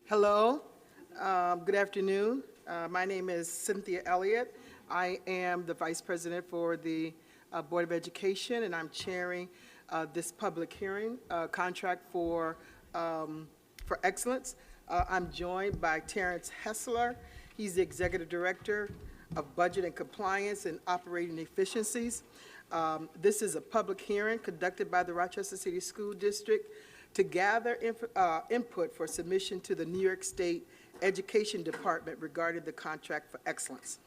Hello, good afternoon. My name is Cynthia Elliott. I am the Vice President for the Board of Education, and I'm chairing this public hearing, contract for excellence. I'm joined by Terrence Hessler. He's the Executive Director of Budget and Compliance and Operating Efficiencies. This is a public hearing conducted by the Rochester City School District to gather input for submission to the New York State Education Department regarding the Contract for Excellence.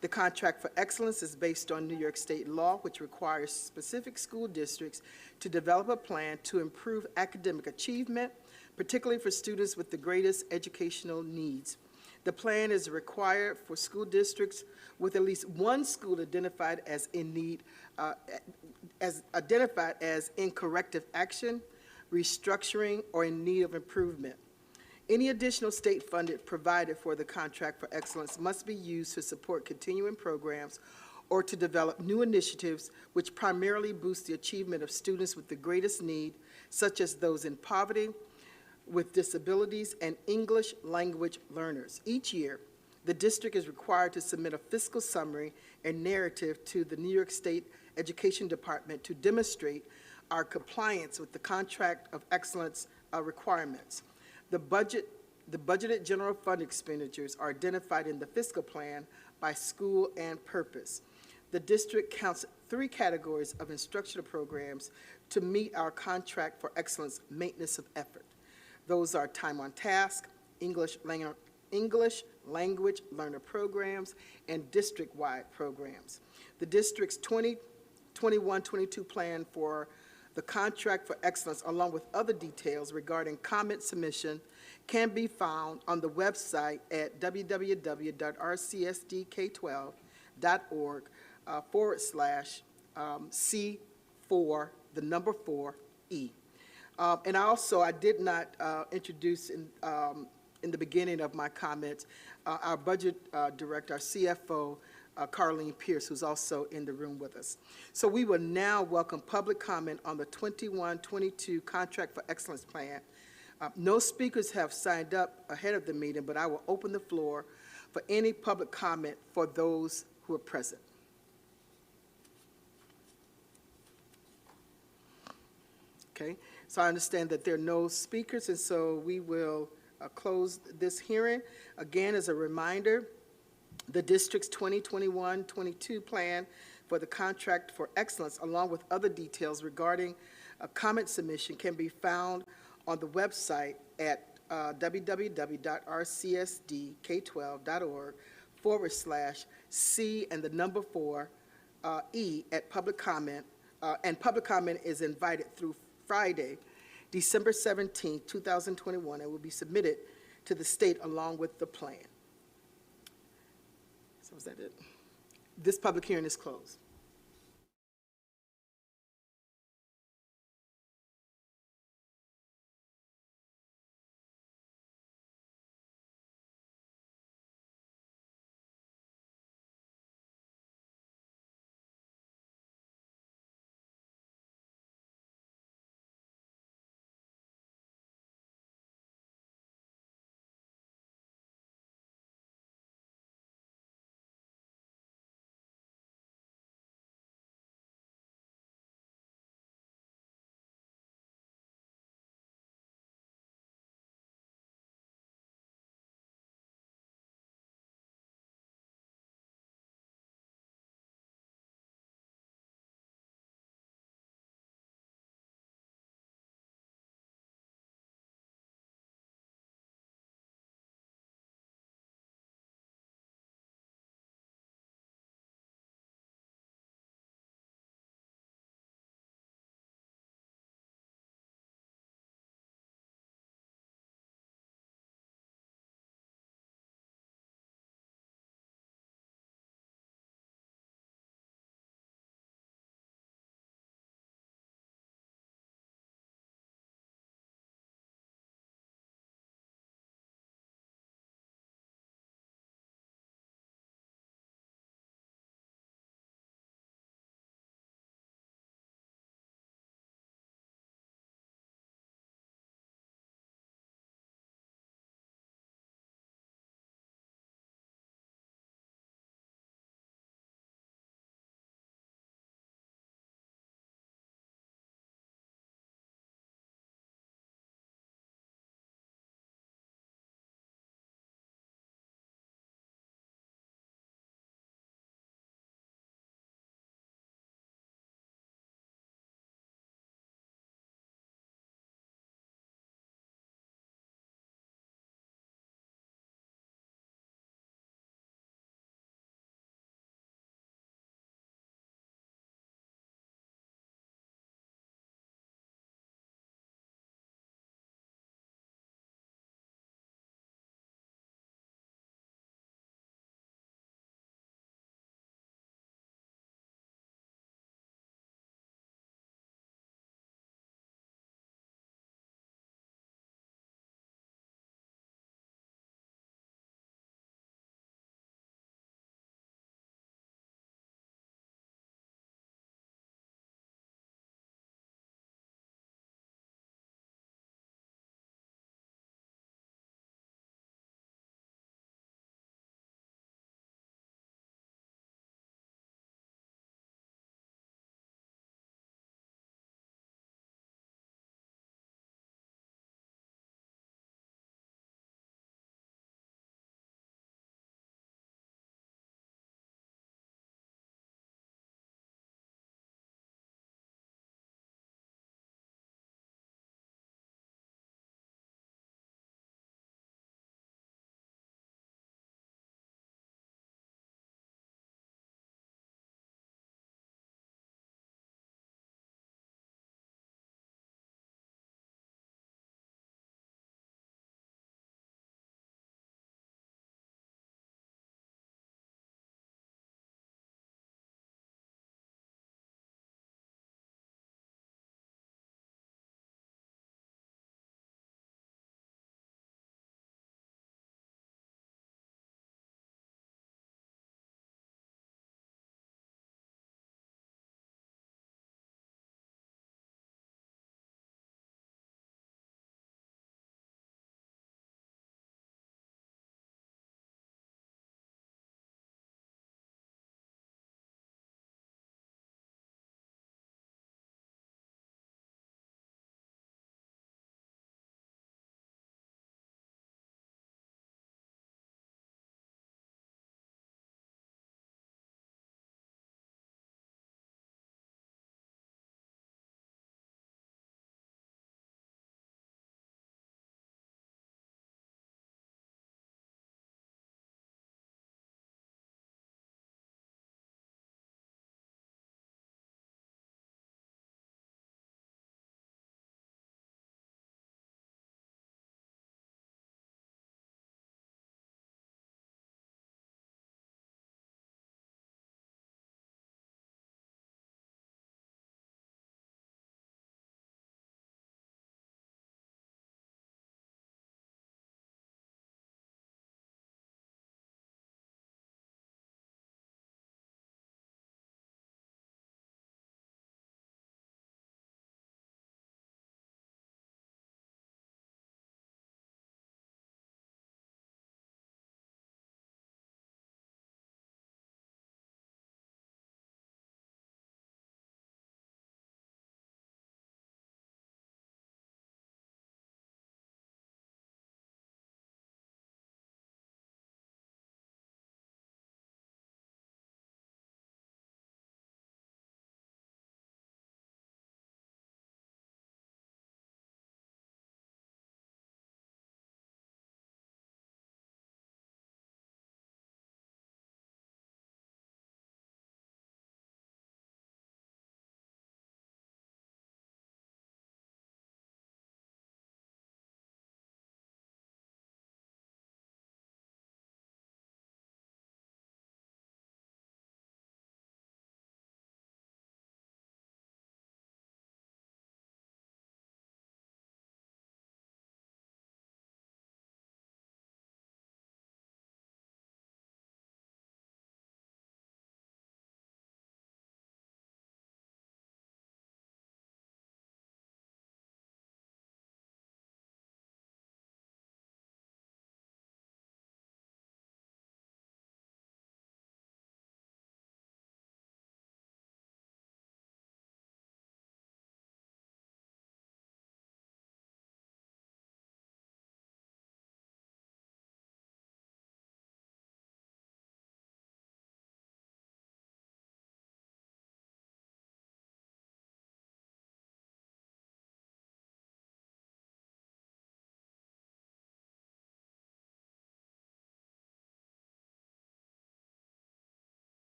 The Contract for Excellence is based on New York State law, which requires specific school districts to develop a plan to improve academic achievement, particularly for students with the greatest educational needs. The plan is required for school districts with at least one school identified as in need, in corrective action, restructuring, or in need of improvement. Any additional state funding provided for the Contract for Excellence must be used to support continuing programs or to develop new initiatives which primarily boost the achievement of students with the greatest need, such as those in poverty, with disabilities, and English language learners. Each year, the district is required to submit a fiscal summary and narrative to the New York State Education Department to demonstrate our compliance with the Contract of Excellence requirements. The budgeted general fund expenditures are identified in the fiscal plan by school and purpose. The district counts 3 categories of instructional programs to meet our Contract for Excellence maintenance of effort. Those are time on task, English language learner programs, and district-wide programs. The district's 2021-22 plan for the Contract for Excellence, along with other details regarding comment submission, can be found on the website at www.rcsdk12.org /C4, the number 4E. And I did not introduce in the beginning of my comments our budget director, our CFO, Carlene Pierce, who's also in the room with us. So we will now welcome public comment on the 21-22 Contract for Excellence Plan. No speakers have signed up ahead of the meeting, but I will open the floor for any public comment for those who are present. Okay, so I understand that there are no speakers, and so we will close this hearing. Again, as a reminder, the district's 2021-22 plan for the Contract for Excellence, along with other details regarding a comment submission, can be found on the website at www.rcsdk12.org /C and the number 4E at public comment, and public comment is invited through Friday, December 17, 2021, and will be submitted to the state along with the plan. So is that it? This public hearing is closed.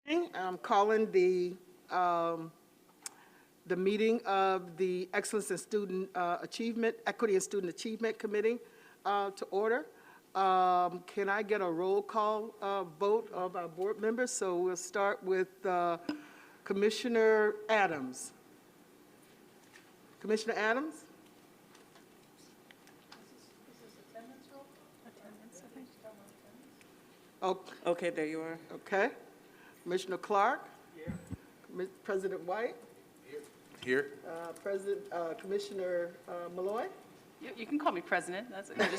I'm calling the meeting of the Excellence in Student Achievement, Equity and Student Achievement Committee to order. Can I get a roll call vote of our board members? So we'll start with Commissioner Adams. Commissioner Adams? Okay, there you are. Okay. Commissioner Clark? Here. President White? Here. Commissioner Malloy? You can call me president. That's it. Hey,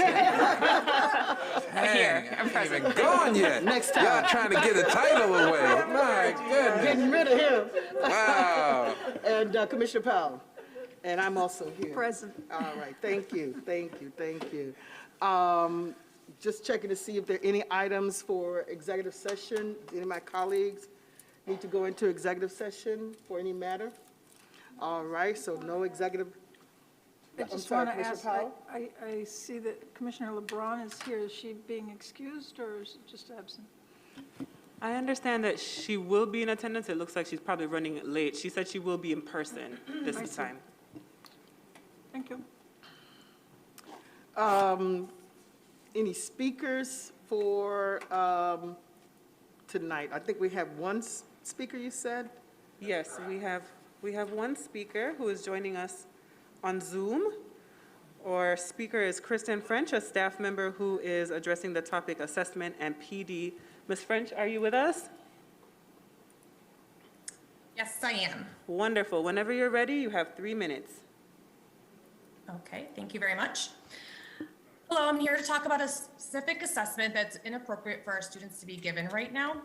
I'm I ain't even gone yet. Next time. Y'all trying to get the title away. My goodness. Getting rid of him. Wow. And Commissioner Powell. And I'm also here. Present. All right, thank you, thank you, thank you. Just checking to see if there are any items for executive session. Do any of my colleagues need to go into executive session for any matter? All right, so no executive. I I'm just sorry, want to Commissioner ask, Powell? I see that Commissioner LeBron is here. Is she being excused or is it just absent? I understand that she will be in attendance. It looks like she's probably running late. She said she will be in person this I see. time. Thank you. Any speakers for tonight? I think we have one speaker, you said? Yes, we have one speaker who is joining us on Zoom. Our speaker is Kristen French, a staff member who is addressing the topic assessment and PD. Ms. French, are you with us? Yes, I am. Wonderful. Whenever you're ready, you have 3 minutes. Okay, thank you very much. Hello, I'm here to talk about a specific assessment that's inappropriate for our students to be given right now.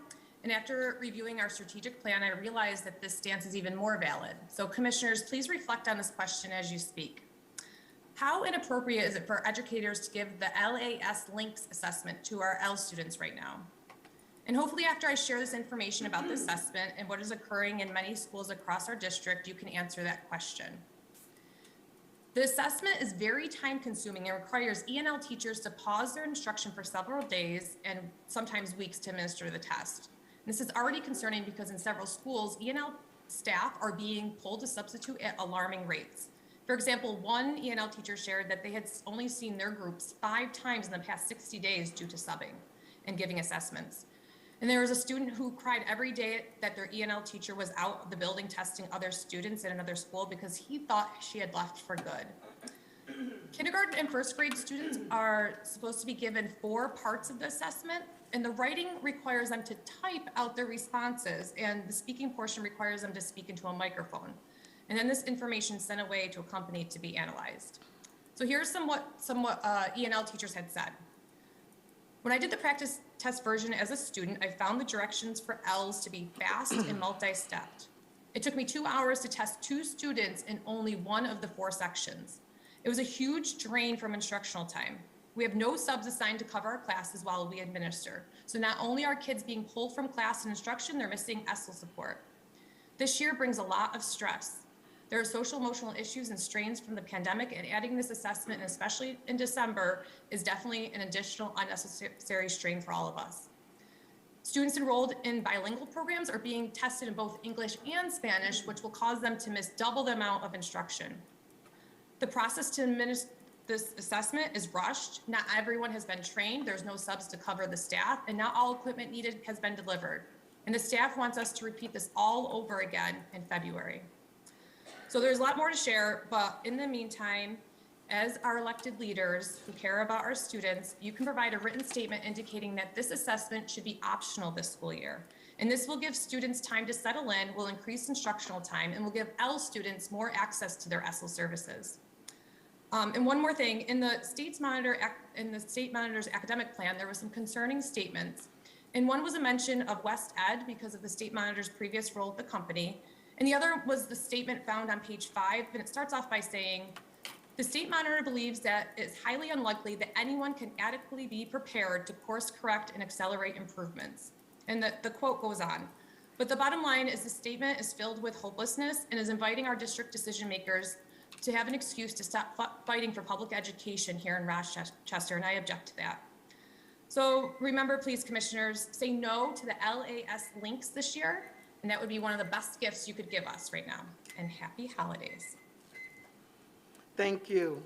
And after reviewing our strategic plan, I realized that this stance is even more valid. So commissioners, please reflect on this question as you speak. How inappropriate is it for educators to give the LAS Links assessment to our L students right now? And hopefully after I share this information about the assessment and what is occurring in many schools across our district, you can answer that question. The assessment is very time consuming and requires ENL teachers to pause their instruction for several days and sometimes weeks to administer the test. And this is already concerning because in several schools, ENL staff are being pulled to substitute at alarming rates. For example, one ENL teacher shared that they had only seen their groups 5 times in the past 60 days due to subbing and giving assessments. And there was a student who cried every day that their ENL teacher was out of the building testing other students in another school because he thought she had left for good. Kindergarten and first grade students are supposed to be given 4 parts of the assessment, and the writing requires them to type out their responses, and the speaking portion requires them to speak into a microphone. And then this information is sent away to a company to be analyzed. So here's somewhat ENL teachers had said. When I did the practice test version as a student, I found the directions for L's to be fast and multi-stepped. It took me 2 hours to test 2 students in only one of the 4 sections. It was a huge drain from instructional time. We have no subs assigned to cover our classes while we administer. So not only are kids being pulled from class and instruction, they're missing ESL support. This year brings a lot of stress. There are social emotional issues and strains from the pandemic, and adding this assessment, and especially in December, is definitely an additional unnecessary strain for all of us. Students enrolled in bilingual programs are being tested in both English and Spanish, which will cause them to miss double the amount of instruction. The process to administer this assessment is rushed. Not everyone has been trained. There's no subs to cover the staff, and not all equipment needed has been delivered. And the staff wants us to repeat this all over again in February. So there's a lot more to share, but in the meantime, as our elected leaders who care about our students, you can provide a written statement indicating that this assessment should be optional this school year. And this will give students time to settle in, will increase instructional time, and will give L students more access to their ESL services. And one more thing, in the state monitor's academic plan, there were some concerning statements. And one was a mention of West Ed because of the state monitor's previous role at the company. And the other was the statement found on page 5, and it starts off by saying, the state monitor believes that it's highly unlikely that anyone can adequately be prepared to course correct and accelerate improvements. And the quote goes on. But the bottom line is the statement is filled with hopelessness and is inviting our district decision makers to have an excuse to stop fighting for public education here in Rochester, and I object to that. So remember, please, commissioners, say no to the LAS links this year, and that would be one of the best gifts you could give us right now. And happy holidays. Thank you.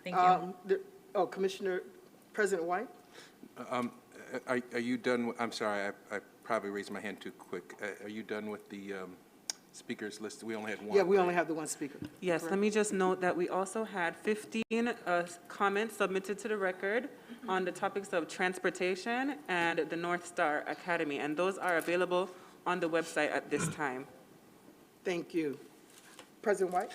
Thank you. Commissioner, President White? Are you done? I'm sorry, I probably raised my hand too quick. Are you done with the speakers list? We only had one. Yeah, we only have the one speaker. Yes, let me just note that we also had 15 comments submitted to the record on the topics of transportation and the North Star Academy, and those are available on the website at this time. Thank you. President White?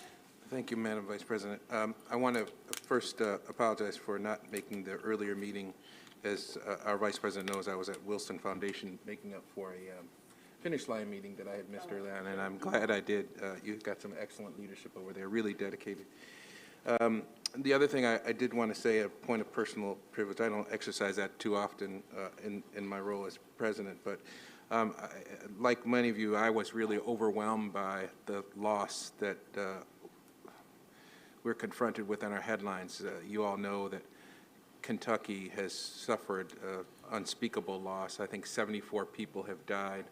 Thank you, Madam Vice President. I want to first apologize for not making the earlier meeting. As our Vice President knows, I was at Wilson Foundation making up for a finish line meeting that I had missed earlier on, and I'm glad I did. You've got some excellent leadership over there, really dedicated. The other thing I did want to say, a point of personal privilege, I don't exercise that too often in my role as president, but like many of you, I was really overwhelmed by the loss that we're confronted with in our headlines. You all know that Kentucky has suffered unspeakable loss. I think 74 people have died,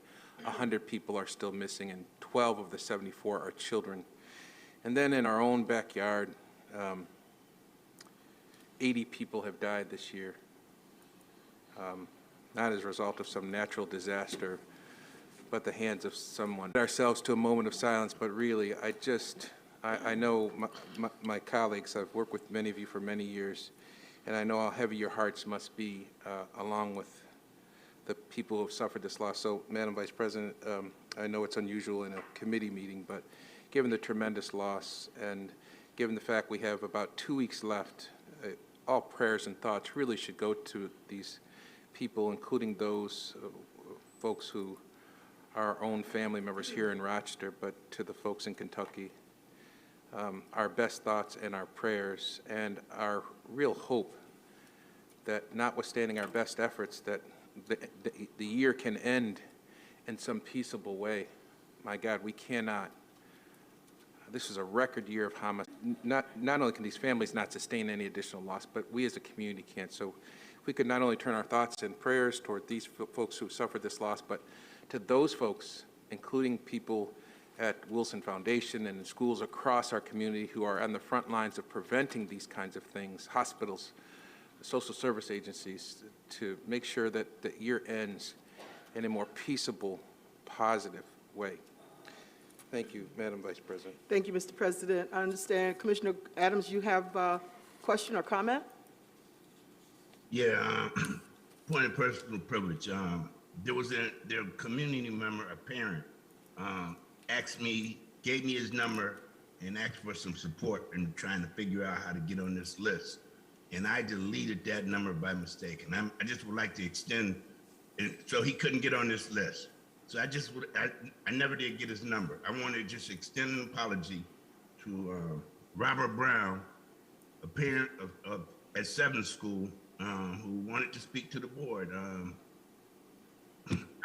100 people are still missing, and 12 of the 74 are children. And then in our own backyard, 80 people have died this year, not as a result of some natural disaster, but the hands of someone. Ourselves to a moment of silence, but really, I know my colleagues, I've worked with many of you for many years, and I know how heavy your hearts must be, along with the people who have suffered this loss. So, Madam Vice President, I know it's unusual in a committee meeting, but given the tremendous loss and given the fact we have about 2 weeks left, all prayers and thoughts really should go to these people, including those folks who are our own family members here in Rochester, but to the folks in Kentucky. Our best thoughts and our prayers and our real hope that notwithstanding our best efforts, that the year can end in some peaceable way. My God, we cannot. This is a record year of homicide. Not only can these families not sustain any additional loss, but we as a community can't. So if we could not only turn our thoughts and prayers toward these folks who suffered this loss, but to those folks, including people at Wilson Foundation and in schools across our community who are on the front lines of preventing these kinds of things, hospitals, social service agencies, to make sure that the year ends in a more peaceable, positive way. Thank you, Madam Vice President. Thank you, Mr. President. I understand. Commissioner Adams, you have a question or comment? Yeah, point of personal privilege. There was their community member, a parent, asked me, gave me his number and asked for some support in trying to figure out how to get on this list. And I deleted that number by mistake. And I just would like to extend, so he couldn't get on this list. So I never did get his number. I want to just extend an apology to Robert Brown, a parent at 7th School, who wanted to speak to the board.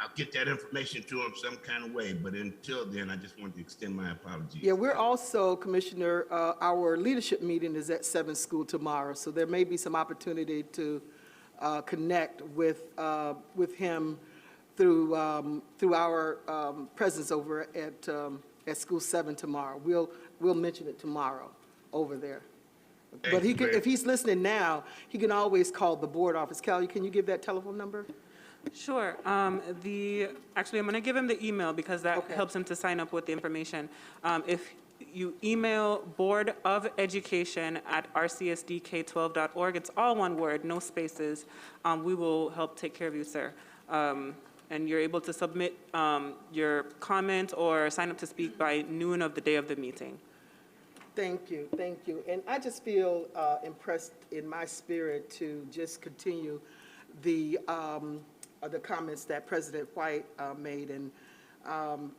I'll get that information to him some kind of way, but until then, I just want to extend my apologies. Yeah, we're also, Commissioner, our leadership meeting is at 7th School tomorrow, so there may be some opportunity to connect with him through our presence over at School 7 tomorrow. We'll mention it tomorrow over there. But he could, if he's listening now, he can always call the board office. Callie, can you give that telephone number? Sure. Actually, I'm going to give him the email because that Okay. helps him to sign up with the information. If you email boardofelducation@rcsdk12.org, it's all one word, no spaces, we will help take care of you, sir. And you're able to submit your comment or sign up to speak by noon of the day of the meeting. Thank you, thank you. And I just feel impressed in my spirit to just continue the comments that President White made, and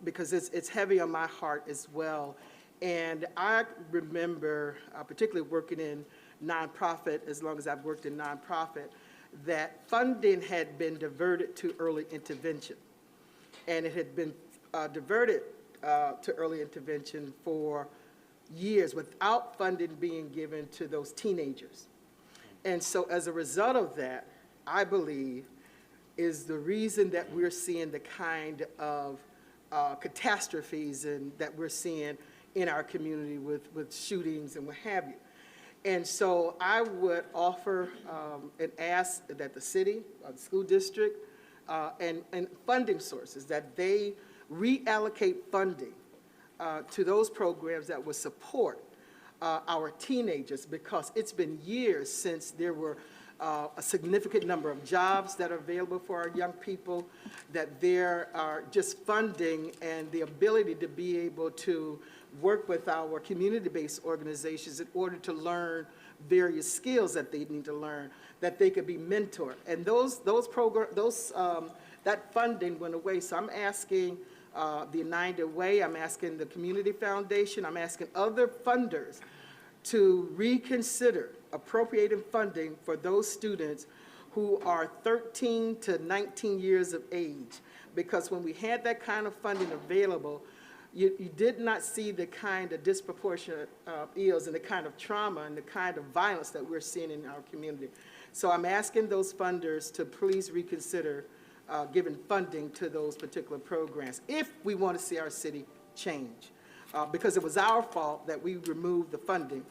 because it's heavy on my heart as well. And I remember, particularly working in nonprofit, as long as I've worked in nonprofit, that funding had been diverted to early intervention. And it had been diverted to early intervention for years without funding being given to those teenagers. And so as a result of that, I believe, is the reason that we're seeing the kind of catastrophes that we're seeing in our community with shootings and what have you. And so I would offer and ask that the city, the school district, and funding sources, that they reallocate funding to those programs that would support our teenagers, because it's been years since there were a significant number of jobs that are available for our young people, that there are just funding and the ability to be able to work with our community-based organizations in order to learn various skills that they need to learn, that they could be mentored. And that funding went away. So I'm asking the United Way, I'm asking the Community Foundation, I'm asking other funders to reconsider appropriating funding for those students who are 13 to 19 years of age. Because when we had that kind of funding available, you did not see the kind of disproportionate ills and the kind of trauma and the kind of violence that we're seeing in our community. So I'm asking those funders to please reconsider giving funding to those particular programs if we want to see our city change. Because it was our fault that we removed the funding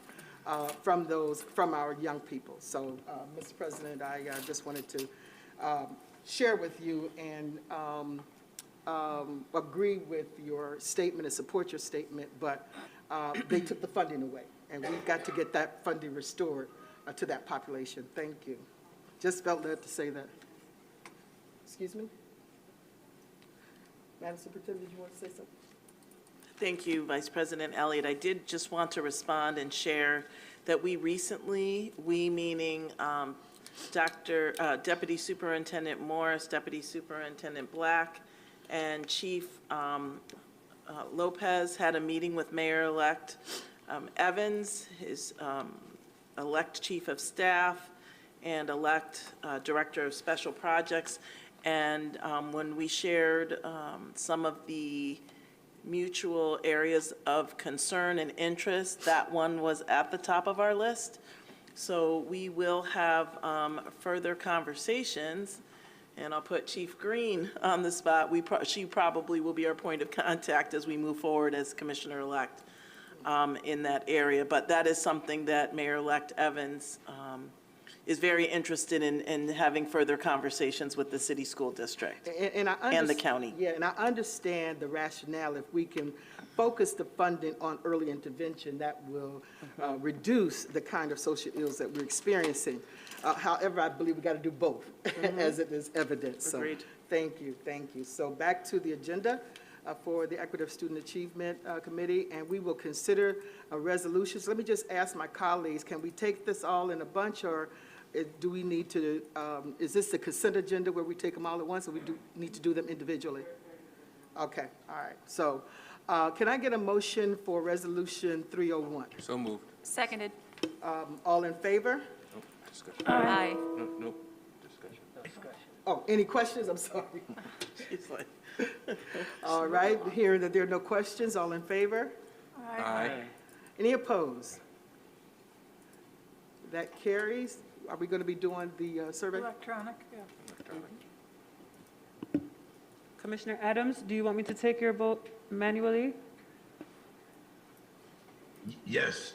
from our young people. So, Mr. President, I just wanted to share with you and agree with your statement and support your statement, but they took the funding away, and we've got to get that funding restored to that population. Thank you. Just felt led to say that. Excuse me? Madam Superintendent, did you want to say something? Thank you, Vice President Elliott. I did just want to respond and share that we recently, we meaning Deputy Superintendent Morris, Deputy Superintendent Black, and Chief Lopez had a meeting with Mayor-elect Evans, his elect Chief of Staff, and elect Director of Special Projects. And when we shared some of the mutual areas of concern and interest, that one was at the top of our list. So we will have further conversations, and I'll put Chief Green on the spot. She probably will be our point of contact as we move forward as Commissioner-elect in that area. But that is something that Mayor-elect Evans is very interested in having further conversations with the city school district and the county. Yeah, and I understand the rationale. If we can focus the funding on early intervention, that will reduce the kind of social ills that we're experiencing. However, I believe we got to do both, as it is evident. So, Agreed. Thank you, thank you. So back to the agenda for the Equitable Student Achievement Committee, and we will consider resolutions. Let me just ask my colleagues, can we take this all in a bunch, or do we need to, is this the consent agenda where we take them all at once, or we need to do them individually? Okay, all right. So can I get a motion for Resolution 301? So moved. Seconded. All in favor? Nope, discussion. Aye. Nope, discussion. Oh, any questions? I'm sorry. She's like, All right, hearing that there are no questions, all in favor? Aye. Any opposed? That carries. Are we going to be doing the survey? Electronic, yeah. Commissioner Adams, do you want me to take your vote manually? Yes.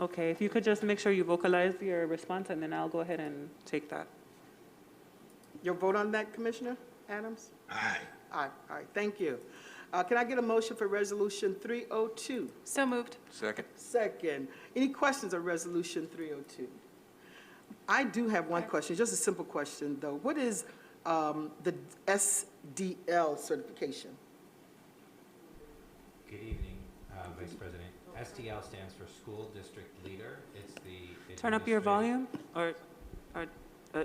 Okay, if you could just make sure you vocalize your response, and then I'll go ahead and take that. Your vote on that, Commissioner Adams? Aye. Aye, all right, thank you. Can I get a motion for Resolution 302? So moved. Second. Second. Any questions on Resolution 302? I do have one question, just a simple question, though. What is the SDL certification? Good evening, Vice President. SDL stands for School District Leader. It's the Turn up your volume, or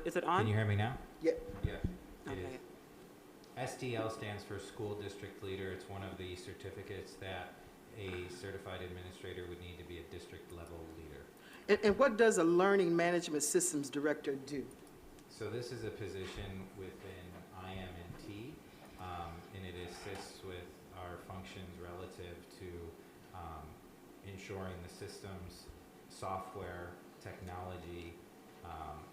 is it on? Can you hear me now? Yeah. Yeah, it Okay. is. SDL stands for School District Leader. It's one of the certificates that a certified administrator would need to be a district level leader. And what does a Learning Management Systems Director do? So this is a position within IM&T, and it assists with our functions relative to ensuring the systems, software, technology,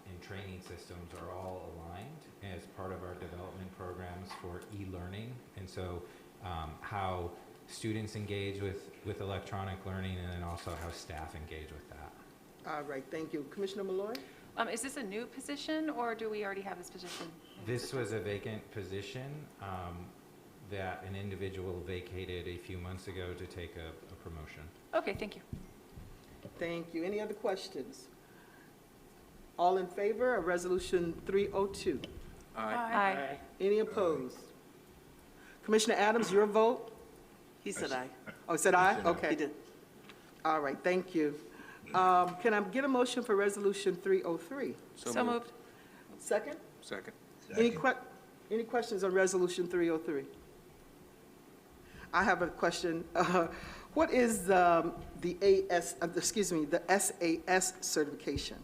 and training systems are all aligned as part of our development programs for e-learning. And so how students engage with electronic learning, and then also how staff engage with that. All right, thank you. Commissioner Malloy? Is this a new position, or do we already have this position? This was a vacant position that an individual vacated a few months ago to take a promotion. Okay, thank you. Thank you. Any other questions? All in favor of Resolution 302? Aye. Any opposed? Commissioner Adams, your vote? He said aye. Oh, said aye? Said aye. Okay. He did. All right, thank you. Can I get a motion for Resolution 303? So moved. Second? Second. Any questions on Resolution 303? I have a question. What is the SAS certification?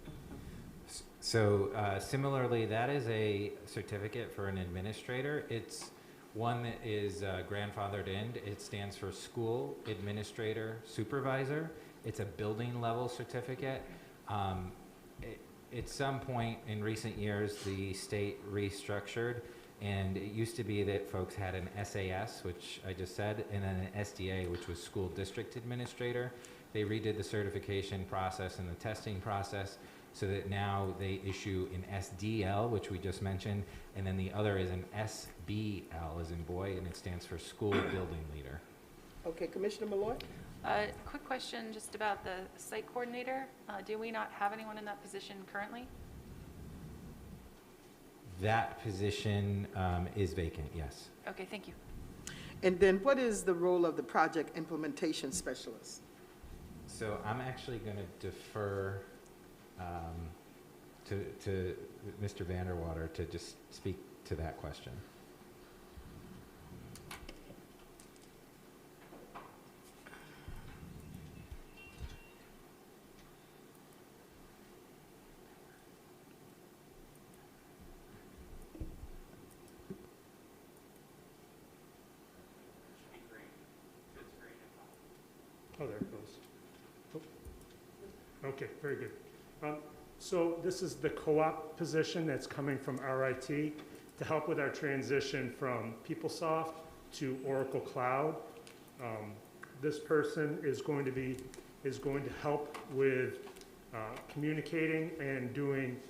So similarly, that is a certificate for an administrator. It's one that is grandfathered in. It stands for School Administrator Supervisor. It's a building level certificate. At some point in recent years, the state restructured, and it used to be that folks had an SAS, which I just said, and then an SDA, which was School District Administrator. They redid the certification process and the testing process so that now they issue an SDL, which we just mentioned, and then the other is an SBL, as in boy, and it stands for School Building Leader. Okay, Commissioner Malloy? Quick question just about the site coordinator. Do we not have anyone in that position currently? That position is vacant, yes. Okay, thank you. And then what is the role of the project implementation specialist? So I'm actually going to defer to Mr. Vanderwater to just speak to that question. Oh, there it goes. Oh. Okay, very good. So this is the co-op position that's coming from RIT to help with our transition from PeopleSoft to Oracle Cloud. This person is going to help with communicating and doing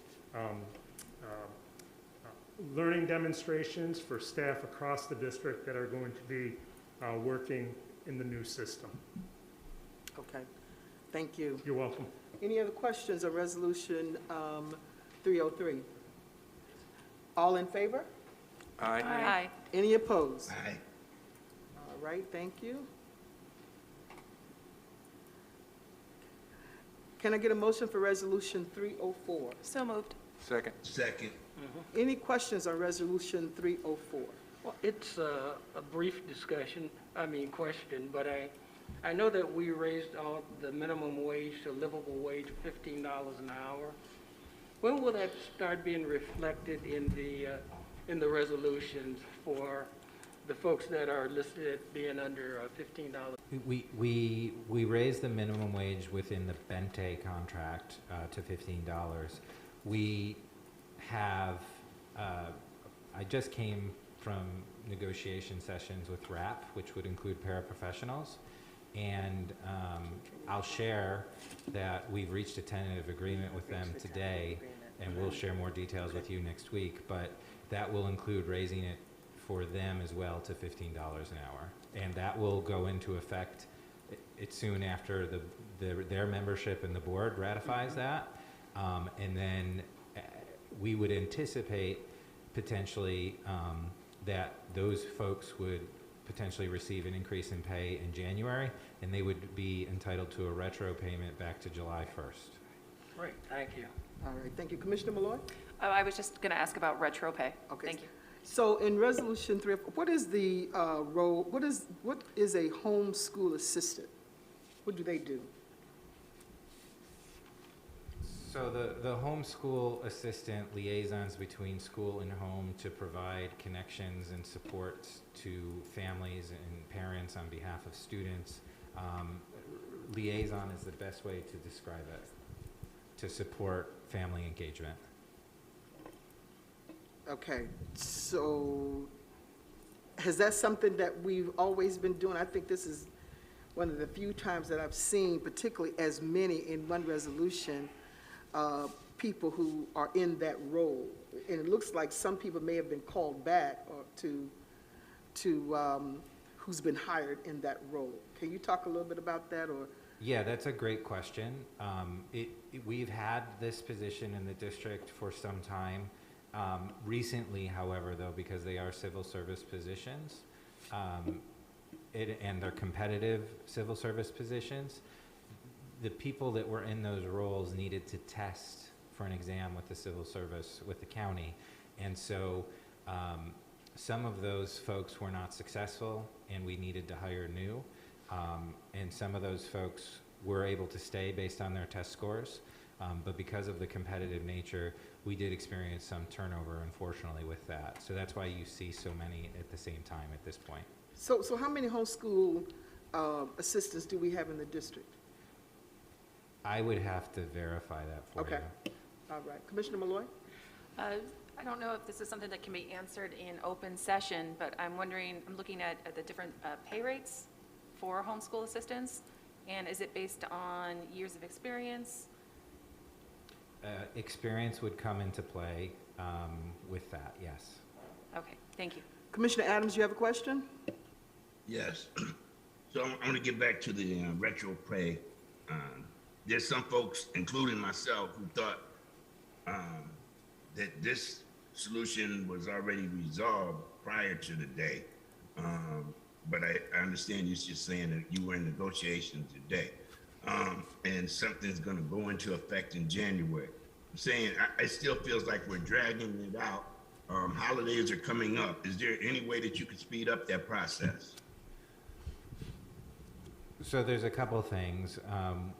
learning demonstrations for staff across the district that are going to be working in the new system. Okay, thank you. You're welcome. Any other questions on Resolution 303? All in favor? Aye. Aye. Any opposed? Aye. All right, thank you. Can I get a motion for Resolution 304? So moved. Second. Second. Any questions on Resolution 304? Well, it's a brief question, but I know that we raised the minimum wage to livable wage of $15 an hour. When will that start being reflected in the resolutions for the folks that are listed as being under $15? We raised the minimum wage within the Bente contract to $15. We have, I just came from negotiation sessions with RAP, which would include paraprofessionals. And I'll share that we've reached a tentative agreement with them today, and we'll share more details with you next week, but that will include raising it for them as well to $15 an hour. And that will go into effect soon after their membership and the board ratifies that. And then we would anticipate potentially that those folks would potentially receive an increase in pay in January, and they would be entitled to a retro payment back to July 1st. Great, thank you. All right, thank you. Commissioner Malloy? I was just going to ask about retro pay. Okay. Thank you. So in Resolution 3, what is the role, what is a homeschool assistant? What do they do? So the homeschool assistant liaisons between school and home to provide connections and support to families and parents on behalf of students. Liaison is the best way to describe it. to support family engagement. Okay, so has that something that we've always been doing? I think this is one of the few times that I've seen, particularly as many in one resolution, people who are in that role. And it looks like some people may have been called back or to who's been hired in that role. Can you talk a little bit about that? Or Yeah, that's a great question. We've had this position in the district for some time. Recently, however, though, because they are civil service positions, and they're competitive civil service positions, the people that were in those roles needed to test for an exam with the civil service, with the county. And so some of those folks were not successful, and we needed to hire new. And some of those folks were able to stay based on their test scores. But because of the competitive nature, we did experience some turnover, unfortunately, with that. So that's why you see so many at the same time at this point. so how many homeschool assistants do we have in the district? I would have to verify that for you. Okay, all right. Commissioner Malloy? I don't know if this is something that can be answered in open session, but I'm wondering, I'm looking at the different pay rates for homeschool assistants, and is it based on years of experience? Experience would come into play with that, yes. Okay, thank you. Commissioner Adams, you have a question? Yes. So I'm going to get back to the retro pay. There's some folks, including myself, who thought that this solution was already resolved prior to the day. But I understand you're just saying that you were in negotiations today. And something's going to go into effect in January. I'm saying it still feels like we're dragging it out. Holidays are coming up. Is there any way that you could speed up that process? So there's a couple things.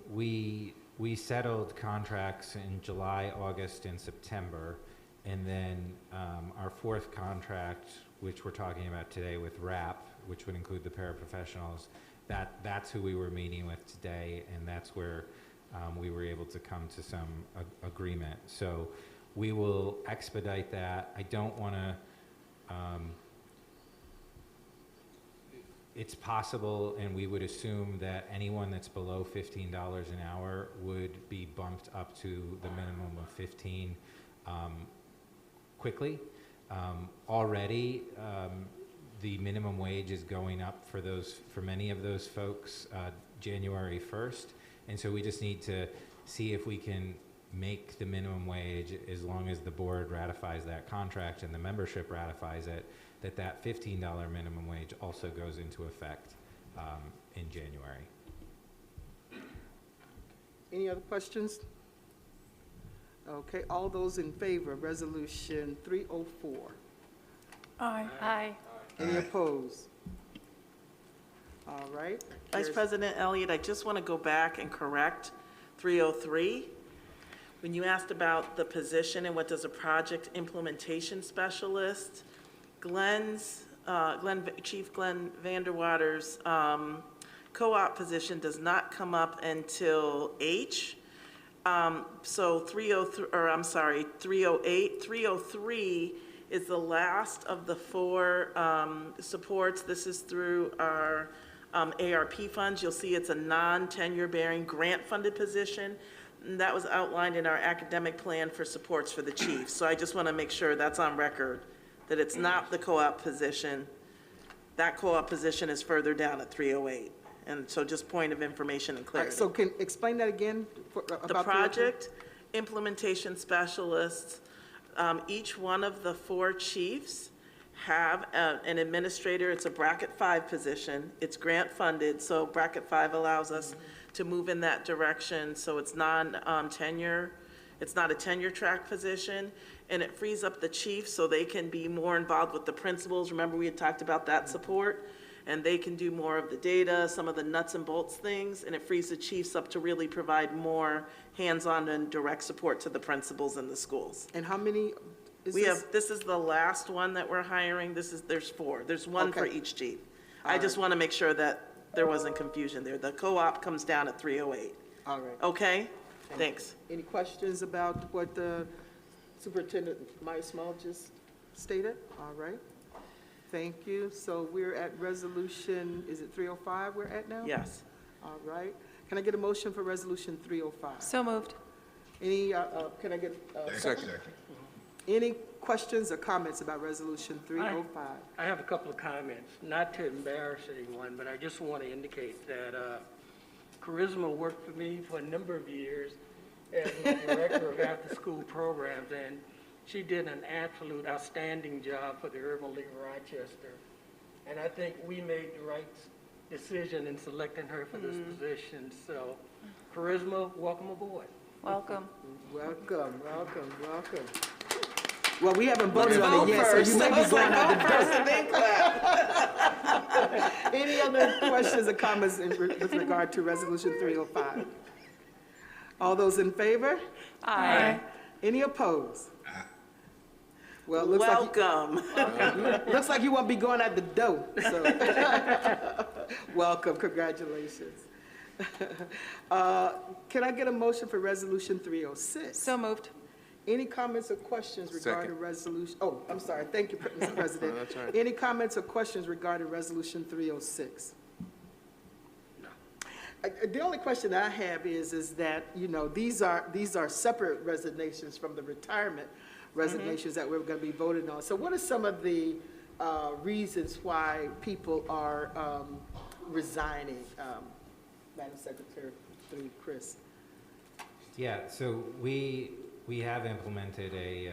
We settled contracts in July, August, and September. And then our fourth contract, which we're talking about today with RAP, which would include the paraprofessionals, that's who we were meeting with today, and that's where we were able to come to some agreement. So we will expedite that. I don't want to, it's possible, and we would assume that anyone that's below $15 an hour would be bumped up to the minimum of 15 quickly. Already, the minimum wage is going up for many of those folks January 1st, and so we just need to see if we can make the minimum wage, as long as the board ratifies that contract and the membership ratifies it, that $15 minimum wage also goes into effect in January. Any other questions? Okay, all those in favor of Resolution 304? Aye. Aye. Any opposed? All right. Vice President Elliott, I just want to go back and correct 303. When you asked about the position and what does a project implementation specialist, Chief Glenn Vanderwater's co-op position does not come up until H. So 308, 303 is the last of the four supports. This is through our ARP funds. You'll see it's a non-tenure bearing grant funded position. And that was outlined in our academic plan for supports for the chief. So I just want to make sure that's on record, that it's not the co-op position. That co-op position is further down at 308. And so just point of information and All clarity. right, so can explain that again? The project implementation specialists, each one of the four chiefs have an administrator. It's a bracket 5 position. It's grant funded, so bracket 5 allows us to move in that direction. So it's non-tenure. It's not a tenure track position, and it frees up the chiefs so they can be more involved with the principals. Remember, we had talked about that support, and they can do more of the data, some of the nuts and bolts things, and it frees the chiefs up to really provide more hands-on and direct support to the principals in the schools. And how many is This is the last one that we're hiring. There's 4. There's one for Okay. each chief. All I just want to make sure that there wasn't confusion there. The co-op comes down at 308. All right. Okay? Thanks. Any questions about what the Superintendent Maya Small just stated? All right. Thank you. So we're at resolution, is it 305 we're at now? Yes. All right. Can I get a motion for resolution 305? So moved. Any, can I get a second? Any questions or comments about resolution 305? I have a couple of comments, not to embarrass anyone, but I just want to indicate that Charisma worked for me for a number of years as the director of after-school programs, and she did an absolute outstanding job for the Urban League of Rochester. And I think we made the right decision in selecting her for this position. So, Charisma, welcome aboard. Welcome. Welcome, welcome, welcome. Well, we haven't voted on it yet, so you may be going out the door. Any other questions or comments with regard to resolution 305? All those in favor? Aye. Any opposed? Well, it looks like looks like you won't be going out the door, so. Welcome, congratulations. Can I get a motion for resolution 306? So moved. Any comments or questions regarding resolution? Oh, I'm sorry. Thank you, Mr. President. No, that's all right. Any comments or questions regarding resolution 306? No. The only question I have is that, you know, these are separate resignations from the retirement resignations that we're going to be voting on. So what are some of the reasons why people are resigning? Madam Secretary, through Chris. Yeah, so we have implemented a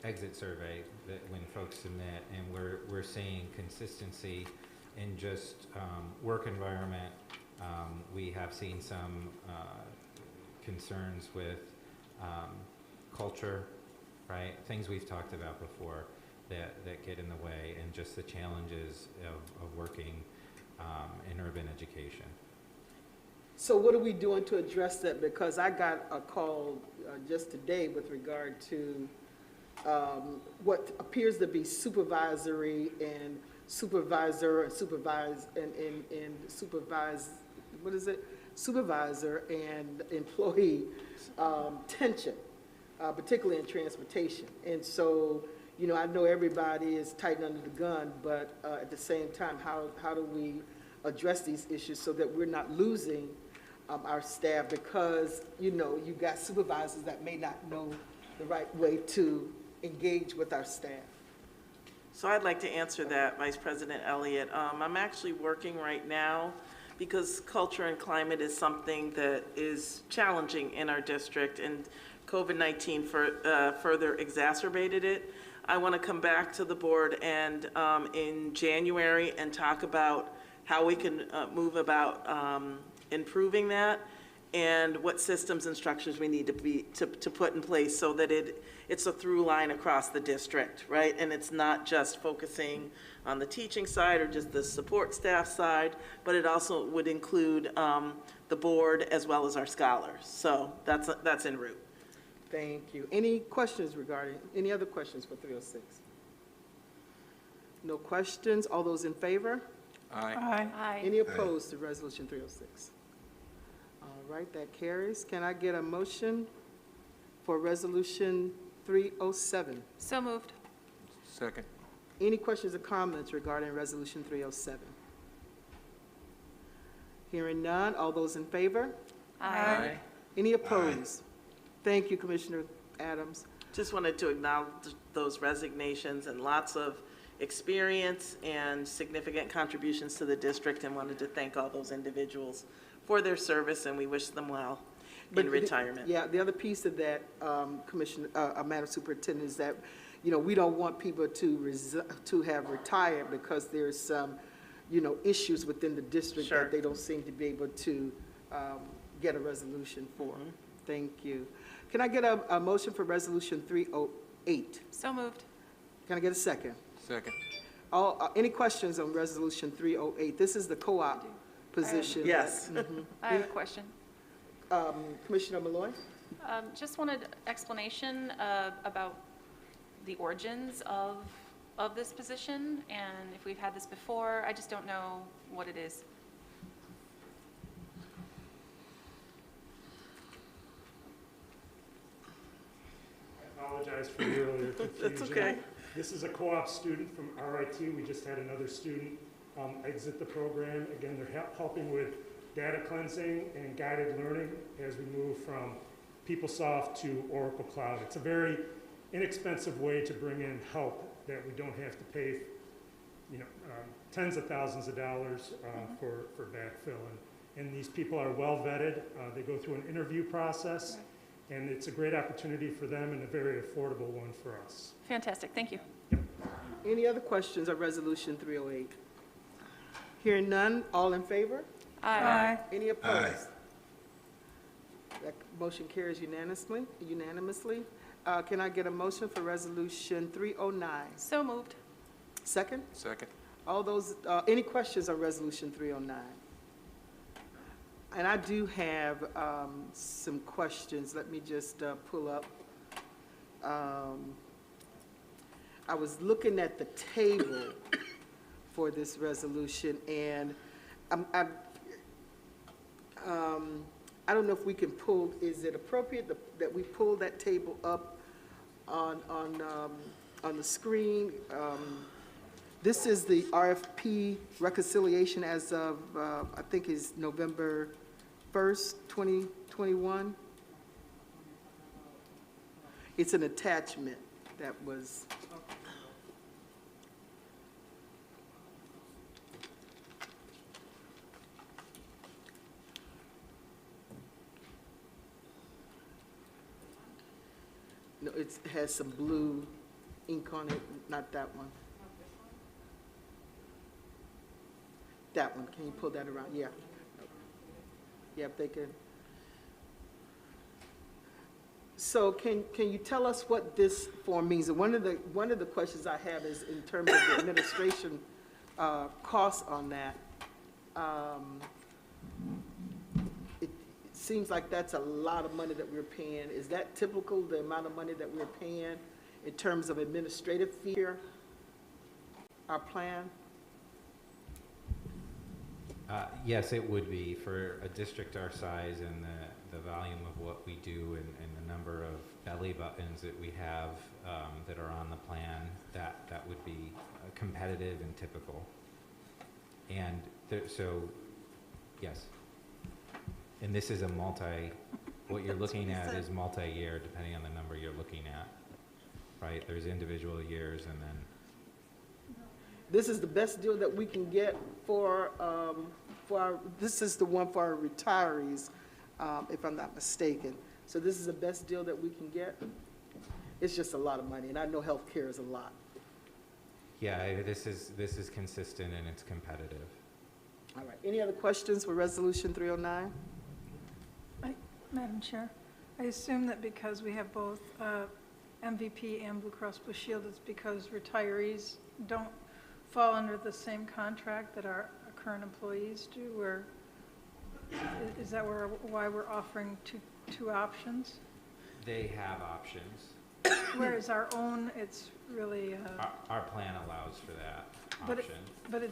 exit survey that when folks submit, and we're seeing consistency in just work environment. We have seen some concerns with culture, right? Things we've talked about before that get in the way, and just the challenges of working in urban education. So what are we doing to address that? Because I got a call just today with regard to what appears to be supervisory and supervisor and supervise and supervise, what is it? Supervisor and employee tension, particularly in transportation. And so, you know, I know everybody is tight under the gun, but at the same time, how do we address these issues so that we're not losing our staff, because, you know, you got supervisors that may not know the right way to engage with our staff. So I'd like to answer that, Vice President Elliott. I'm actually working right now because culture and climate is something that is challenging in our district, and COVID-19 further exacerbated it. I want to come back to the board and in January and talk about how we can move about improving that, and what systems and structures we need to put in place so that it's a through line across the district, right? And it's not just focusing on the teaching side or just the support staff side, but it also would include the board as well as our scholars. So that's en route. Thank you. Any questions regarding, any other questions for 306? No questions. All those in favor? Aye. Aye. Any opposed to resolution 306? All right, that carries. Can I get a motion for resolution 307? So moved. Second. Any questions or comments regarding resolution 307? Hearing none. All those in favor? Aye. Any opposed? Thank you, Commissioner Adams. Just wanted to acknowledge those resignations and lots of experience and significant contributions to the district, and wanted to thank all those individuals for their service, and we wish them well in retirement. Yeah, the other piece of that, Commissioner, Madam Superintendent, is that, you know, we don't want people to have retired because there's some, you know, issues within the district that they don't seem to be able to get a resolution for. Thank you. Can I get a motion for resolution 308? So moved. Can I get a second? Second. Any questions on resolution 308? This is the co-op position. Yes. I have a question. Commissioner Malloy? Just wanted explanation about the origins of this position, and if we've had this before. I just don't know what it is. apologize for the earlier confusion. That's okay. This is a co-op student from RIT. We just had another student exit the program. Again, they're helping with data cleansing and guided learning as we move from PeopleSoft to Oracle Cloud. It's a very inexpensive way to bring in help that we don't have to pay, tens of thousands of dollars for backfill. And these people are well vetted. They go through an interview process, and it's a great opportunity for them and a very affordable one for us. Fantastic, thank you. Any other questions on Resolution 308? Hearing none, all in favor? Aye. Any opposed? That motion carries unanimously. Can I get a motion for Resolution 309? So moved. Second? Second. All those, any questions on Resolution 309? And I do have some questions. Let me just pull up. I was looking at the table for this resolution, and I don't know if we can pull, is it appropriate that we pull that table up on the screen? This is the RFP reconciliation as of, I think is November 1st, 2021. It's an attachment that was. No, it has some blue ink on it, not that one. That one, can you pull that around? Yeah. Yeah, if they could. So can you tell us what this form means? And one of the questions I have is in terms of the administration costs on that. It seems like that's a lot of money that we're paying. Is that typical, the amount of money that we're paying in terms of administrative fee here, our plan? Yes, it would be. For a district our size and the volume of what we do and the number of belly buttons that we have that are on the plan, that would be competitive and typical. And so, yes. And this is a what you're looking at is multi-year, depending on the number you're looking at, right? There's individual years and then. This is the best deal that we can get for this is the one for our retirees, if I'm not mistaken. So this is the best deal that we can get? It's just a lot of money, and I know healthcare is a lot. Yeah, this is consistent and it's competitive. All right, any other questions for Resolution 309? Madam Chair, I assume that because we have both MVP and Blue Cross Blue Shield, it's because retirees don't fall under the same contract that our current employees do, or is that why we're offering two options? They have options. Whereas our own, it's really Our plan allows for that option. but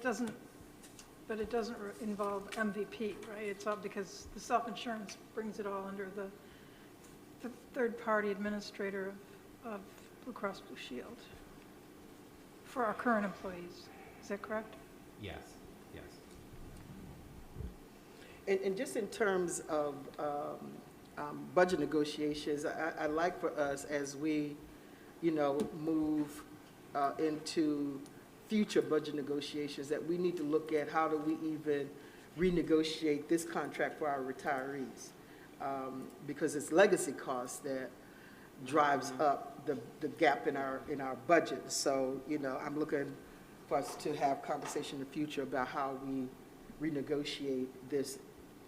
it doesn't involve MVP, right? It's all because the self-insurance brings it all under the third-party administrator of Blue Cross Blue Shield for our current employees. Is that correct? Yes, yes. And just in terms of budget negotiations, I like for us as we, move into future budget negotiations, that we need to look at how do we even renegotiate this contract for our retirees, because it's legacy costs that drives up the gap in our budget. So I'm looking for us to have conversation in the future about how we renegotiate this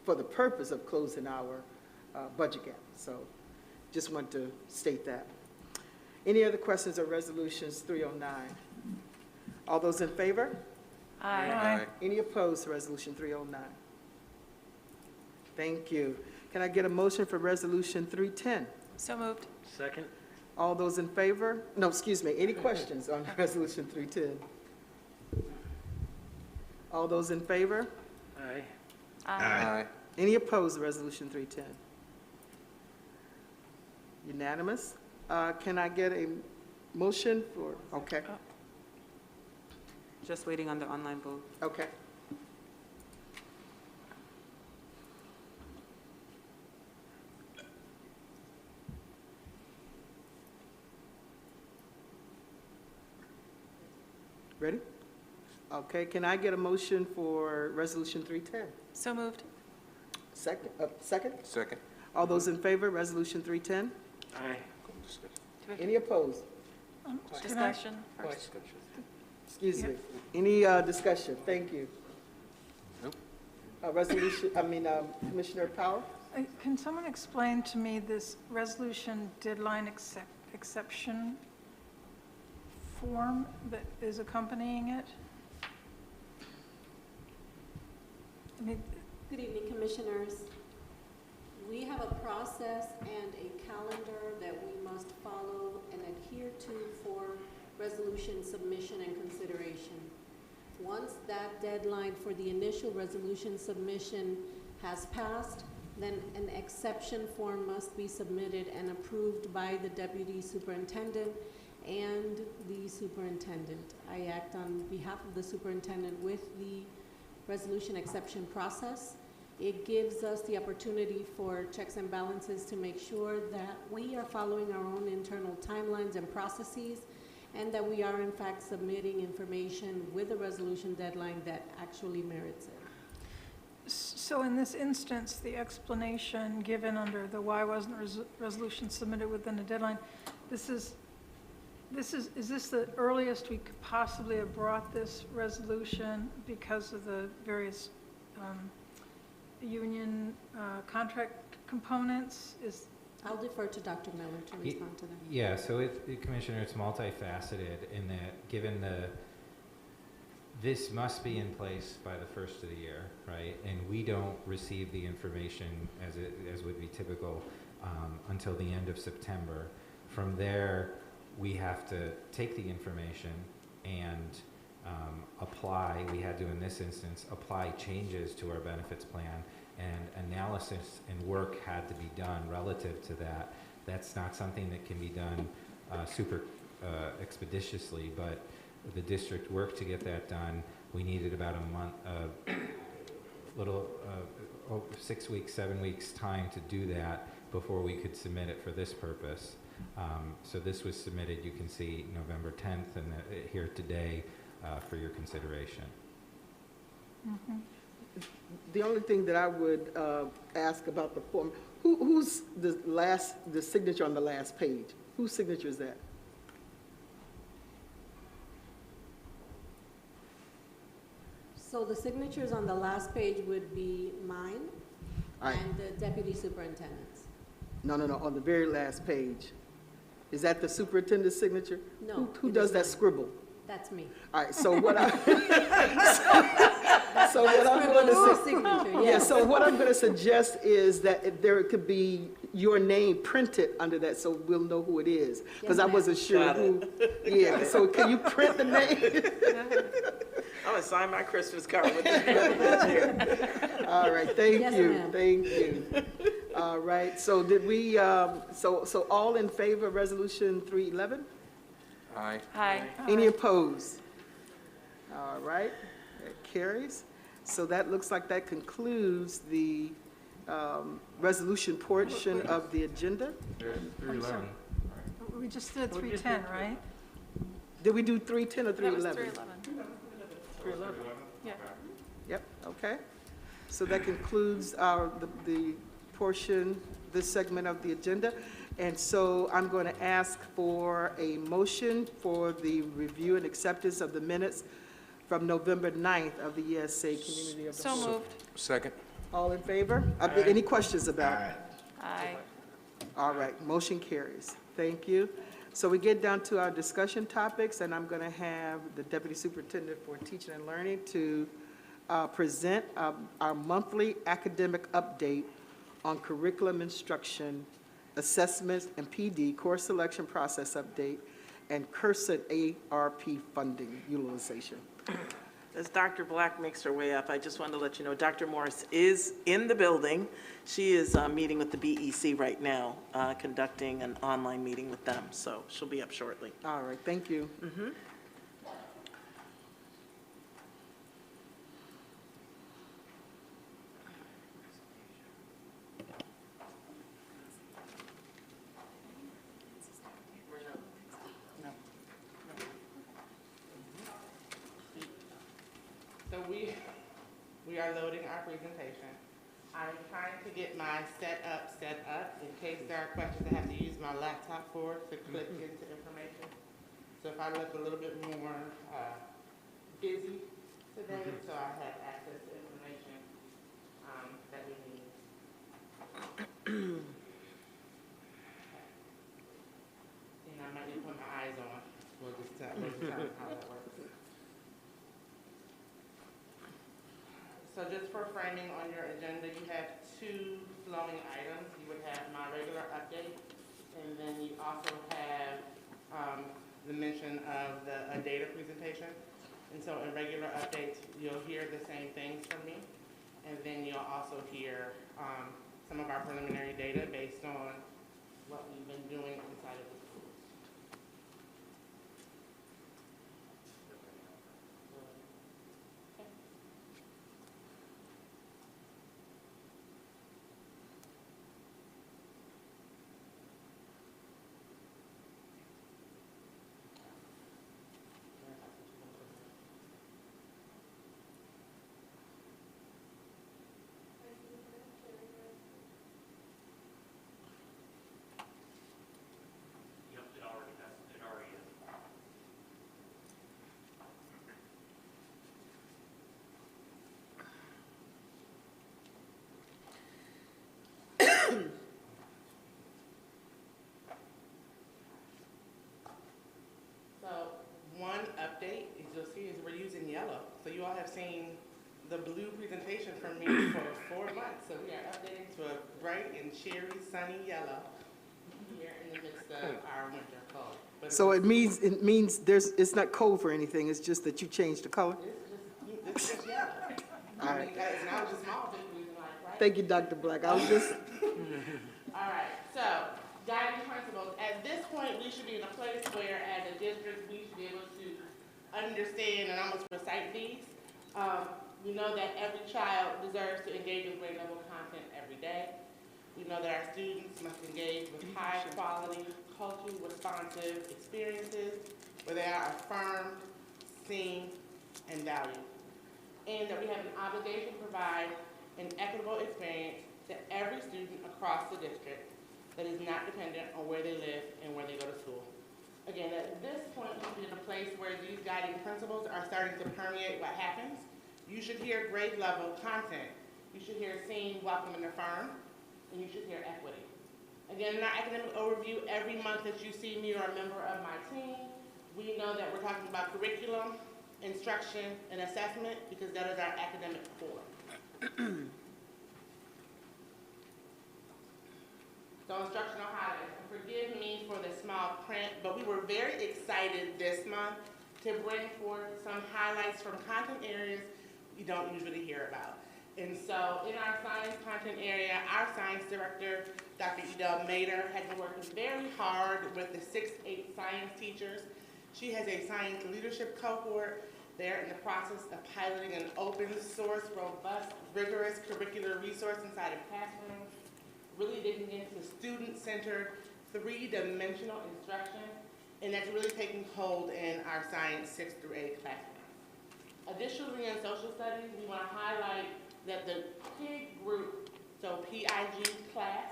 for the purpose of closing our budget gap. So just want to state that. Any other questions or resolutions 309? All those in favor? Aye. Any opposed to Resolution 309? Thank you. Can I get a motion for Resolution 310? So moved. Second? All those in favor? No, excuse me. Any questions on Resolution 310? All those in favor? Aye. Aye. Any opposed to Resolution 310? Unanimous? Can I get a motion for, okay, Just waiting on the online vote. okay. Ready? Okay, can I get a motion for Resolution 310? So moved. Second? Second. All those in favor, Resolution 310? Aye. Any opposed? Discussion first. Question. Excuse me. Any discussion? Thank you. Nope. Commissioner Powell? Can someone explain to me this resolution deadline exception form that is accompanying it? I mean, Good evening, Commissioners. We have a process and a calendar that we must follow and adhere to for resolution submission and consideration. Once that deadline for the initial resolution submission has passed, then an exception form must be submitted and approved by the Deputy Superintendent and the Superintendent. I act on behalf of the Superintendent with the resolution exception process. It gives us the opportunity for checks and balances to make sure that we are following our own internal timelines and processes, and that we are in fact submitting information with a resolution deadline that actually merits it. so in this instance, the explanation given under the why wasn't resolution submitted within the deadline, is this the earliest we could possibly have brought this resolution because of the various union contract components? I'll defer to Dr. Miller to respond to that. Yeah, so Commissioner, it's multifaceted in that given this must be in place by the first of the year, right? And we don't receive the information as would be typical until the end of September. From there, we have to take the information and apply, we had to in this instance, apply changes to our benefits plan, and analysis and work had to be done relative to that. That's not something that can be done super expeditiously, but the district worked to get that done. We needed about a month, 6 weeks, 7 weeks time to do that before we could submit it for this purpose. So this was submitted, you can see November 10th, and here today for your consideration. Mm-hmm. The only thing that I would ask about the form, who's the signature on the last page? Whose signature is that? So the signatures on the last page would be mine All right. and the Deputy Superintendent's. No, on the very last page. Is that the superintendent's signature? No. Who it does is that not. scribble? That's me. All right, so what I'm Scribble going is to my signature, Yeah, yes. so what I'm going to suggest is that if there could be your name printed under that so we'll know who it is. Because Yes, I ma'am. wasn't sure who. Yeah, so can you print the name? I'm gonna sign my Christmas card with this here. All right, thank Yes, you, ma'am. thank you. All right, so did we, so all in favor of Resolution 311? Aye. Aye. Any opposed? All right, that carries. So that looks like that concludes the resolution portion of the agenda. I'm sorry. We just did 310, right? Did we do 310 or That was 311? 311. Yeah. Yep, okay. So that concludes the portion, this segment of the agenda. And so I'm going to ask for a motion for the review and acceptance of the minutes from November 9th of the ESA Community of the So Whole. moved. Second. All in favor? Any questions about it? Aye. All right, motion carries. Thank you. So we get down to our discussion topics, and I'm going to have the Deputy Superintendent for Teaching and Learning to present our monthly academic update on curriculum instruction, assessments, and PD, course selection process update, and cursed ARP funding utilization. As Dr. Black makes her way up, I just wanted to let you know, Dr. Morris is in the building. She is meeting with the BEC right now, conducting an online meeting with them, so she'll be up shortly. All right, thank you. So we are loading our presentation. I'm trying to get my set up in case there are questions I have to use my laptop for to click into information. So if I look a little bit more busy today, so I have access to information that we need. And I might need to put my eyes on. We'll just tell how that works. So just for framing on your agenda, you have two flowing items. You would have my regular update, and then you also have the mention of a data presentation. And so in regular updates, you'll hear the same things from me, and then you'll also hear some of our preliminary data based on what we've been doing inside of the schools. So one update, as you'll see, is we're using yellow. So you all have seen the blue presentation from me for 4 months. So we are updating to a bright and cheery, sunny yellow here in the midst of our winter cold. But So it means it's not cold for anything, it's just that you changed the color? it's just yellow. All right. And I was just small things in life, right? Thank you, Dr. Black. I was just, All right, so guiding principles. At this point, we should be in a place where, as a district, we should be able to understand and almost recite these. We know that every child deserves to engage in grade level content every day. We know that our students must engage with high quality, culturally responsive experiences where they are affirmed, seen, and valued. And that we have an obligation to provide an equitable experience to every student across the district that is not dependent on where they live and where they go to school. Again, at this point, we should be in a place where these guiding principles are starting to permeate what happens. You should hear grade level content. You should hear seen, welcome, and affirmed, and you should hear equity. Again, in our academic overview, every month that you see me or a member of my team, we know that we're talking about curriculum, instruction, and assessment because that is our academic core. So instructional highlights. Forgive me for the small print, but we were very excited this month to bring forth some highlights from content areas you don't usually hear about. And so in our science content area, our science director, Dr. Edel Mader, has been working very hard with the 6th, 8th science teachers. She has a science leadership cohort. They're in the process of piloting an open source, robust, rigorous curricular resource inside of classrooms, really digging into student-centered, 3-dimensional instruction, and that's really taking hold in our science 6th through 8th classrooms. Additionally, in social studies, we want to highlight that the PIG group, so PIG class,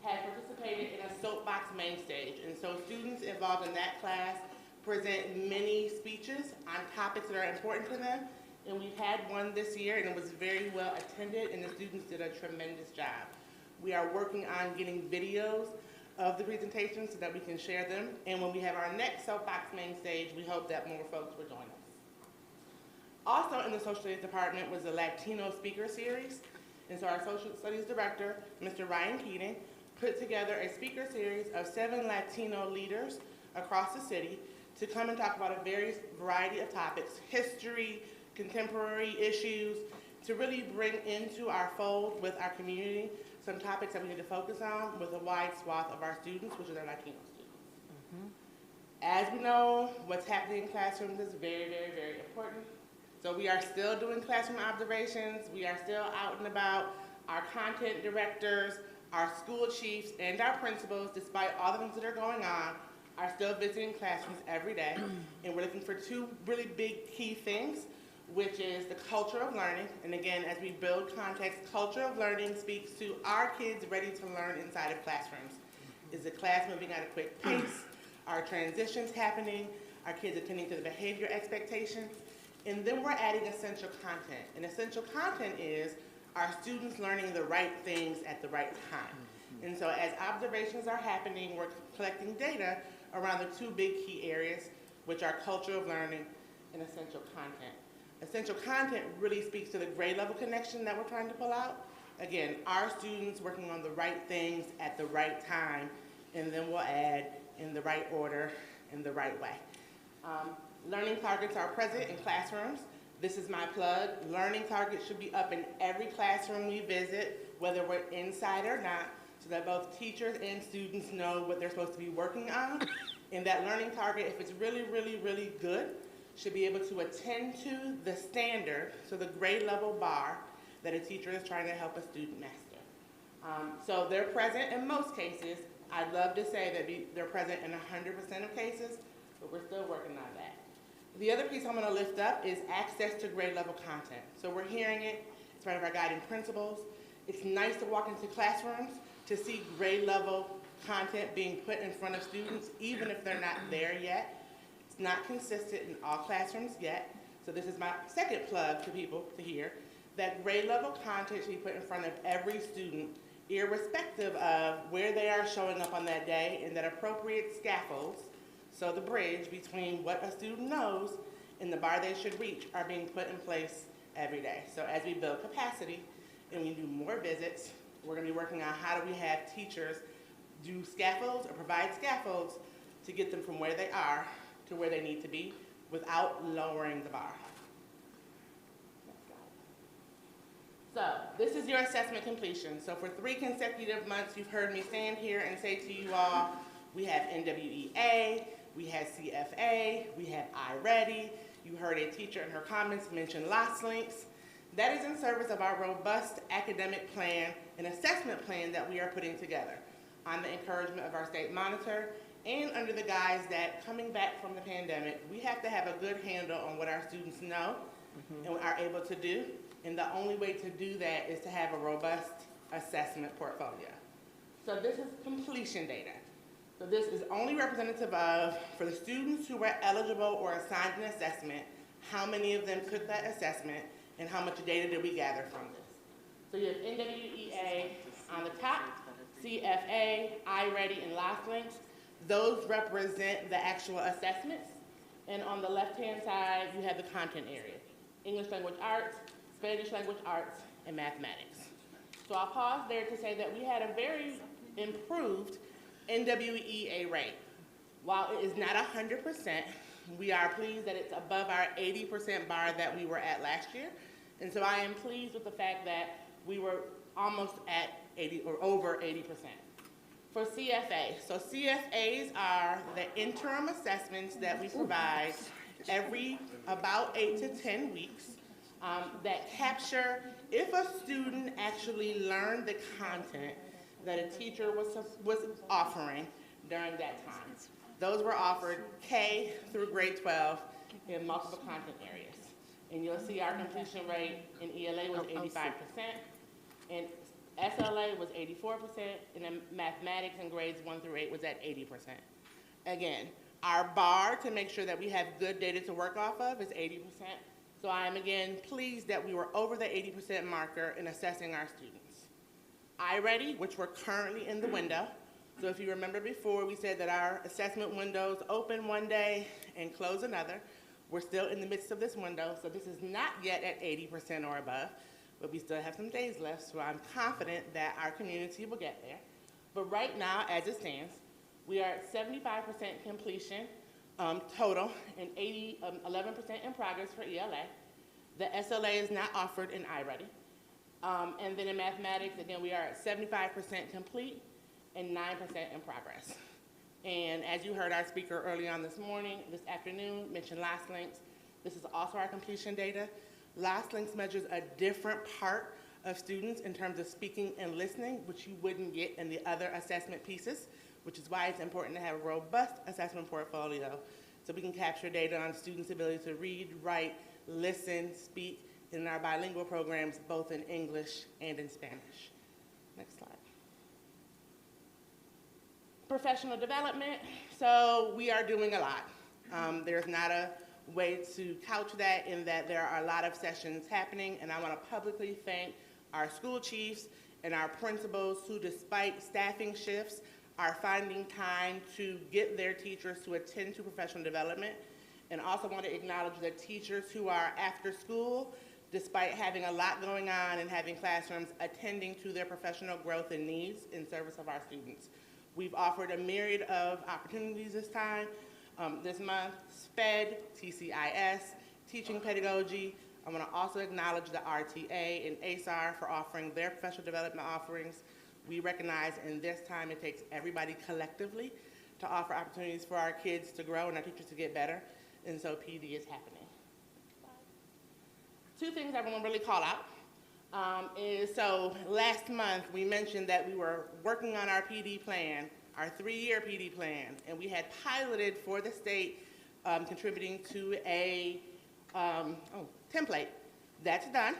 has participated in a soapbox main stage. And so students involved in that class present many speeches on topics that are important to them. And we've had one this year, and it was very well attended, and the students did a tremendous job. We are working on getting videos of the presentations so that we can share them. And when we have our next soapbox main stage, we hope that more folks will join us. Also in the social studies department was the Latino speaker series. And so our social studies director, Mr. Ryan Keating, put together a speaker series of 7 Latino leaders across the city to come and talk about a variety of topics: history, contemporary issues, to really bring into our fold with our community some topics that we need to focus on with a wide swath of our students, which are our Latino students. As we know, what's happening in classrooms is very, very, very important. So we are still doing classroom observations. We are still out and about. Our content directors, our school chiefs, and our principals, despite all the things that are going on, are still visiting classrooms every day. And we're looking for two really big key things, which is the culture of learning. And again, as we build context, culture of learning speaks to our kids ready to learn inside of classrooms. Is the class moving at a quick pace? Are transitions happening? Are kids attending to the behavior expectations? And then we're adding essential content. And essential content is our students learning the right things at the right time. And so as observations are happening, we're collecting data around the two big key areas, which are culture of learning and essential content. Essential content really speaks to the grade level connection that we're trying to pull out. Again, our students working on the right things at the right time, and then we'll add in the right order, in the right way. Learning targets are present in classrooms. This is my plug. Learning targets should be up in every classroom we visit, whether we're inside or not, so that both teachers and students know what they're supposed to be working on. And that learning target, if it's really, really, really good, should be able to attend to the standard, so the grade level bar that a teacher is trying to help a student master. So they're present in most cases. I'd love to say that they're present in 100% of cases, but we're still working on that. The other piece I'm going to lift up is access to grade level content. So we're hearing it, it's part of our guiding principles. It's nice to walk into classrooms to see grade level content being put in front of students, even if they're not there yet. It's not consistent in all classrooms yet. So this is my second plug to people to hear, that grade level content should be put in front of every student, irrespective of where they are showing up on that day, and that appropriate scaffolds, so the bridge between what a student knows and the bar they should reach, are being put in place every day. So as we build capacity and we do more visits, we're going to be working on how do we have teachers do scaffolds or provide scaffolds to get them from where they are to where they need to be without lowering the bar. So this is your assessment completion. So for 3 consecutive months, you've heard me stand here and say to you all, we have NWEA, we have CFA, we have iReady. You heard a teacher in her comments mention Lost Links. That is in service of our robust academic plan and assessment plan that we are putting together on the encouragement of our state monitor and under the guise that coming back from the pandemic, we have to have a good handle on what our students know and are able to do. And the only way to do that is to have a robust assessment portfolio. So this is completion data. So this is only representative of, for the students who were eligible or assigned an assessment, how many of them took that assessment and how much data did we gather from this. So you have NWEA on the top, CFA, iReady, and Lost Links. Those represent the actual assessments. And on the left-hand side, you have the content area: English language arts, Spanish language arts, and mathematics. So I'll pause there to say that we had a very improved NWEA rate. While it is not 100%, we are pleased that it's above our 80% bar that we were at last year. And so I am pleased with the fact that we were almost at 80 or over 80%. For CFA, so CFAs are the interim assessments that we provide every about 8 to 10 weeks that capture if a student actually learned the content that a teacher was offering during that time. Those were offered K through grade 12 in multiple content areas. And you'll see our completion rate in ELA was 85%, and SLA was 84%, and then mathematics in grades 1 through 8 was at 80%. Again, our bar to make sure that we have good data to work off of is 80%. So I am again pleased that we were over the 80% marker in assessing our students. iReady, which we're currently in the window. So if you remember before, we said that our assessment windows open one day and close another. We're still in the midst of this window, so this is not yet at 80% or above, but we still have some days left, so I'm confident that our community will get there. But right now, as it stands, we are at 75% completion total and 11% in progress for ELA. The SLA is not offered in iReady. And then in mathematics, again, we are at 75% complete and 9% in progress. And as you heard our speaker early on this afternoon, mention last links. This is also our completion data. Last links measures a different part of students in terms of speaking and listening, which you wouldn't get in the other assessment pieces, which is why it's important to have a robust assessment portfolio so we can capture data on students' ability to read, write, listen, speak in our bilingual programs, both in English and in Spanish. Next slide. Professional development. So we are doing a lot. There's not a way to couch that in that there are a lot of sessions happening, and I want to publicly thank our school chiefs and our principals who, despite staffing shifts, are finding time to get their teachers to attend to professional development. And also want to acknowledge the teachers who are after school, despite having a lot going on and having classrooms, attending to their professional growth and needs in service of our students. We've offered a myriad of opportunities this month, SPED, TCIS, teaching pedagogy. I want to also acknowledge the RTA and ESA for offering their professional development offerings. We recognize in this time it takes everybody collectively to offer opportunities for our kids to grow and our teachers to get better, and so PD is happening. Two things I want to really call out so last month we mentioned that we were working on our PD plan, our 3-year PD plan, and we had piloted for the state contributing to a template. That's done.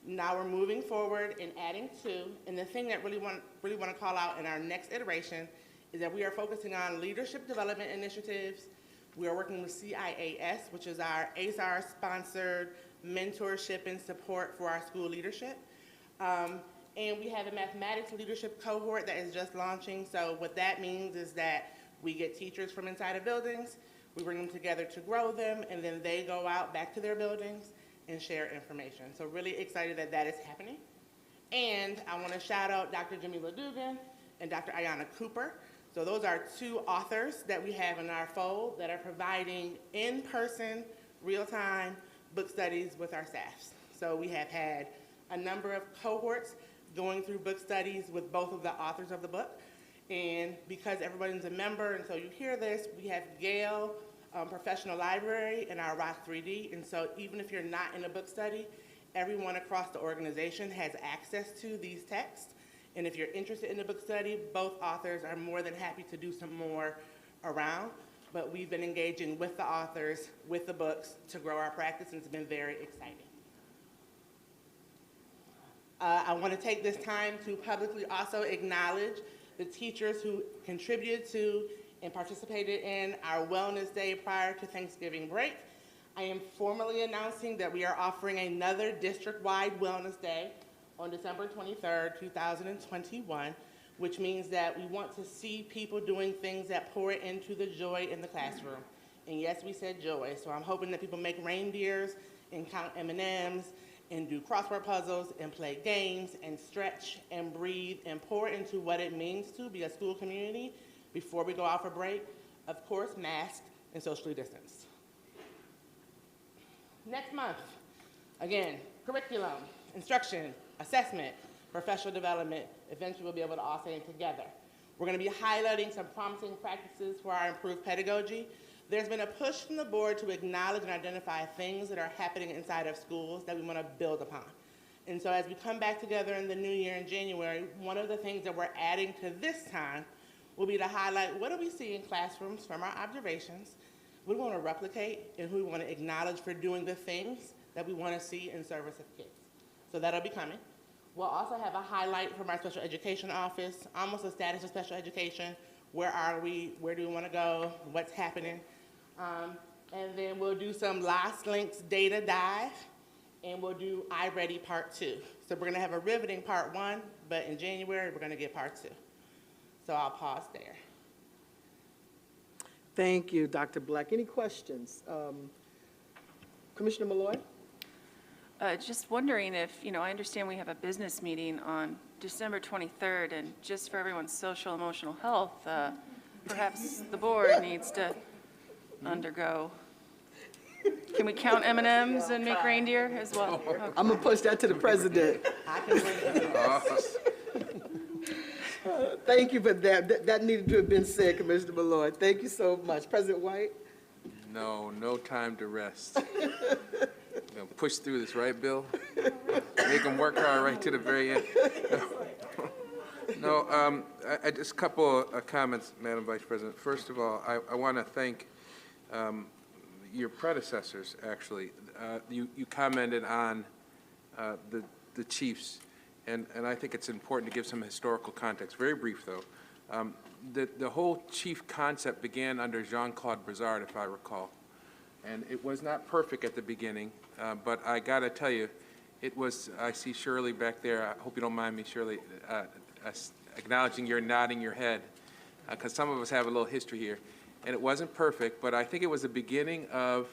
Now we're moving forward and adding to, and the thing that really want to call out in our next iteration is that we are focusing on leadership development initiatives. We are working with CIAS, which is our ASAR-sponsored mentorship and support for our school leadership. And we have a mathematics leadership cohort that is just launching. So what that means is that we get teachers from inside of buildings, we bring them together to grow them, and then they go out back to their buildings and share information. So really excited that that is happening. And I want to shout out Dr. Jamila Dugan and Dr. Ayanna Cooper. So those are 2 authors that we have in our fold that are providing in-person, real-time book studies with our staffs. So we have had a number of cohorts going through book studies with both of the authors of the book. And because everyone's a member, and so you hear this, we have Gale Professional Library in our Rock 3D. And so even if you're not in a book study, everyone across the organization has access to these texts. And if you're interested in the book study, both authors are more than happy to do some more around. But we've been engaging with the authors, with the books, to grow our practice, and it's been very exciting. I want to take this time to publicly also acknowledge the teachers who contributed to and participated in our Wellness Day prior to Thanksgiving break. I am formally announcing that we are offering another district-wide Wellness Day on December 23rd, 2021, which means that we want to see people doing things that pour into the joy in the classroom. And yes, we said joy, so I'm hoping that people make reindeers and count M&Ms and do crossword puzzles and play games and stretch and breathe and pour into what it means to be a school community before we go out for break. Of course, masked and socially distanced. Next month, again, curriculum, instruction, assessment, professional development. Eventually we'll be able to all say it together. We're going to be highlighting some promising practices for our improved pedagogy. There's been a push from the board to acknowledge and identify things that are happening inside of schools that we want to build upon. And so as we come back together in the new year in January, one of the things that we're adding to this time will be to highlight what do we see in classrooms from our observations, what do we want to replicate, and who we want to acknowledge for doing the things that we want to see in service of kids. So that'll be coming. We'll also have a highlight from our special education office, almost a status of special education. Where are we? Where do we want to go? What's happening? And then we'll do some last links data dive, and we'll do iReady Part 2. So we're going to have a riveting Part 1, but in January, we're going to get Part 2. So I'll pause there. Thank you, Dr. Black. Any questions? Commissioner Malloy? Just wondering if, I understand we have a business meeting on December 23rd, and just for everyone's social emotional health, perhaps the board needs to undergo Can we count M&Ms and make reindeer as well? Okay. I'm gonna push that to the president. Thank you for that. That needed to have been said, Commissioner Malloy. Thank you so much. President White? No time to rest. Gonna push through this, right, Bill? Make them work hard right to the very end. I just a couple of comments, Madam Vice President. First of all, I want to thank your predecessors, actually. You commented on the chiefs, and I think it's important to give some historical context. Very brief, though. The whole chief concept began under Jean-Claude Brizard, if I recall. And it was not perfect at the beginning, but I got to tell you, it was, I see Shirley back there. I hope you don't mind me, Shirley, acknowledging you're nodding your head, because some of us have a little history here. And it wasn't perfect, but I think it was the beginning of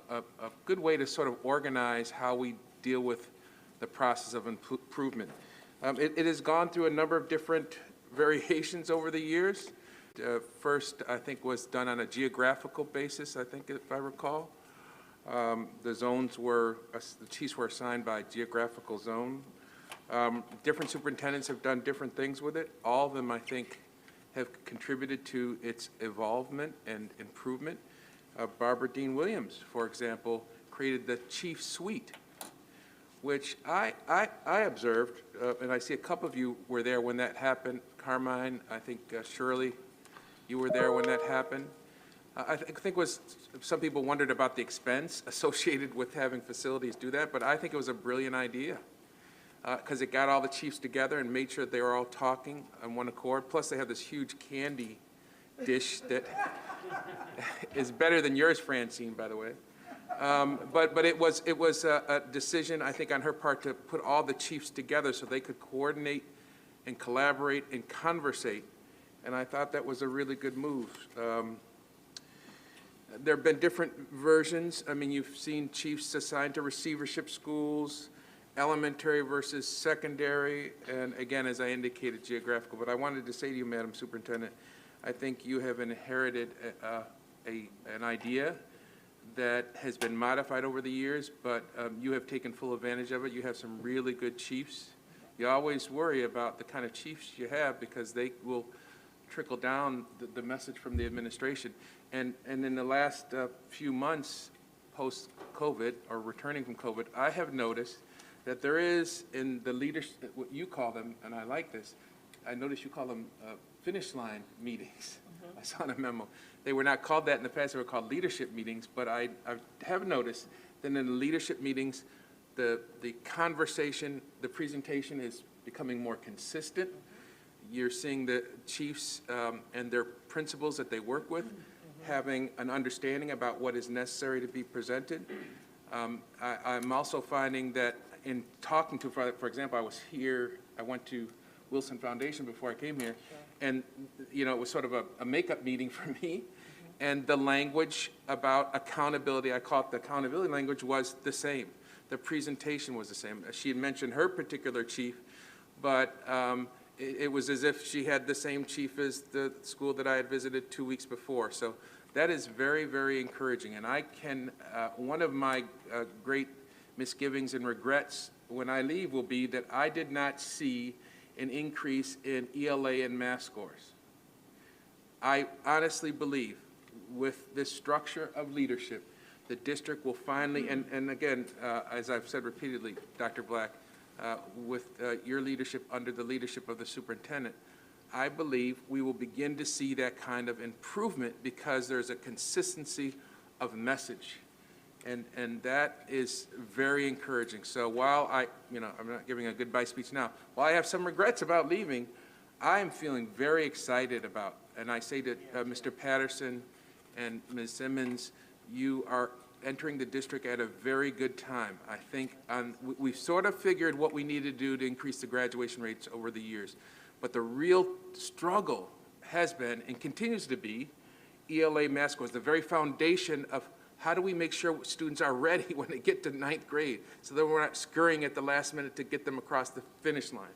a good way to sort of organize how we deal with the process of improvement. It has gone through a number of different variations over the years. First, I think, was done on a geographical basis, I think, if I recall. The zones were, the chiefs were assigned by geographical zone. Different superintendents have done different things with it. All of them, I think, have contributed to its evolvement and improvement. Barbara Dean Williams, for example, created the chief suite, which I observed, and I see a couple of you were there when that happened. Carmine, I think Shirley, you were there when that happened. I think some people wondered about the expense associated with having facilities do that, but I think it was a brilliant idea because it got all the chiefs together and made sure they were all talking on one accord. Plus, they have this huge candy dish that is better than yours, Francine, by the way. But it was a decision, I think, on her part to put all the chiefs together so they could coordinate and collaborate and conversate. And I thought that was a really good move. There have been different versions. I mean, you've seen chiefs assigned to receivership schools, elementary versus secondary, and again, as I indicated, geographical. But I wanted to say to you, Madam Superintendent, I think you have inherited an idea that has been modified over the years, but you have taken full advantage of it. You have some really good chiefs. You always worry about the kind of chiefs you have because they will trickle down the message from the administration. And in the last few months post-COVID or returning from COVID, I have noticed that there is in the leadership, what you call them, and I like this, I noticed you call them finish line meetings. Mm-hmm. I saw in a memo. They were not called that in the past, they were called leadership meetings, but I have noticed that in the leadership meetings, the conversation, the presentation is becoming more consistent. You're seeing the chiefs and their principals that they work with having an understanding about what is necessary to be presented. I'm also finding that in talking to, for example, I was here, I went to Wilson Foundation before I came here, and you know, it was sort of a makeup meeting for me, and the language about accountability, I call it the accountability language, was the same. The presentation was the same. She had mentioned her particular chief, but it was as if she had the same chief as the school that I had visited 2 weeks before. So that is very, very encouraging. And I can, one of my great misgivings and regrets when I leave will be that I did not see an increase in ELA and math scores. I honestly believe with this structure of leadership, the district will finally, and again, as I've said repeatedly, Dr. Black, with your leadership under the leadership of the superintendent, I believe we will begin to see that kind of improvement because there's a consistency of message. And that is very encouraging. So while I'm not giving a goodbye speech now, while I have some regrets about leaving, I am feeling very excited about, and I say to Mr. Patterson and Ms. Simmons, you are entering the district at a very good time. I think we've sort of figured what we need to do to increase the graduation rates over the years. But the real struggle has been and continues to be ELA math scores, the very foundation of how do we make sure students are ready when they get to 9th grade so that we're not scurrying at the last minute to get them across the finish line.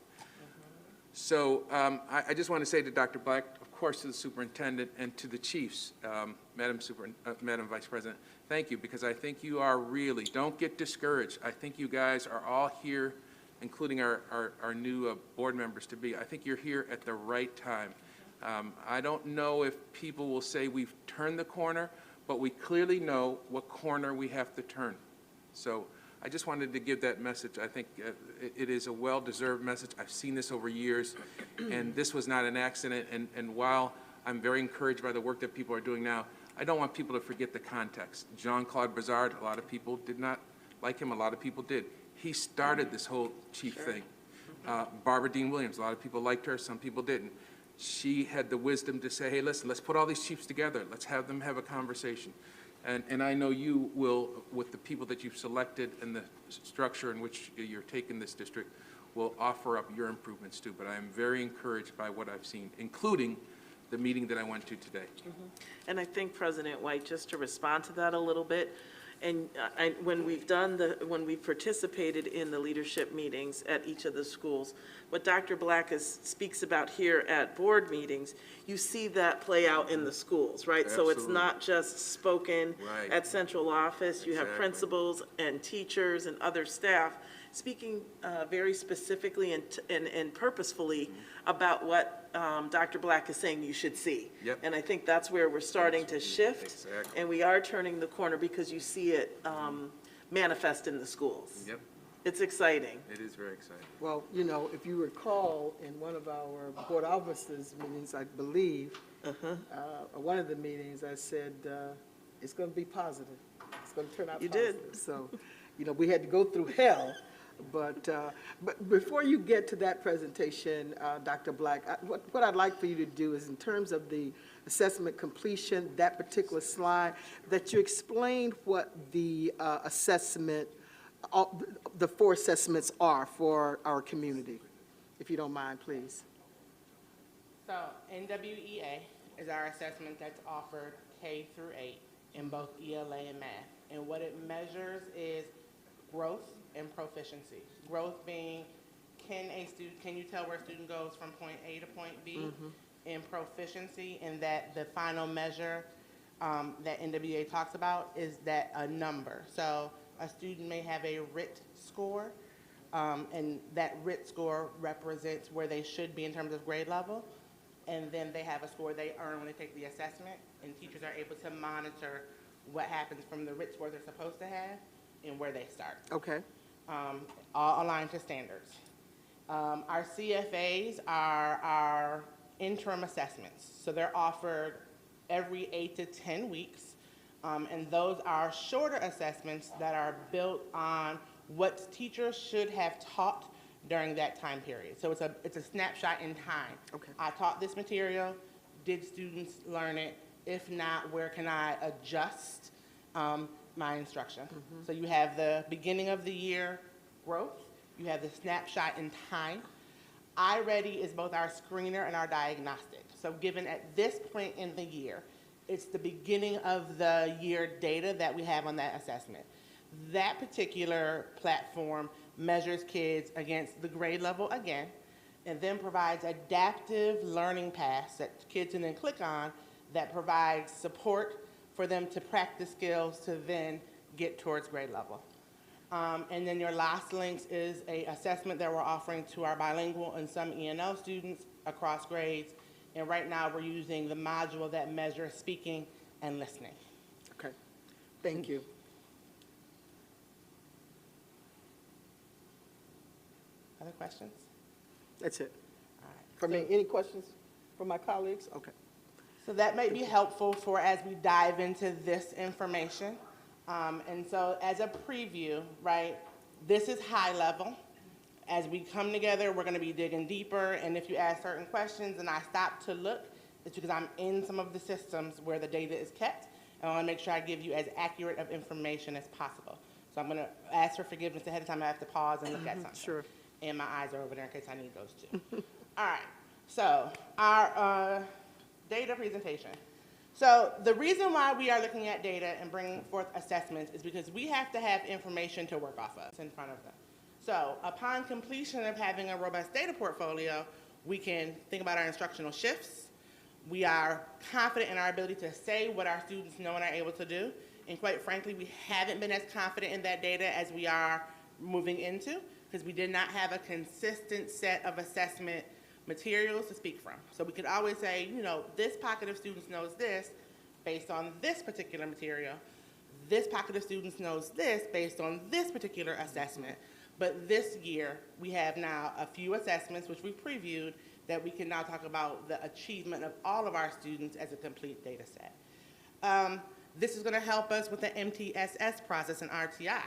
So I just want to say to Dr. Black, of course, to the superintendent and to the chiefs, Madam Vice President, thank you, because I think you are really, don't get discouraged. I think you guys are all here, including our new board members to be. I think you're here at the right time. I don't know if people will say we've turned the corner, but we clearly know what corner we have to turn. So I just wanted to give that message. I think it is a well-deserved message. I've seen this over years, and this was not an accident. And while I'm very encouraged by the work that people are doing now, I don't want people to forget the context. Jean-Claude Brizard, a lot of people did not like him. A lot of people did. He started this whole chief thing. Barbara Dean Williams, a lot of people liked her. Some people didn't. She had the wisdom to say, hey, listen, let's put all these chiefs together. Let's have them have a conversation. And I know you will, with the people that you've selected and the structure in which you're taking this district, will offer up your improvements too. But I am very encouraged by what I've seen, including the meeting that I went to today. And I think, President White, just to respond to that a little bit, and when we've participated in the leadership meetings at each of the schools, what Dr. Black speaks about here at board meetings, you see that play out in the schools, right? Absolutely. So it's not just spoken Right. at central office. You have Exactly. principals and teachers and other staff speaking very specifically and purposefully about what Dr. Black is saying you should see. Yep. And I think that's where we're starting to shift. Exactly. And we are turning the corner because you see it manifest in the schools. Yep, It's exciting. it is very exciting. Well, you know, if you recall, in one of our board officers' meetings, I believe, one of the meetings, I said, it's going to be positive. It's going to turn out You positive. did. So, you know, we had to go through hell. But before you get to that presentation, Dr. Black, what I'd like for you to do is, in terms of the assessment completion, that particular slide, that you explain what the assessment, the 4 assessments are for our community, if you don't mind, please. So NWEA is our assessment that's offered K through 8 in both ELA and math. And what it measures is growth and proficiency. Growth being, can you tell where a student goes from point A to point B? And proficiency, in that the final measure that NWEA talks about is that a number. So a student may have a RIT score, and that RIT score represents where they should be in terms of grade level. And then they have a score they earn when they take the assessment, and teachers are able to monitor what happens from the RIT score they're supposed to have and where they start. Okay. All aligned to standards. Our CFAs are our interim assessments. So they're offered every 8 to 10 weeks. And those are shorter assessments that are built on what teachers should have taught during that time period. So it's a snapshot in time. Okay. I taught this material. Did students learn it? If not, where can I adjust my instruction? So you have the beginning of the year growth. You have the snapshot in time. iReady is both our screener and our diagnostic. So given at this point in the year, it's the beginning of the year data that we have on that assessment. That particular platform measures kids against the grade level again, and then provides adaptive learning paths that kids can then click on that provides support for them to practice skills to then get towards grade level. And then your last links is a assessment that we're offering to our bilingual and some ENL students across grades. And right now we're using the module that measures speaking and listening. Okay. Thank you. Other questions? That's it. All right. For me, any questions from my colleagues? Okay. So that may be helpful for as we dive into this information. And so as a preview, right, this is high level. As we come together, we're going to be digging deeper. And if you ask certain questions and I stop to look, it's because I'm in some of the systems where the data is kept. And I want to make sure I give you as accurate of information as possible. So I'm going to ask for forgiveness ahead of time. I have to pause and look at something. Sure. And my eyes are over there in case I need those too. All right. So our data presentation. So the reason why we are looking at data and bringing forth assessments is because we have to have information to work off of in front of them. So upon completion of having a robust data portfolio, we can think about our instructional shifts. We are confident in our ability to say what our students know and are able to do. And quite frankly, we haven't been as confident in that data as we are moving into, because we did not have a consistent set of assessment materials to speak from. So we could always say, you know, this pocket of students knows this based on this particular material. This pocket of students knows this based on this particular assessment. But this year, we have now a few assessments, which we previewed, that we can now talk about the achievement of all of our students as a complete data set. This is going to help us with the MTSS process and RTI.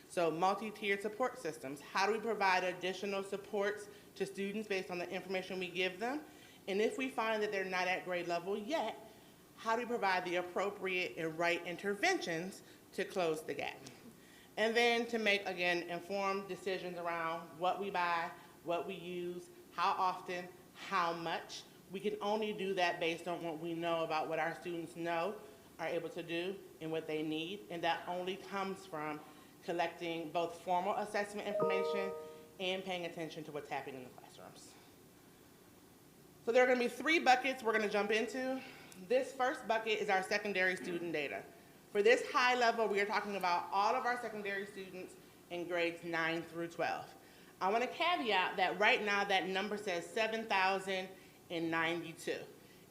So multi-tiered support systems. How do we provide additional supports to students based on the information we give them? And if we find that they're not at grade level yet, how do we provide the appropriate and right interventions to close the gap? And then to make, again, informed decisions around what we buy, what we use, how often, how much. We can only do that based on what we know about what our students know, are able to do, and what they need. And that only comes from collecting both formal assessment information and paying attention to what's happening in the classrooms. So there are going to be 3 buckets we're going to jump into. This first bucket is our secondary student data. For this high level, we are talking about all of our secondary students in grades 9 through 12. I want to caveat that right now that number says 7,092.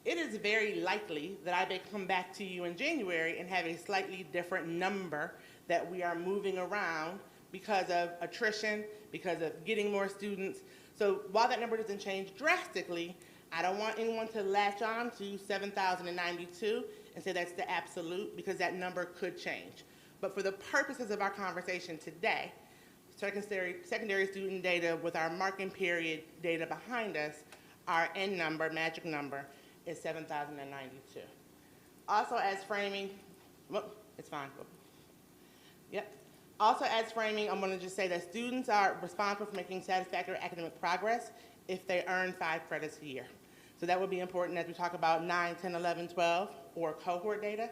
It is very likely that I may come back to you in January and have a slightly different number that we are moving around because of attrition, because of getting more students. So while that number doesn't change drastically, I don't want anyone to latch on to 7,092 and say that's the absolute, because that number could change. But for the purposes of our conversation today, secondary student data with our marking period data behind us, our N number, magic number, is 7,092. Also as framing, it's fine. Yep. Also as framing, I'm going to just say that students are responsible for making satisfactory academic progress if they earn 5 credits a year. So that would be important as we talk about 9, 10, 11, 12, or cohort data.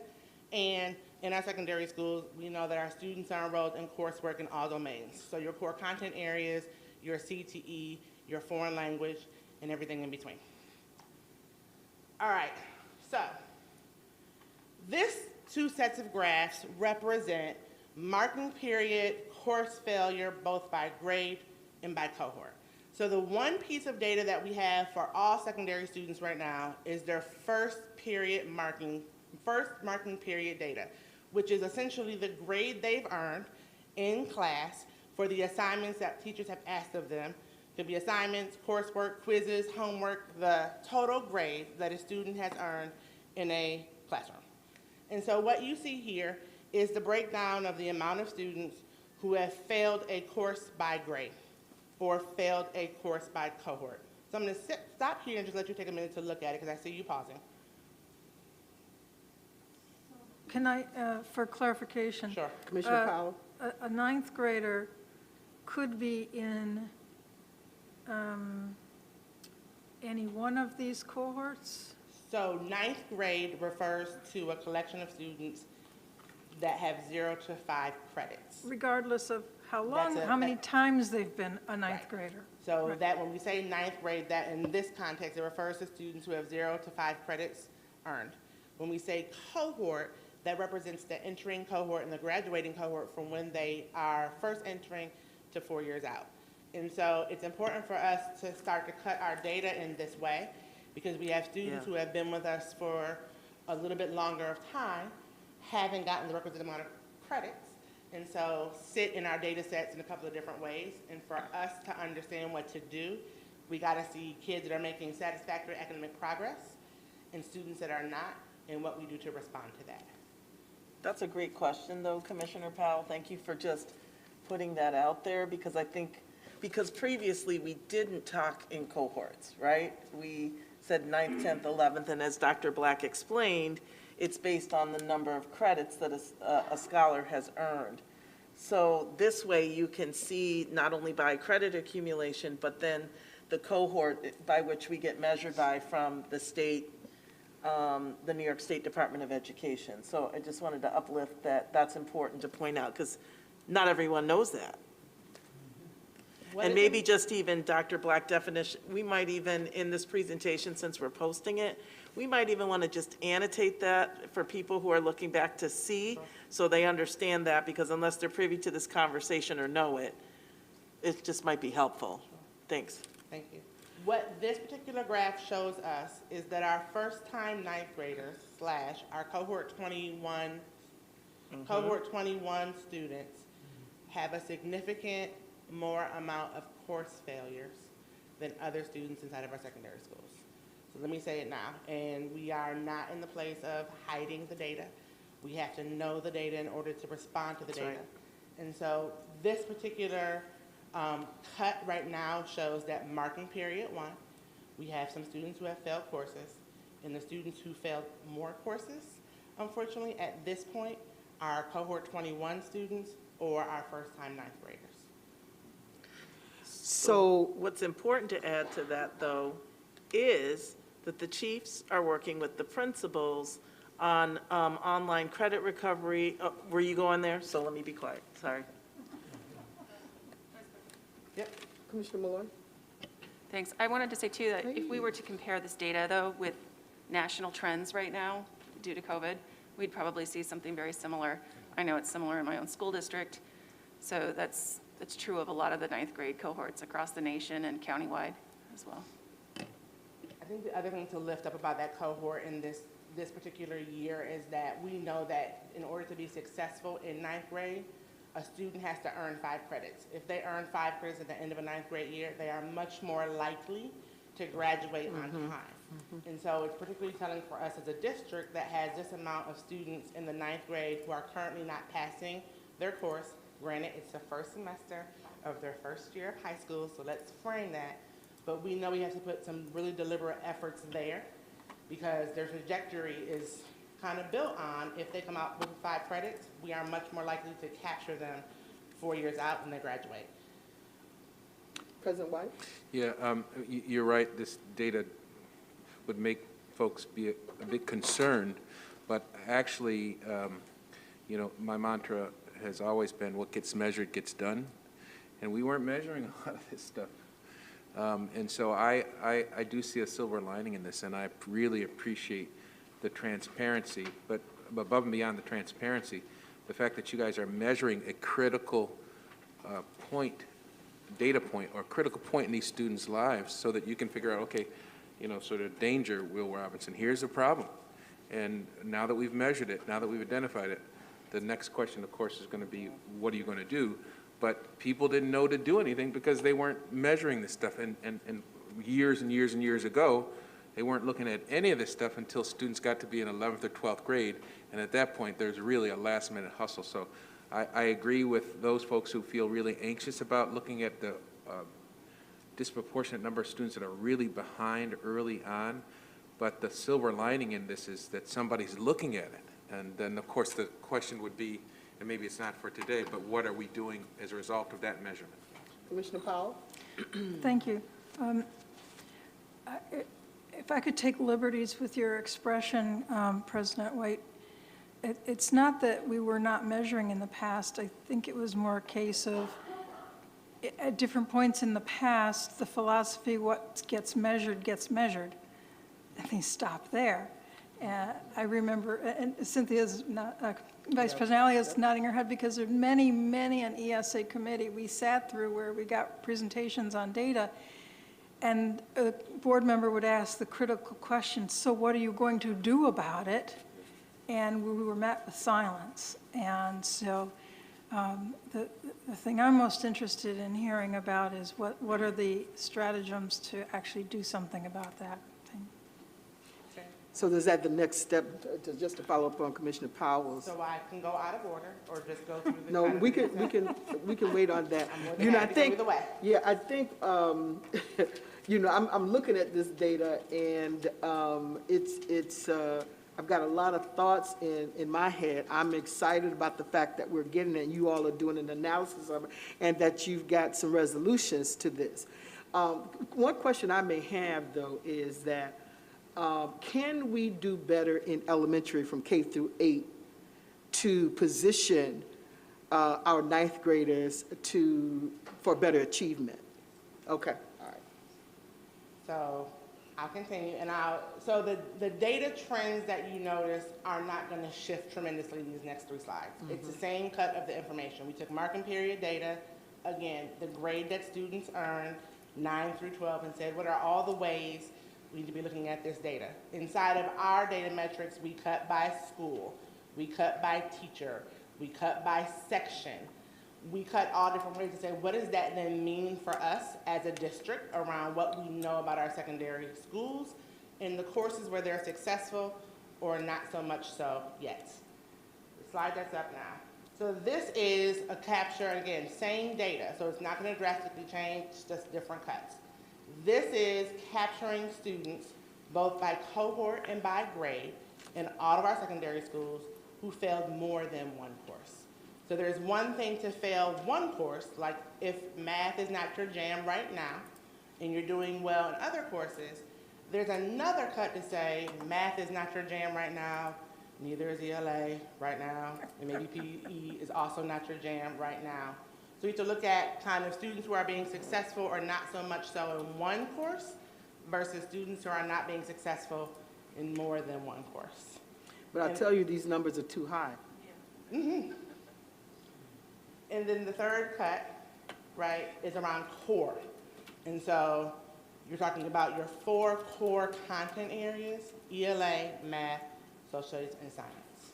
And in our secondary schools, we know that our students are enrolled in coursework in all domains. So your core content areas, your CTE, your foreign language, and everything in between. All right, so this 2 sets of graphs represent marking period course failure both by grade and by cohort. So the one piece of data that we have for all secondary students right now is their first marking period data, which is essentially the grade they've earned in class for the assignments that teachers have asked of them. It could be assignments, coursework, quizzes, homework, the total grade that a student has earned in a classroom. And so what you see here is the breakdown of the amount of students who have failed a course by grade or failed a course by cohort. So I'm going to stop here and just let you take a minute to look at it, because I see you pausing. Can I, for clarification? Sure. Commissioner Powell? A 9th grader could be in any one of these cohorts? So 9th grade refers to a collection of students that have 0 to 5 credits. Regardless of how long, how many times they've been a 9th grader? So that when we say 9th grade, that in this context, it refers to students who have 0 to 5 credits earned. When we say cohort, that represents the entering cohort and the graduating cohort from when they are first entering to 4 years out. And so it's important for us to start to cut our data in this way, because we have students who have been with us for a little bit longer of time, haven't gotten the requisite amount of credits, and so sit in our data sets in a couple of different ways. And for us to understand what to do, we got to see kids that are making satisfactory academic progress and students that are not, and what we do to respond to that. That's a great question, though, Commissioner Powell. Thank you for just putting that out there, because I think, because previously we didn't talk in cohorts, right? We said 9th, 10th, 11th, and as Dr. Black explained, it's based on the number of credits that a scholar has earned. So this way you can see not only by credit accumulation, but then the cohort by which we get measured by from the state, the New York State Department of Education. So I just wanted to uplift that. That's important to point out, because not everyone knows that. And maybe just even, Dr. Black, definition, we might even, in this presentation, since we're posting it, we might even want to just annotate that for people who are looking back to see, so they understand that, because unless they're privy to this conversation or know it, it just might be helpful. Thanks. Thank you. What this particular graph shows us is that our first-time ninth graders / our cohort 21 students have a significant more amount of course failures than other students inside of our secondary schools. So let me say it now, and we are not in the place of hiding the data. We have to know the data in order to respond to the data. Right. And so this particular cut right now shows that marking period 1, we have some students who have failed courses, and the students who failed more courses, unfortunately, at this point, are cohort 21 students or our first-time ninth graders. So what's important to add to that, though, is that the chiefs are working with the principals on online credit recovery. Oh, were you going there? So let me be quiet, sorry. Yep, Commissioner Malloy? Thanks. I wanted to say, too, that if we were to compare this data, though, with national trends right now due to COVID, we'd probably see something very similar. I know it's similar in my own school district, so that's true of a lot of the ninth grade cohorts across the nation and countywide as well. I think the other thing to lift up about that cohort in this particular year is that we know that in order to be successful in ninth grade, a student has to earn 5 credits. If they earn 5 credits at the end of a ninth grade year, they are much more likely to graduate on time. And so it's particularly telling for us as a district that has this amount of students in the ninth grade who are currently not passing their course. Granted, it's the first semester of their first year of high school, so let's frame that. But we know we have to put some really deliberate efforts there because their trajectory is kind of built on if they come out with 5 credits, we are much more likely to capture them 4 years out when they graduate. President White? Yeah, you're right. This data would make folks be a bit concerned, but actually, you know, my mantra has always been what gets measured gets done, and we weren't measuring a lot of this stuff. And so I do see a silver lining in this, and I really appreciate the transparency, but above and beyond the transparency, the fact that you guys are measuring a critical data point or critical point in these students' lives so that you can figure out, okay, you know, sort of danger, Will Robinson, here's the problem. And now that we've measured it, now that we've identified it, the next question, of course, is going to be, what are you going to do? But people didn't know to do anything because they weren't measuring this stuff. And years and years and years ago, they weren't looking at any of this stuff until students got to be in 11th or 12th grade. And at that point, there's really a last-minute hustle. So I agree with those folks who feel really anxious about looking at the disproportionate number of students that are really behind early on. But the silver lining in this is that somebody's looking at it. And then, of course, the question would be, and maybe it's not for today, but what are we doing as a result of that measurement? Commissioner Powell? Thank you. If I could take liberties with your expression, President White, it's not that we were not measuring in the past. I think it was more a case of at different points in the past, the philosophy, what gets measured, and they stop there. I remember, and Cynthia's not, Vice President Alley is nodding her head because there are many an ESA committee we sat through where we got presentations on data, and a board member would ask the critical question, so what are you going to do about it? And we were met with silence. And so the thing I'm most interested in hearing about is what are the stratagems to actually do something about that thing. So is that the next step, just to follow up on Commissioner Powell's? So I can go out of order or just go through the. No, we can wait on that. I'm more than happy to go either way. Yeah, I think, you know, I'm looking at this data and it's I've got a lot of thoughts in my head. I'm excited about the fact that we're getting it and you all are doing an analysis of it and that you've got some resolutions to this. One question I may have though is that can we do better in elementary from K through 8 to position our ninth graders for better achievement? Okay, all right. So I'll continue, and so the data trends that you notice are not going to shift tremendously these next 3 slides. It's the same cut of the information. We took marking period data, again, the grade that students earned, 9 through 12, and said, what are all the ways we need to be looking at this data? Inside of our data metrics, we cut by school, we cut by teacher, we cut by section. We cut all different ways to say, what does that then mean for us as a district around what we know about our secondary schools in the courses where they're successful or not so much so yet. The slide that's up now. So this is a capture, again, same data, so it's not going to drastically change, it's just different cuts. This is capturing students both by cohort and by grade in all of our secondary schools who failed more than one course. So there's one thing to fail one course, like if math is not your jam right now and you're doing well in other courses, there's another cut to say math is not your jam right now, neither is ELA right now, and maybe PE is also not your jam right now. So you have to look at kind of students who are being successful or not so much so in one course versus students who are not being successful in more than one course. But I tell you, these numbers are too high. Mm-hmm. And then the third cut, right, is around core. And so you're talking about your 4 core content areas, ELA, math, social studies, and science.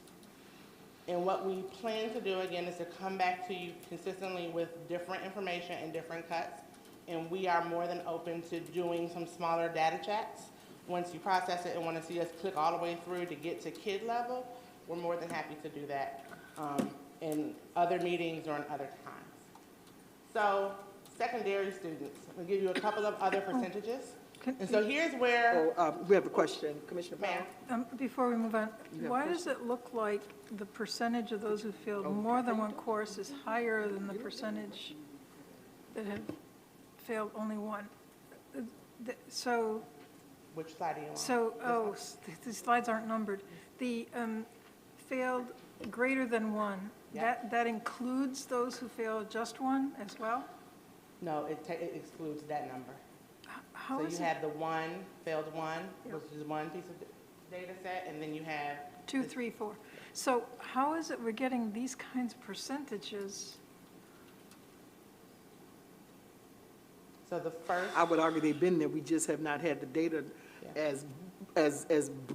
And what we plan to do, again, is to come back to you consistently with different information and different cuts. And we are more than open to doing some smaller data chats. Once you process it and want to see us click all the way through to get to kid level, we're more than happy to do that in other meetings or in other times. So secondary students, I'll give you a couple of other percentages. And so here's where... we have a question. Commissioner Powell? Before we move on, why does it look like the percentage of those who failed more than one course is higher than the percentage that have failed only one? So... Which slide do you want? So, the slides aren't numbered. The failed greater than one, that includes those who failed just one as well? No, it excludes that number. How so is you it? have the one, failed one, which is one piece of data set, and then you have... 2, 3, 4. So how is it we're getting these kinds of percentages? So the first... I would argue they've been there, we just have not had the data as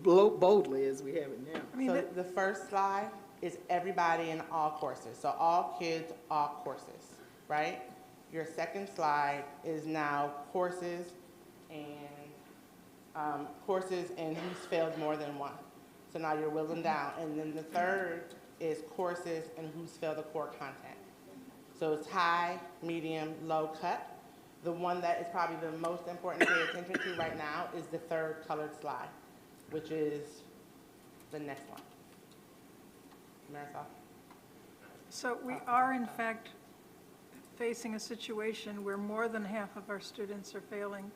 boldly as we have it now. I mean, so the first slide is everybody in all courses. So all kids, all courses, right? Your second slide is now courses and who's failed more than one. So now you're whittling down. And then the third is courses and who's failed the core content. So it's high, medium, low cut. The one that is probably the most important to pay attention to right now is the third colored slide, which is the next one. Marisol? So we are in fact facing a situation where more than half of our students are failing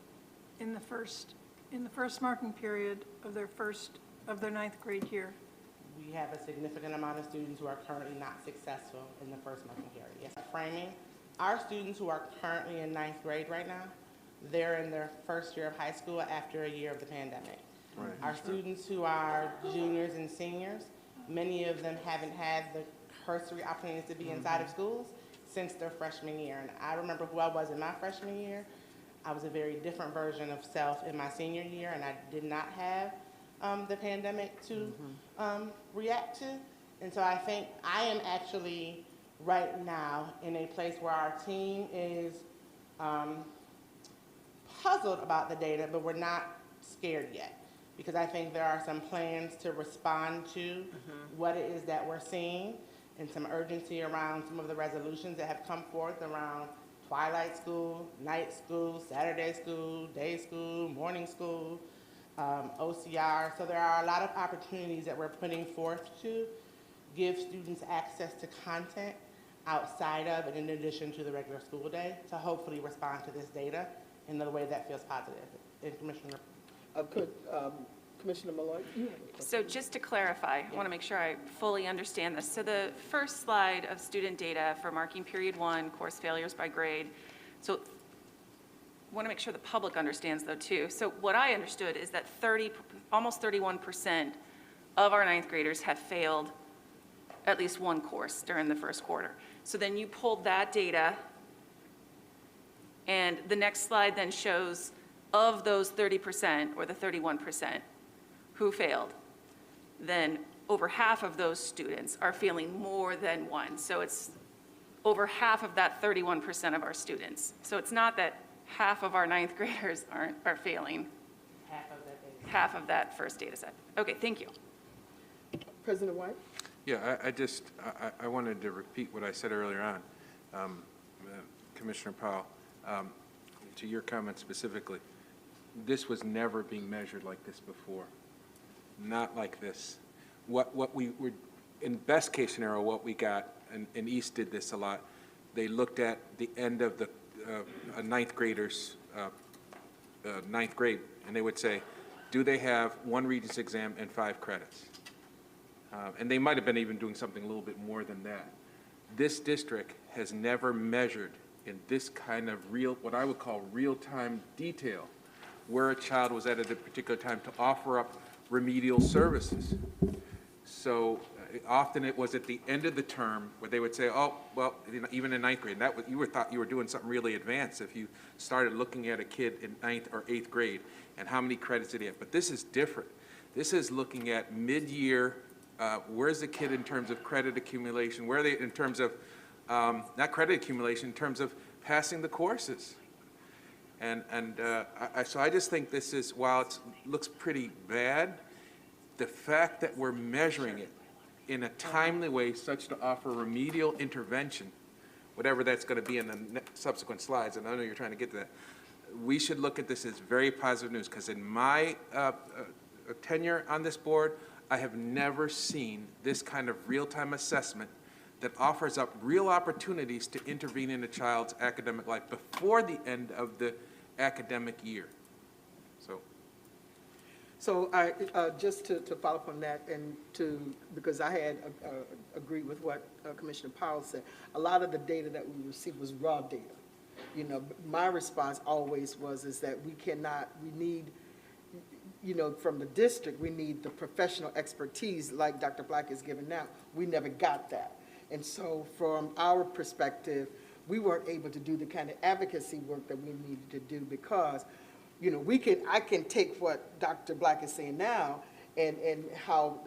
in the first marking period of their ninth grade year. We have a significant amount of students who are currently not successful in the first marking period. Yes. Framing, our students who are currently in ninth grade right now, they're in their first year of high school after a year of the pandemic. Right. Our students who are juniors and seniors, many of them haven't had the cursory opportunities to be inside of schools since their freshman year. And I remember who I was in my freshman year. I was a very different version of self in my senior year, and I did not have the pandemic to react to. And so I think I am actually right now in a place where our team is puzzled about the data, but we're not scared yet, because I think there are some plans to respond to what it is that we're seeing and some urgency around some of the resolutions that have come forth around twilight school, night school, Saturday school, day school, morning school, OCR. So there are a lot of opportunities that we're putting forth to give students access to content outside of and in addition to the regular school day to hopefully respond to this data in a way that feels positive. And Commissioner. Commissioner Malloy? So just to clarify, I want to make sure I fully understand this. So the first slide of student data for marking period 1, course failures by grade. So want to make sure the public understands though too. So what I understood is that almost 31% of our ninth graders have failed at least one course during the first quarter. So then you pulled that data, and the next slide then shows of those 30% or the 31% who failed, then over half of those students are failing more than one. So it's over half of that 31% of our students. So it's not that half of our ninth graders are failing. Half of that first data set. Okay, thank you. President White? Yeah, I wanted to repeat what I said earlier on, Commissioner Powell, to your comment specifically. This was never being measured like this before, not like this. What we were, in best case scenario, what we got, and East did this a lot, they looked at the end of the ninth graders, ninth grade, and they would say, do they have one Regents exam and 5 credits? And they might have been even doing something a little bit more than that. This district has never measured in this kind of what I would call real-time detail, where a child was at a particular time to offer up remedial services. So often it was at the end of the term where they would say, oh, well, even in ninth grade, you thought you were doing something really advanced if you started looking at a kid in ninth or eighth grade and how many credits did he have. But this is different. This is looking at mid-year, where's the kid in terms of credit accumulation? Where are they in terms of, not credit accumulation, in terms of passing the courses? So I just think this is, while it looks pretty bad, the fact that we're measuring it in a timely way such to offer remedial intervention, whatever that's going to be in the subsequent slides, and I know you're trying to get to that, we should look at this as very positive news, because in my tenure on this board, I have never seen this kind of real-time assessment that offers up real opportunities to intervene in a child's academic life before the end of the academic year. So I, just to follow up on that, and because I had agreed with what Commissioner Powell said, a lot of the data that we received was raw data. You know, my response always is that we need, you know, from the district, we need the professional expertise like Dr. Black is giving now. We never got that. And so from our perspective, we weren't able to do the kind of advocacy work that we needed to do because, you know, I can take what Dr. Black is saying now and how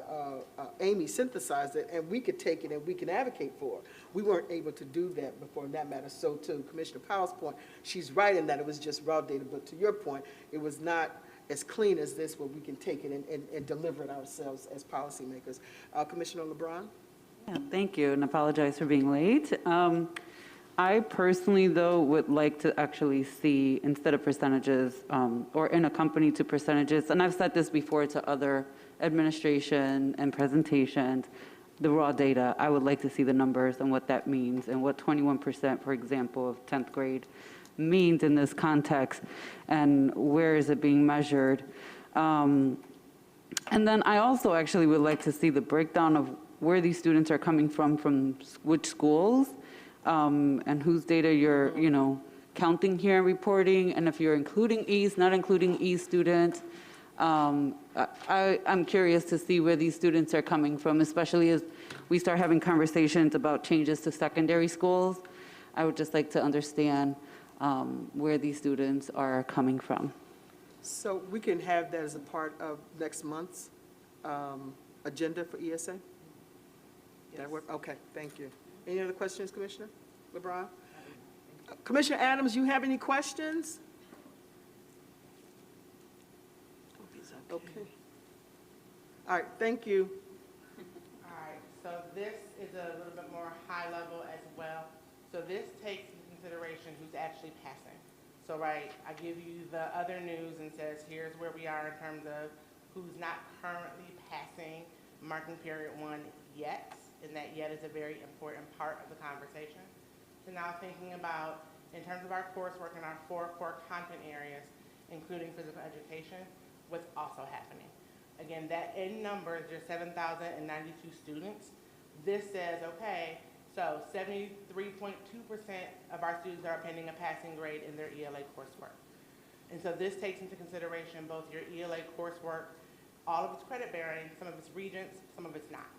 Amy synthesized it, and we could take it and we can advocate for it. We weren't able to do that before in that matter. So to Commissioner Powell's point, she's right in that it was just raw data, but to your point, it was not as clean as this where we can take it and deliver it ourselves as policymakers. Commissioner LeBron? Yeah, thank you, and apologize for being late. I personally, though, would like to actually see, instead of percentages, or in a company to percentages, and I've said this before to other administration and presentations, the raw data, I would like to see the numbers and what that means and what 21%, for example, of 10th grade means in this context and where is it being measured. And then I also actually would like to see the breakdown of where these students are coming from which schools, and whose data you're, you know, counting here and reporting, and if you're including East, not including East students. I'm curious to see where these students are coming from, especially as we start having conversations about changes to secondary schools. I would just like to understand where these students are coming from. So we can have that as a part of next month's agenda for ESA? Yes. That work? Okay, thank you. Any other questions, Commissioner LeBron? Commissioner Adams, you have any questions? Okay. All right, thank you. All right, so this is a little bit more high level as well. So this takes into consideration who's actually passing. So right, I give you the other news and says, here's where we are in terms of who's not currently passing marking period 1 yet, and that yet is a very important part of the conversation. So now thinking about, in terms of our coursework and our 4 core content areas, including physical education, what's also happening. Again, that in numbers, there's 7,092 students. This says, okay, so 73.2% of our students are obtaining a passing grade in their ELA coursework. And so this takes into consideration both your ELA coursework, all of its credit bearing, some of its regents, some of it's not.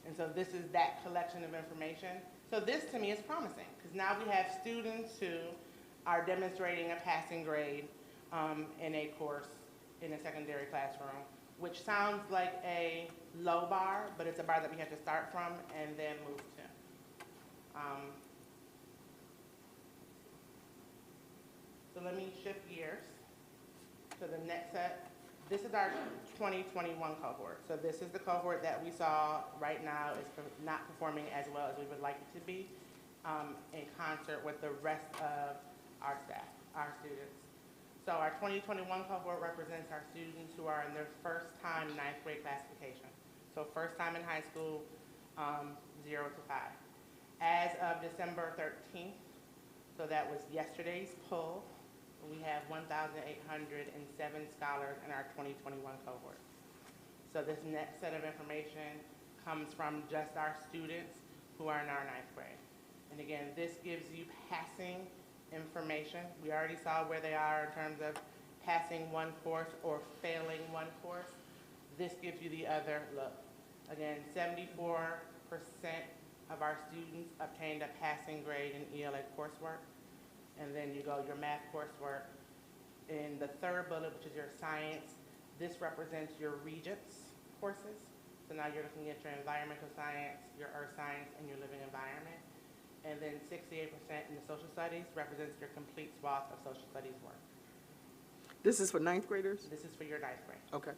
And so this is that collection of information. So this to me is promising because now we have students who are demonstrating a passing grade in a course in a secondary classroom, which sounds like a low bar, but it's a bar that we have to start from and then move to. So let me shift gears to the next set. This is our 2021 cohort. So this is the cohort that we saw right now is not performing as well as we would like it to be in concert with the rest of our staff, our students. So our 2021 cohort represents our students who are in their first time 9th grade classification. So first time in high school, 0 to 5. As of December 13th, so that was yesterday's poll, we have 1,807 scholars in our 2021 cohort. So this next set of information comes from just our students who are in our 9th grade. And again, this gives you passing information. We already saw where they are in terms of passing one course or failing one course. This gives you the other look. Again, 74% of our students obtained a passing grade in ELA coursework. And then you go your math coursework. In the third bullet, which is your science, this represents your regents courses. So now you're looking at your environmental science, your earth science, and your living environment. And then 68% in the social studies represents your complete swath of social studies work. This is for 9th graders? This is for your 9th grade. Okay.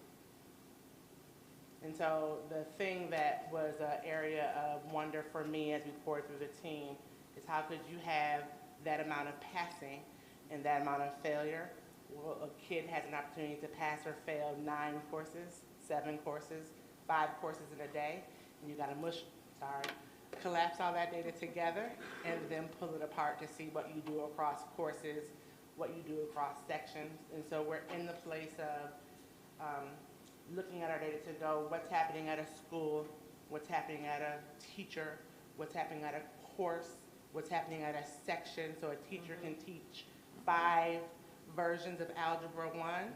And so the thing that was an area of wonder for me as we poured through the team is how could you have that amount of passing and that amount of failure? Well, a kid has an opportunity to pass or fail 9 courses, 7 courses, 5 courses in a day, and you got to collapse all that data together and then pull it apart to see what you do across courses, what you do across sections. And so we're in the place of looking at our data to go, what's happening at a school, what's happening at a teacher, what's happening at a course, what's happening at a section. So a teacher can teach 5 versions of Algebra 1,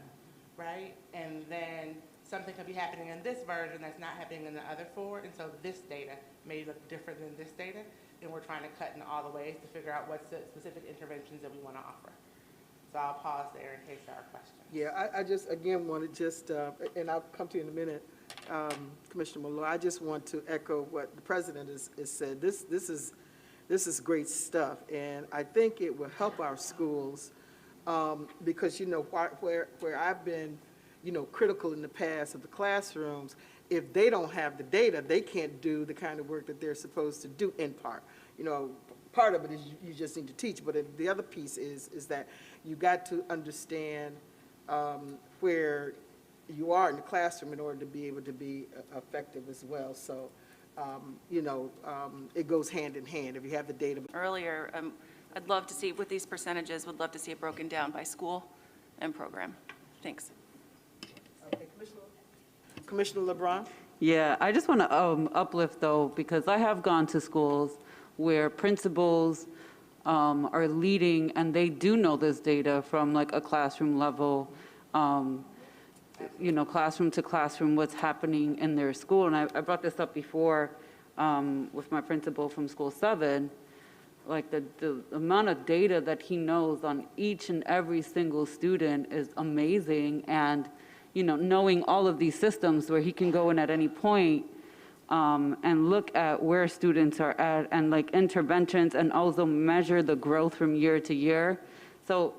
right? And then something could be happening in this version that's not happening in the other 4. And so this data may look different than this data. And we're trying to cut in all the ways to figure out what's the specific interventions that we want to offer. So I'll pause there in case there are questions. Yeah, I just, again, want to just, and I'll come to you in a minute, Commissioner Malloy, I just want to echo what the President has said. This is great stuff, and I think it will help our schools because, you know, where I've been, you know, critical in the past of the classrooms, if they don't have the data, they can't do the kind of work that they're supposed to do in part. You know, part of it is you just need to teach, but the other piece is that you got to understand where you are in the classroom in order to be able to be effective as well. So, you know, it goes hand in hand if you have the data. Earlier, I'd love to see, with these percentages, would love to see it broken down by school and program. Thanks. Okay, Commissioner LeBron? Yeah, I just want to uplift, though, because I have gone to schools where principals are leading, and they do know this data from like a classroom level, you know, classroom to classroom, what's happening in their school. And I brought this up before with my principal from School 7, like the amount of data that he knows on each and every single student is amazing. And, you know, knowing all of these systems where he can go in at any point and look at where students are at and like interventions and also measure the growth from year to year. So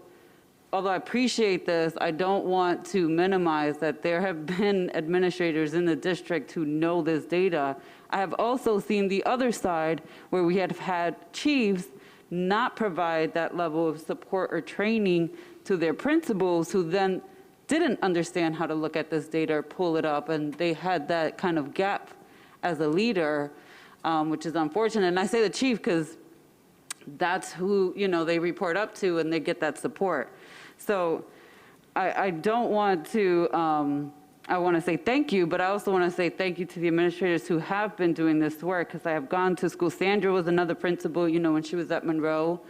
although I appreciate this, I don't want to minimize that there have been administrators in the district who know this data. I have also seen the other side where we have had chiefs not provide that level of support or training to their principals who then didn't understand how to look at this data or pull it up, and they had that kind of gap as a leader, which is unfortunate. And I say the chief because that's who, you know, they report up to and they get that support. So I don't want to, I want to say thank you, but I also want to say thank you to the administrators who have been doing this work, because I have gone to school. Sandra was another principal, you know, when she was at Monroe.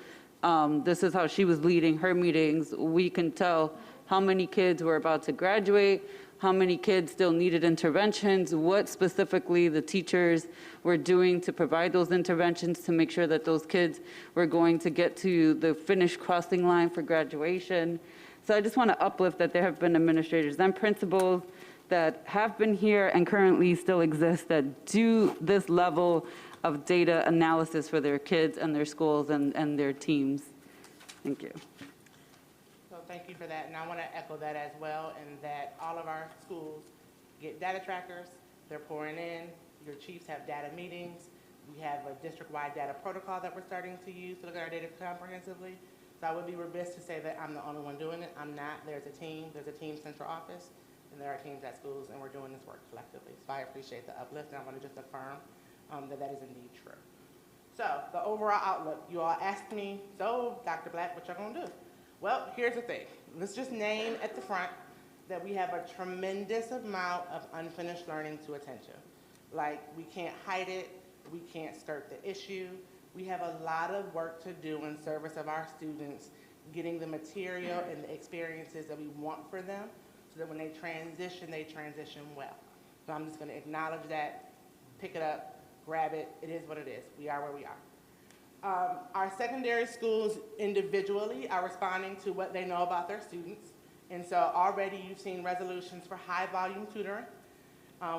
This is how she was leading her meetings. We can tell how many kids were about to graduate, how many kids still needed interventions, what specifically the teachers were doing to provide those interventions to make sure that those kids were going to get to the finish crossing line for graduation. So I just want to uplift that there have been administrators and principals that have been here and currently still exist that do this level of data analysis for their kids and their schools and their teams. Thank you. So thank you for that, and I want to echo that as well, and that all of our schools get data trackers, they're pouring in, your chiefs have data meetings, we have a district-wide data protocol that we're starting to use to look at our data comprehensively. So I would be remiss to say that I'm the only one doing it. I'm not. There's a team central office, and there are teams at schools, and we're doing this work collectively. So I appreciate the uplift, and I want to just affirm that is indeed true. So the overall outlook, you all asked me, so Dr. Black, what y'all gonna do? Well, here's the thing. Let's just name at the front that we have a tremendous amount of unfinished learning to attend to. Like, we can't hide it. We can't skirt the issue. We have a lot of work to do in service of our students, getting the material and the experiences that we want for them so that when they transition well. So I'm just gonna acknowledge that, pick it up, grab it. It is what it is. We are where we are. Our secondary schools individually are responding to what they know about their students. And so already you've seen resolutions for high volume tutoring,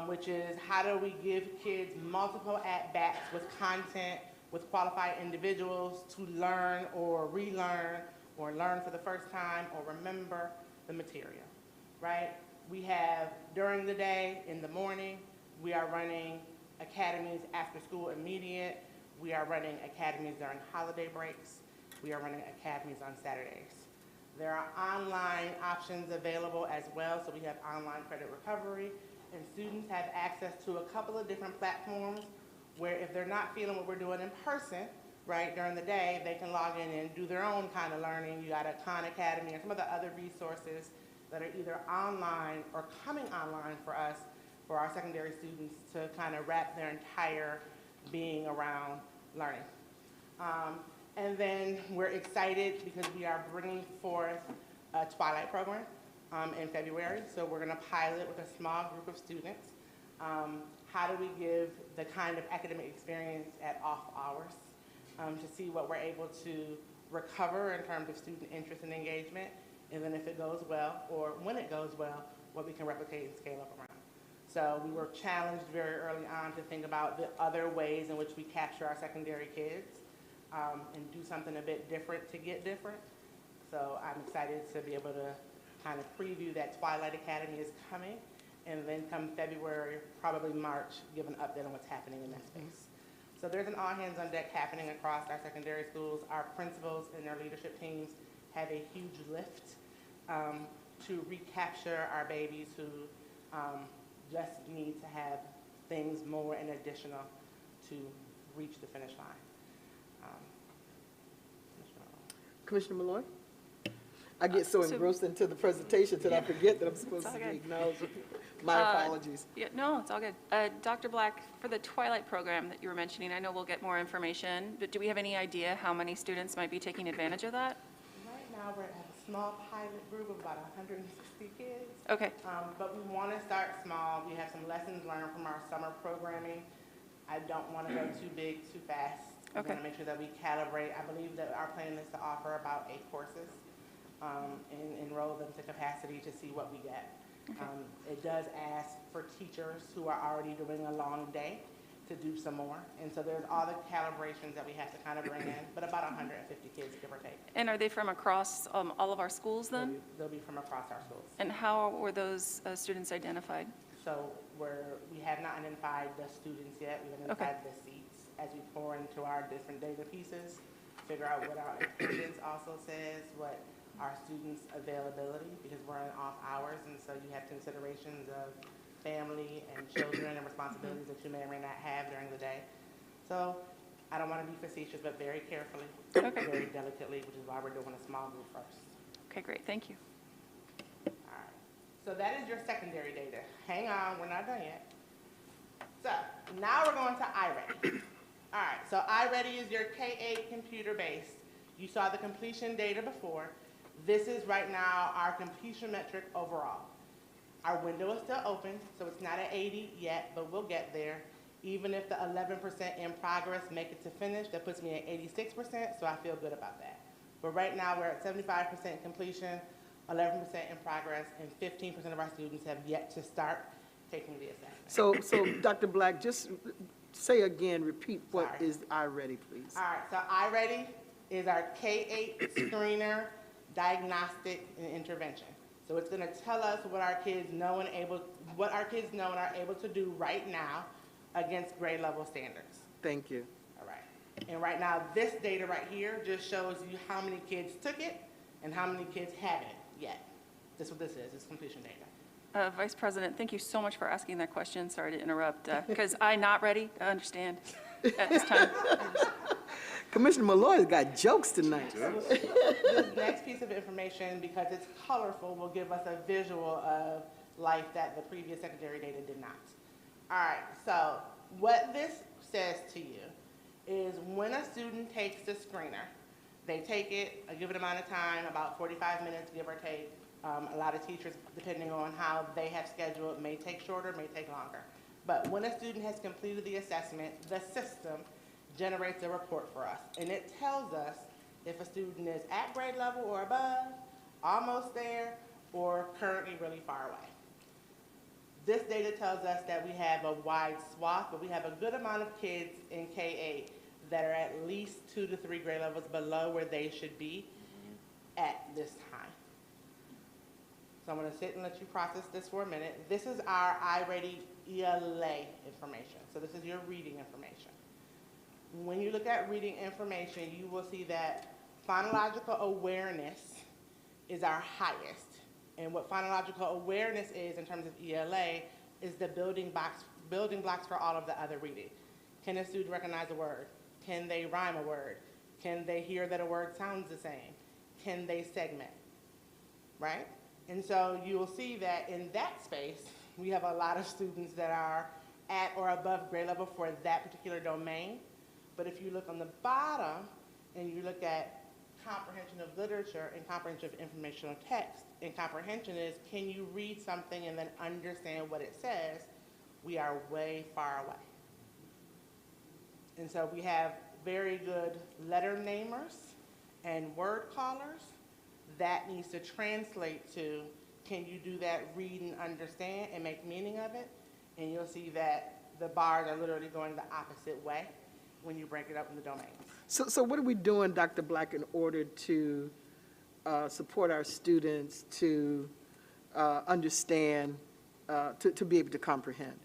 which is how do we give kids multiple at-bats with content, with qualified individuals to learn or relearn or learn for the first time or remember the material, right? We have during the day, in the morning, we are running academies after school immediate. We are running academies during holiday breaks. We are running academies on Saturdays. There are online options available as well, so we have online credit recovery, and students have access to a couple of different platforms where if they're not feeling what we're doing in person, right, during the day, they can log in and do their own kind of learning. You got a Khan Academy and some of the other resources that are either online or coming online for us, for our secondary students to kind of wrap their entire being around learning. And then we're excited because we are bringing forth a Twilight program in February. So we're gonna pilot with a small group of students. How do we give the kind of academic experience at off hours to see what we're able to recover in terms of student interest and engagement, and then if it goes well, or when it goes well, what we can replicate and scale up around. So we were challenged very early on to think about the other ways in which we capture our secondary kids and do something a bit different to get different. So I'm excited to be able to kind of preview that Twilight Academy is coming, and then come February, probably March, give an update on what's happening in that space. So there's an all hands on deck happening across our secondary schools. Our principals and their leadership teams have a huge lift to recapture our babies who just need to have things more and additional to reach the finish line. Commissioner Malloy? I get so engrossed into the presentation that I forget that I'm supposed to be acknowledging. My apologies. Yeah, no, it's all good. Dr. Black, for the Twilight program that you were mentioning, I know we'll get more information, but do we have any idea how many students might be taking advantage of that? Right now, we're at a small pilot group of about 160 kids. Okay. But we want to start small. We have some lessons learned from our summer programming. I don't want to go too big, too fast. We want to make sure that we calibrate. I believe that our plan is to offer about 8 courses and enroll them to capacity to see what we get. Okay. It does ask for teachers who are already doing a long day to do some more. And so there's all the calibrations that we have to kind of bring in, but about 150 kids, give or take. And are they from across all of our schools then? They'll be from across our schools. And how were those students identified? So we have not identified the students yet. We've identified the seats. As we pour into our different data pieces, figure out what our attendance also says, what our students' availability, because we're in off hours, and so you have considerations of family and children and responsibilities that you may or may not have during the day. So I don't want to be facetious, but very carefully, very delicately, which is why we're doing a small group first. Okay, great, thank you. All right, so that is your secondary data. Hang on, we're not done yet. So now we're going to iReady. All right, so iReady is your K-8 computer-based You saw the completion data before. This is right now our completion metric overall. Our window is still open, so it's not at 80 yet, but we'll get there. Even if the 11% in progress make it to finish, that puts me at 86%, so I feel good about that. But right now, we're at 75% completion, 11% in progress, and 15% of our students have yet to start taking the assessment. So Dr. Black, just say again, repeat what Sorry. is iReady, please. All right, so iReady is our K-8 screener, diagnostic, and intervention. So it's going to tell us what our kids know and are able to do right now against grade level standards. Thank you. All right. And right now, this data right here just shows you how many kids took it and how many kids haven't yet. This is what this is. It's completion data. Vice President, thank you so much for asking that question. Sorry to interrupt, because I'm not ready to understand at this time. Commissioner Malloy's got jokes tonight. This next piece of information, because it's colorful, will give us a visual of life that the previous secondary data did not. All right, so what this says to you is when a student takes the screener, they take it a given amount of time, about 45 minutes, give or take. A lot of teachers, depending on how they have scheduled, may take shorter, may take longer. But when a student has completed the assessment, the system generates a report for us. And it tells us if a student is at grade level or above, almost there, or currently really far away. This data tells us that we have a wide swath, but we have a good amount of kids in K-8 that are at least 2 to 3 grade levels below where they should be at this time. So I'm going to sit and let you process this for a minute. This is our iReady ELA information. So this is your reading information. When you look at reading information, you will see that phonological awareness is our highest. And what phonological awareness is in terms of ELA is the building blocks for all of the other reading. Can a student recognize a word? Can they rhyme a word? Can they hear that a word sounds the same? Can they segment, right? And so you will see that in that space, we have a lot of students that are at or above grade level for that particular domain. But if you look on the bottom and you look at comprehension of literature and comprehension of informational text, and comprehension is, can you read something and then understand what it says? We are way far away. And so we have very good letter namers and word callers. That needs to translate to, can you do that, read and understand and make meaning of it? And you'll see that the bars are literally going the opposite way when you break it up in the domains. So what are we doing, Dr. Black, in order to support our students to understand, to be able to comprehend?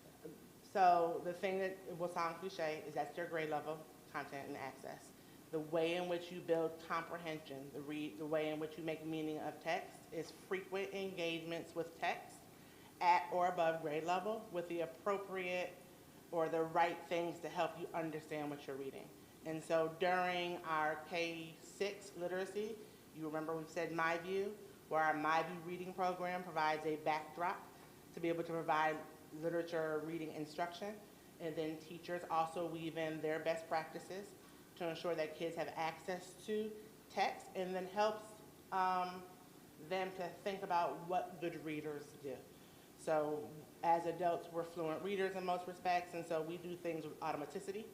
So the thing that will sound cliche is that's your grade level content and access. The way in which you build comprehension, the way in which you make meaning of text is frequent engagements with text at or above grade level with the appropriate or the right things to help you understand what you're reading. And so during our K-6 literacy, you remember we've said My View, where our My View reading program provides a backdrop to be able to provide literature reading instruction. And then teachers also weave in their best practices to ensure that kids have access to text, and then helps them to think about what good readers do. So as adults, we're fluent readers in most respects, and so we do things with automaticity,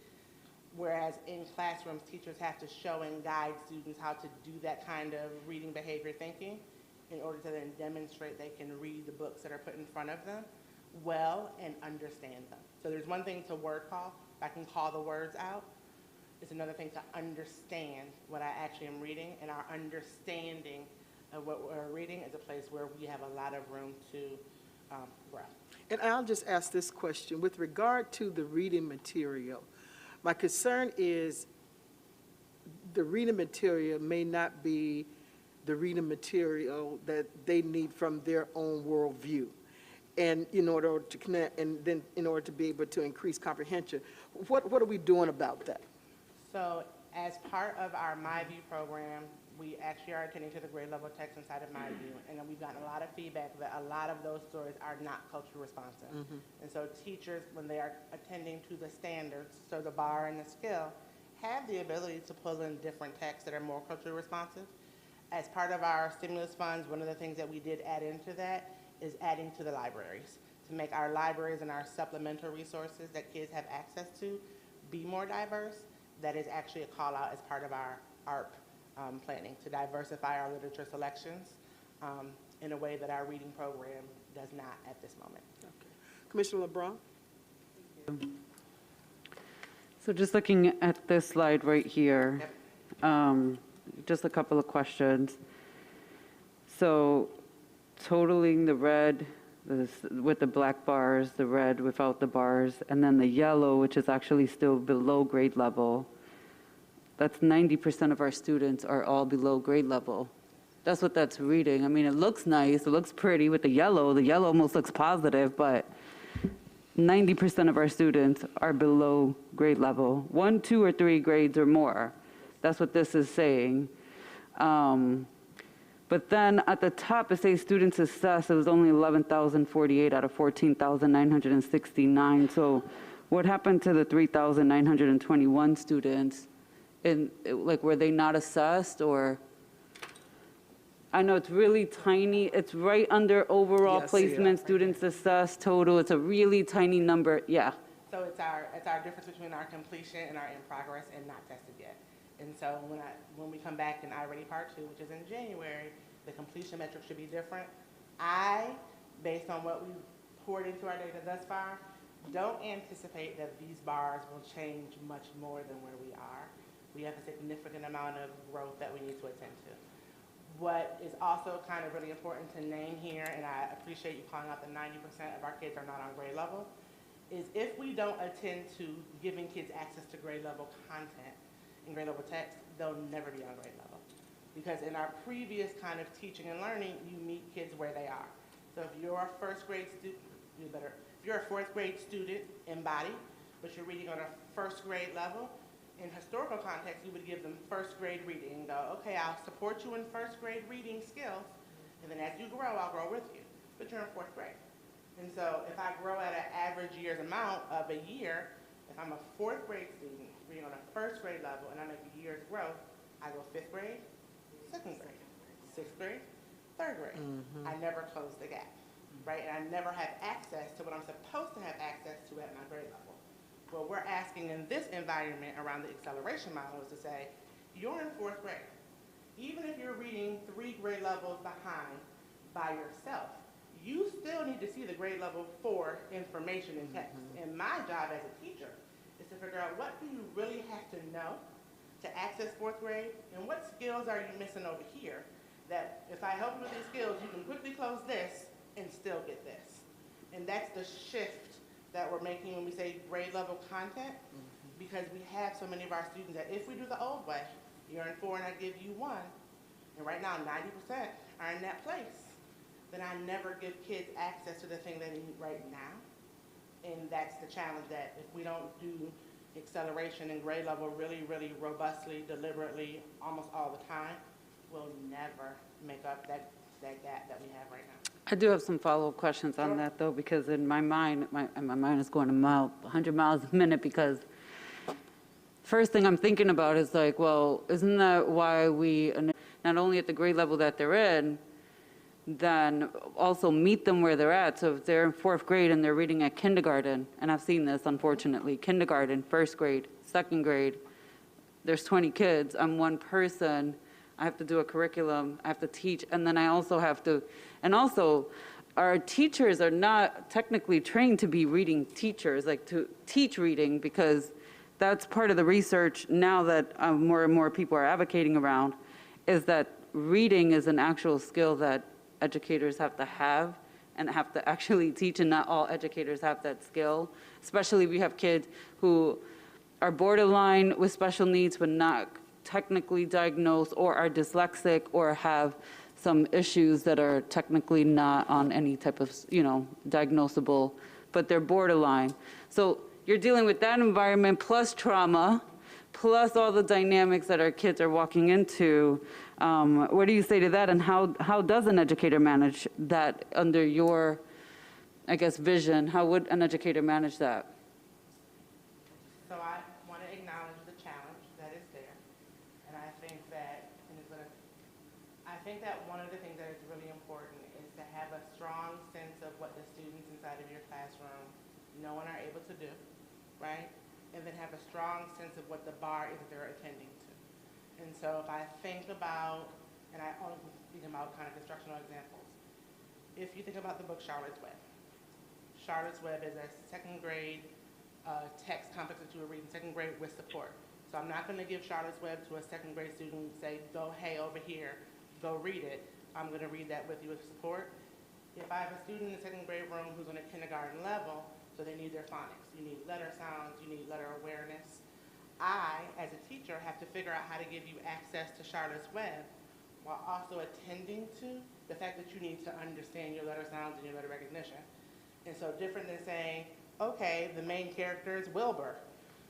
whereas in classrooms, teachers have to show and guide students how to do that kind of reading behavior thinking in order to then demonstrate they can read the books that are put in front of them well and understand them. So there's one thing to word call. I can call the words out. It's another thing to understand what I actually am reading, and our understanding of what we're reading is a place where we have a lot of room to grow. And I'll just ask this question. With regard to the reading material, my concern is the reading material may not be the reading material that they need from their own worldview. And in order to connect, and then in order to be able to increase comprehension, what are we doing about that? So as part of our My View program, we actually are attending to the grade level text inside of My View, and we've gotten a lot of feedback that a lot of those stories are not culturally responsive. And so teachers, when they are attending to the standards, so the bar and the skill, have the ability to pull in different texts that are more culturally responsive. As part of our stimulus funds, one of the things that we did add into that is adding to the libraries, to make our libraries and our supplemental resources that kids have access to be more diverse. That is actually a call out as part of our ARP planning, to diversify our literature selections in a way that our reading program does not at this moment. Okay. Commissioner LeBron? So just looking at this slide right here, Yep. just a couple of questions. So totaling the red with the black bars, the red without the bars, and then the yellow, which is actually still below grade level, that's 90% of our students are all below grade level. That's what that's reading. I mean, it looks nice, it looks pretty with the yellow. The yellow almost looks positive, but 90% of our students are below grade level. 1, 2, or 3 grades or more. That's what this is saying. But then at the top, it says students assessed. It was only 11,048 out of 14,969. So what happened to the 3,921 students? Like, were they not assessed, or? I know it's really tiny. It's right under overall Yes, placement, yeah. students assessed total. It's a really tiny number. Yeah. So it's our difference between our completion and our in progress and not tested yet. And so when we come back in iReady Part 2, which is in January, the completion metric should be different. Based on what we've poured into our data thus far, don't anticipate that these bars will change much more than where we are. We have a significant amount of growth that we need to attend to. What is also kind of really important to name here, and I appreciate you calling out the 90% of our kids are not on grade level, is if we don't attend to giving kids access to grade level content and grade level text, they'll never be on grade level. Because in our previous kind of teaching and learning, you meet kids where they are. So if you're a first grade student, if you're a fourth grade student in body, but you're reading on a first grade level, in historical context, you would give them first grade reading and go, okay, I'll support you in first grade reading skills, and then as you grow, I'll grow with you. But you're in fourth grade. And so if I grow at an average year's amount of a year, if I'm a fourth grade student reading on a first grade level and I make a year's growth, I go fifth grade, second grade, sixth grade, third grade. I never close the gap, right? And I never have access to what I'm supposed to have access to at my grade level. What we're asking in this environment around the acceleration model is to say, you're in fourth grade. Even if you're reading 3 grade levels behind by yourself, you still need to see the grade level 4 information in text. And my job as a teacher is to figure out, what do you really have to know to access fourth grade, and what skills are you missing over here that if I help you with these skills, you can quickly close this and still get this. And that's the shift that we're making when we say grade level content, because we have so many of our students that if we do the old way, you're in 4 and I give you 1, and right now 90% are in that place, then I never give kids access to the thing they need right now. And that's the challenge, that if we don't do acceleration and grade level really, really robustly, deliberately, almost all the time, we'll never make up that gap that we have right now. I do have some follow-up questions on that, though, because in my mind, my mind is going 100 miles a minute, because first thing I'm thinking about is like, well, isn't that why we, not only at the grade level that they're in, then also meet them where they're at. So if they're in 4th grade and they're reading at kindergarten, and I've seen this, unfortunately, kindergarten, 1st grade, 2nd grade, there's 20 kids, I'm one person, I have to do a curriculum, I have to teach, and then I also have to, and also our teachers are not technically trained to be reading teachers, like to teach reading, because that's part of the research now that more and more people are advocating around, is that reading is an actual skill that educators have to have and have to actually teach, and not all educators have that skill, especially if we have kids who are borderline with special needs but not technically diagnosed, or are dyslexic, or have some issues that are technically not on any type of, diagnosable, but they're borderline. So you're dealing with that environment plus trauma, plus all the dynamics that our kids are walking into. What do you say to that, and how does an educator manage that under your, I guess, vision? How would an educator manage that? So I want to acknowledge the challenge. And I think that, one of the things that is really important is to have a strong sense of what the students inside of your classroom know and are able to do, right? And then have a strong sense of what the bar is that they're attending to. And so if I think about, and I only think about kind of instructional examples, if you think about the book Charlotte's Web. Charlotte's Web is a second grade text complex that you would read in second grade with support. So I'm not going to give Charlotte's Web to a second grade student and say, go, hey, over here, go read it. I'm going to read that with you with support. If I have a student in the second grade room who's on a kindergarten level, so they need their phonics, you need letter sounds, you need letter awareness, I, as a teacher, have to figure out how to give you access to Charlotte's Web while also attending to the fact that you need to understand your letter sounds and your letter recognition. And so different than saying, okay, the main character is Wilbur,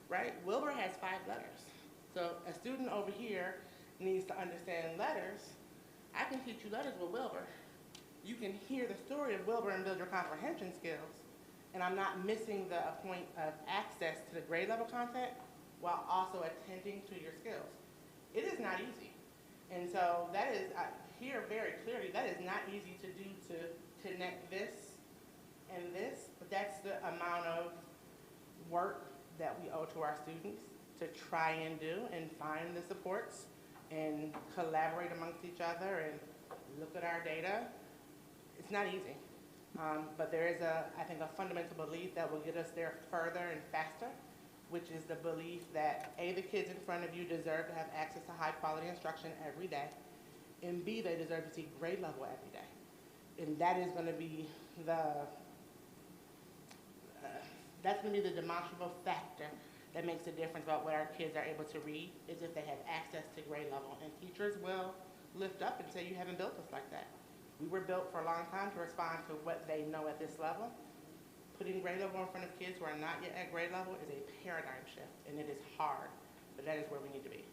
right? Wilbur has 5 letters. So a student over here needs to understand letters. I can teach you letters with Wilbur. You can hear the story of Wilbur and build your comprehension skills. And I'm not missing the point of access to the grade level content while also attending to your skills. It is not easy. And so that is, I hear very clearly, that is not easy to do, to connect this and this, but that's the amount of work that we owe to our students to try and do and find the supports and collaborate amongst each other and look at our data. It's not easy, but there is I think a fundamental belief that will get us there further and faster, which is the belief that A, the kids in front of you deserve to have access to high quality instruction every day, and B, they deserve to see grade level every day. And that is going to be that's going to be the demonstrable factor that makes a difference about what our kids are able to read, is if they have access to grade level. And teachers will lift up and say, you haven't built us like that. We were built for a long time to respond to what they know at this level. Putting grade level in front of kids who are not yet at grade level is a paradigm shift, and it is hard, but that is where we need to be.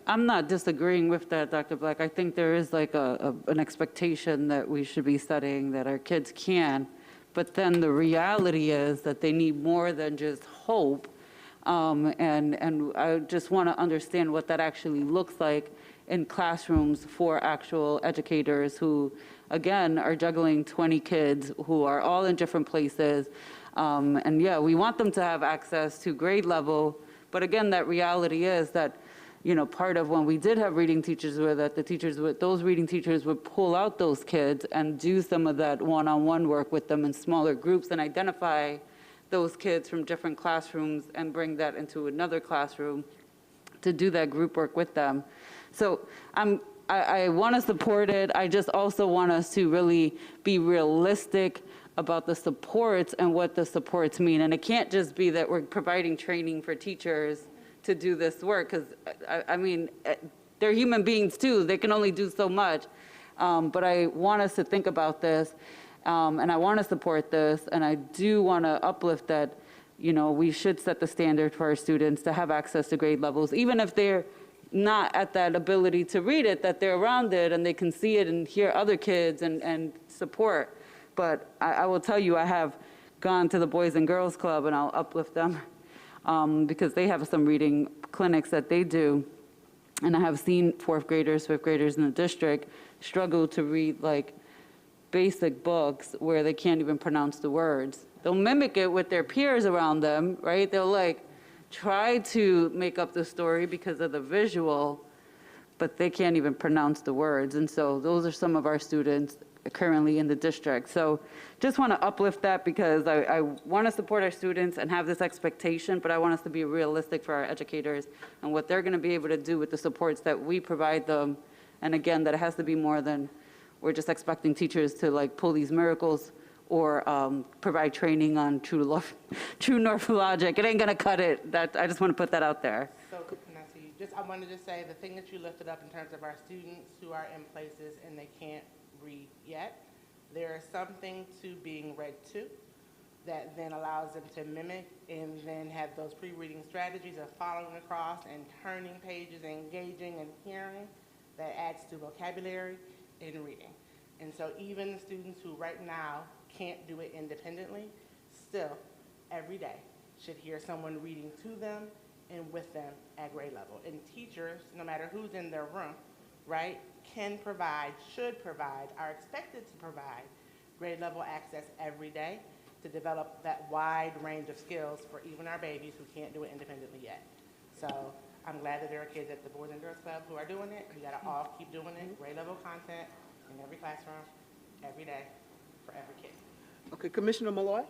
I'm not disagreeing with that, Dr. Black. I think there is like an expectation that we should be studying that our kids can, but then the reality is that they need more than just hope. And I just want to understand what that actually looks like in classrooms for actual educators who, again, are juggling 20 kids who are all in different places. And yeah, we want them to have access to grade level, but again, that reality is that, you know, part of when we did have reading teachers were that those reading teachers would pull out those kids and do some of that one-on-one work with them in smaller groups and identify those kids from different classrooms and bring that into another classroom to do that group work with them. So I want to support it. I just also want us to really be realistic about the supports and what the supports mean. And it can't just be that we're providing training for teachers to do this work, because I mean, they're human beings too. They can only do so much. But I want us to think about this, and I want to support this, and I do want to uplift that, you know, we should set the standard for our students to have access to grade levels, even if they're not at that ability to read it, that they're around it and they can see it and hear other kids and support. But I will tell you, I have gone to the Boys and Girls Club, and I'll uplift them because they have some reading clinics that they do. And I have seen 4th graders, 5th graders in the district struggle to read like basic books where they can't even pronounce the words. They'll mimic it with their peers around them, right? They'll like try to make up the story because of the visual, but they can't even pronounce the words. And so those are some of our students currently in the district. So just want to uplift that because I want to support our students and have this expectation, but I want us to be realistic for our educators and what they're going to be able to do with the supports that we provide them. And again, that it has to be more than we're just expecting teachers to like pull these miracles or provide training on true North logic. It ain't going to cut it. I just want to put that out there. So, Nancy, I wanted to say the thing that you lifted up in terms of our students who are in places and they can't read yet, there is something to being read to that then allows them to mimic and then have those pre-reading strategies of following across and turning pages, engaging and hearing that adds to vocabulary and reading. And so even the students who right now can't do it independently, still every day should hear someone reading to them and with them at grade level. And teachers, no matter who's in their room, right, can provide, should provide, are expected to provide grade level access every day to develop that wide range of skills for even our babies who can't do it independently yet. So I'm glad that there are kids at the Boys and Girls Club who are doing it. We gotta all keep doing it. Grade level content in every classroom, every day, for every kid. Okay, Commissioner Malloy?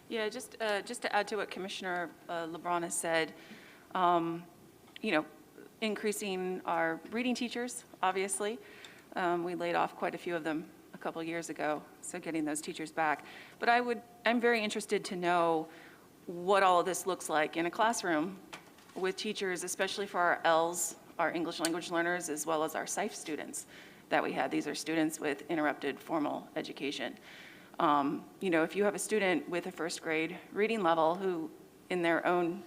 Yeah, just to add to what Commissioner LeBron has said, you know, increasing our reading teachers, obviously. We laid off quite a few of them a couple years ago, so getting those teachers back. But I'm very interested to know what all of this looks like in a classroom with teachers, especially for our ELs, our English language learners, as well as our SIFE students that we had. These are students with interrupted formal education. You know, if you have a student with a first grade reading level who in their own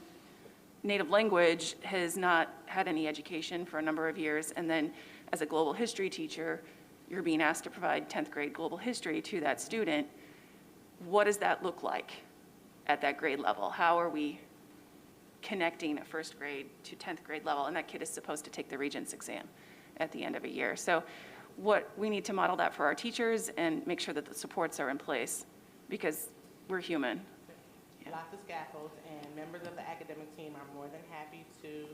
native language has not had any education for a number of years, and then as a global history teacher, you're being asked to provide 10th grade global history to that student, what does that look like at that grade level? How are we connecting a first grade to 10th grade level? And that kid is supposed to take the Regents exam at the end of a year. So we need to model that for our teachers and make sure that the supports are in place because we're human. Lots of scaffolds, and members of the academic team are more than happy to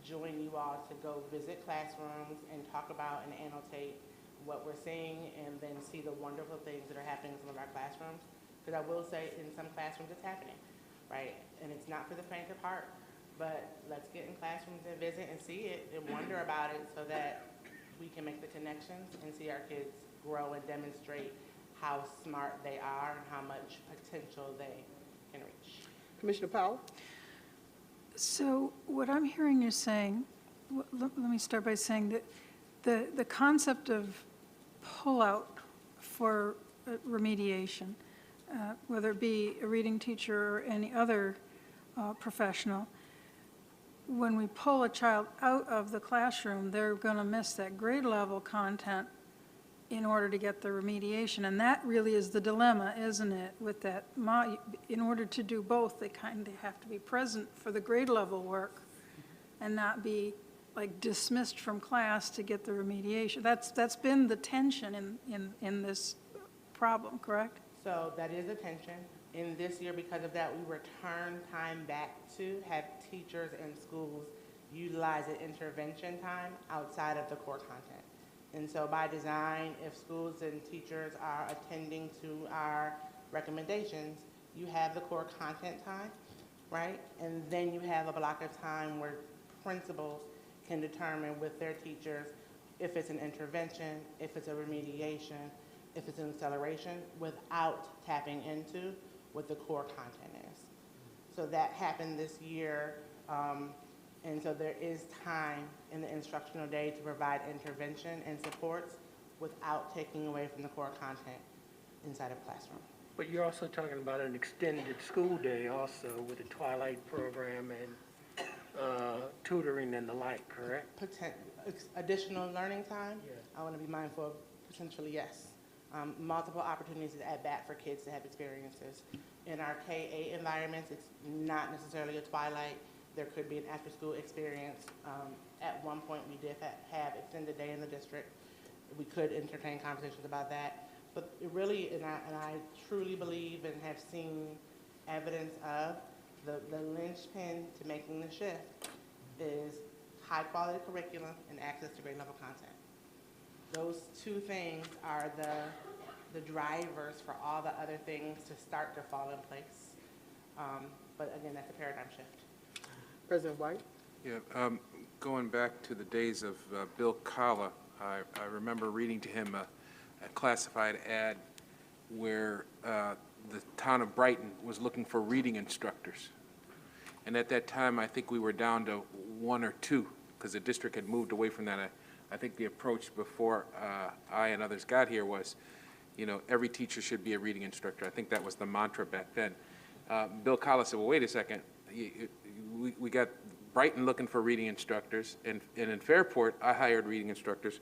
join you all to go visit classrooms and talk about and annotate what we're seeing and then see the wonderful things that are happening in some of our classrooms. Because I will say in some classrooms it's happening, right? And it's not for the faint of heart, but let's get in classrooms and visit and see it and wonder about it so that we can make the connections and see our kids grow and demonstrate how smart they are and how much potential they can reach. Commissioner Powell? So what I'm hearing you saying, let me start by saying that the concept of pullout for remediation, whether it be a reading teacher or any other professional, when we pull a child out of the classroom, they're going to miss that grade level content in order to get the remediation. And that really is the dilemma, isn't it, with that? In order to do both, they kind of have to be present for the grade level work and not be like dismissed from class to get the remediation. That's been the tension in this problem, correct? So that is a tension. In this year, because of that, we return time back to have teachers and schools utilize the intervention time outside of the core content. And so by design, if schools and teachers are attending to our recommendations, you have the core content time, right? And then you have a block of time where principals can determine with their teachers if it's an intervention, if it's a remediation, if it's an acceleration, without tapping into what the core content is. So that happened this year, and so there is time in the instructional day to provide intervention and supports without taking away from the core content inside of classroom. But you're also talking about an extended school day also with the Twilight program and tutoring and the like, correct? Additional learning time? Yeah. I want to be mindful of potentially yes. Multiple opportunities at bat for kids to have experiences. In our K-8 environments, it's not necessarily a Twilight. There could be an after-school experience. At one point, we did have extended day in the district. We could entertain conversations about that. But it really, and I truly believe and have seen evidence of, the linchpin to making the shift is high-quality curriculum and access to grade-level content. Those two things are the drivers for all the other things to start to fall in place. But again, that's a paradigm shift. President White? Yeah, going back to the days of Bill Kalla, I remember reading to him a classified ad where the town of Brighton was looking for reading instructors. And at that time, I think we were down to 1 or 2 because the district had moved away from that. I think the approach before I and others got here was, you know, every teacher should be a reading instructor. I think that was the mantra back then. Bill Kalla said, well, wait a second. We got Brighton looking for reading instructors, and in Fairport, I hired reading instructors.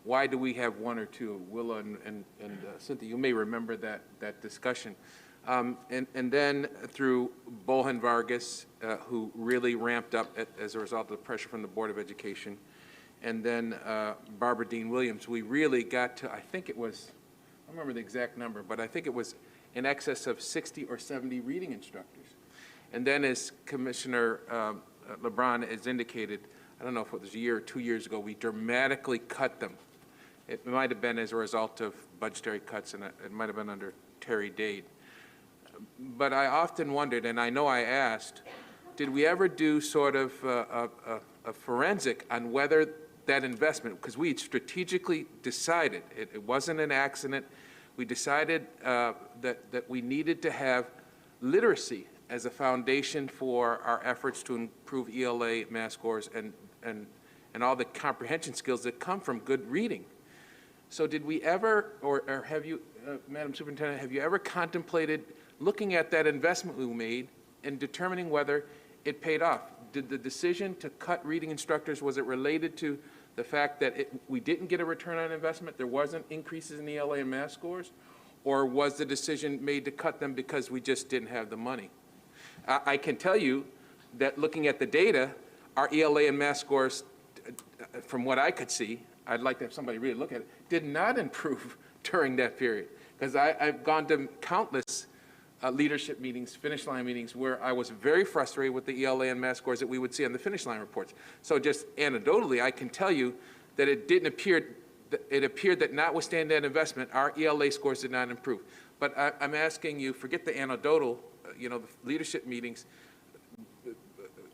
Why do we have 1 or 2? Willa and Cynthia, you may remember that discussion. And then through Bolhan Vargas, who really ramped up as a result of the pressure from the Board of Education. And then Barbara Dean Williams, we really got to, I think it was, I don't remember the exact number, but I think it was in excess of 60 or 70 reading instructors. And then as Commissioner LeBron has indicated, I don't know if it was a year or 2 years ago, we dramatically cut them. It might have been as a result of budgetary cuts, and it might have been under Terry Dade. But I often wondered, and I know I asked, did we ever do sort of a forensic on whether that investment, because we strategically decided, it wasn't an accident, we decided that we needed to have literacy as a foundation for our efforts to improve ELA, math scores, and all the comprehension skills that come from good reading. So did we ever, or have you, Madam Superintendent, have you ever contemplated looking at that investment we made and determining whether it paid off? Did the decision to cut reading instructors, was it related to the fact that we didn't get a return on investment, there wasn't increases in ELA and math scores, or was the decision made to cut them because we just didn't have the money? I can tell you that looking at the data, our ELA and math scores, from what I could see, I'd like to have somebody really look at it, did not improve during that period. Because I've gone to countless leadership meetings, finish line meetings, where I was very frustrated with the ELA and math scores that we would see on the finish line reports. So just anecdotally, I can tell you that it didn't appear, it appeared that notwithstanding that investment, our ELA scores did not improve. But I'm asking you, forget the anecdotal, the leadership meetings,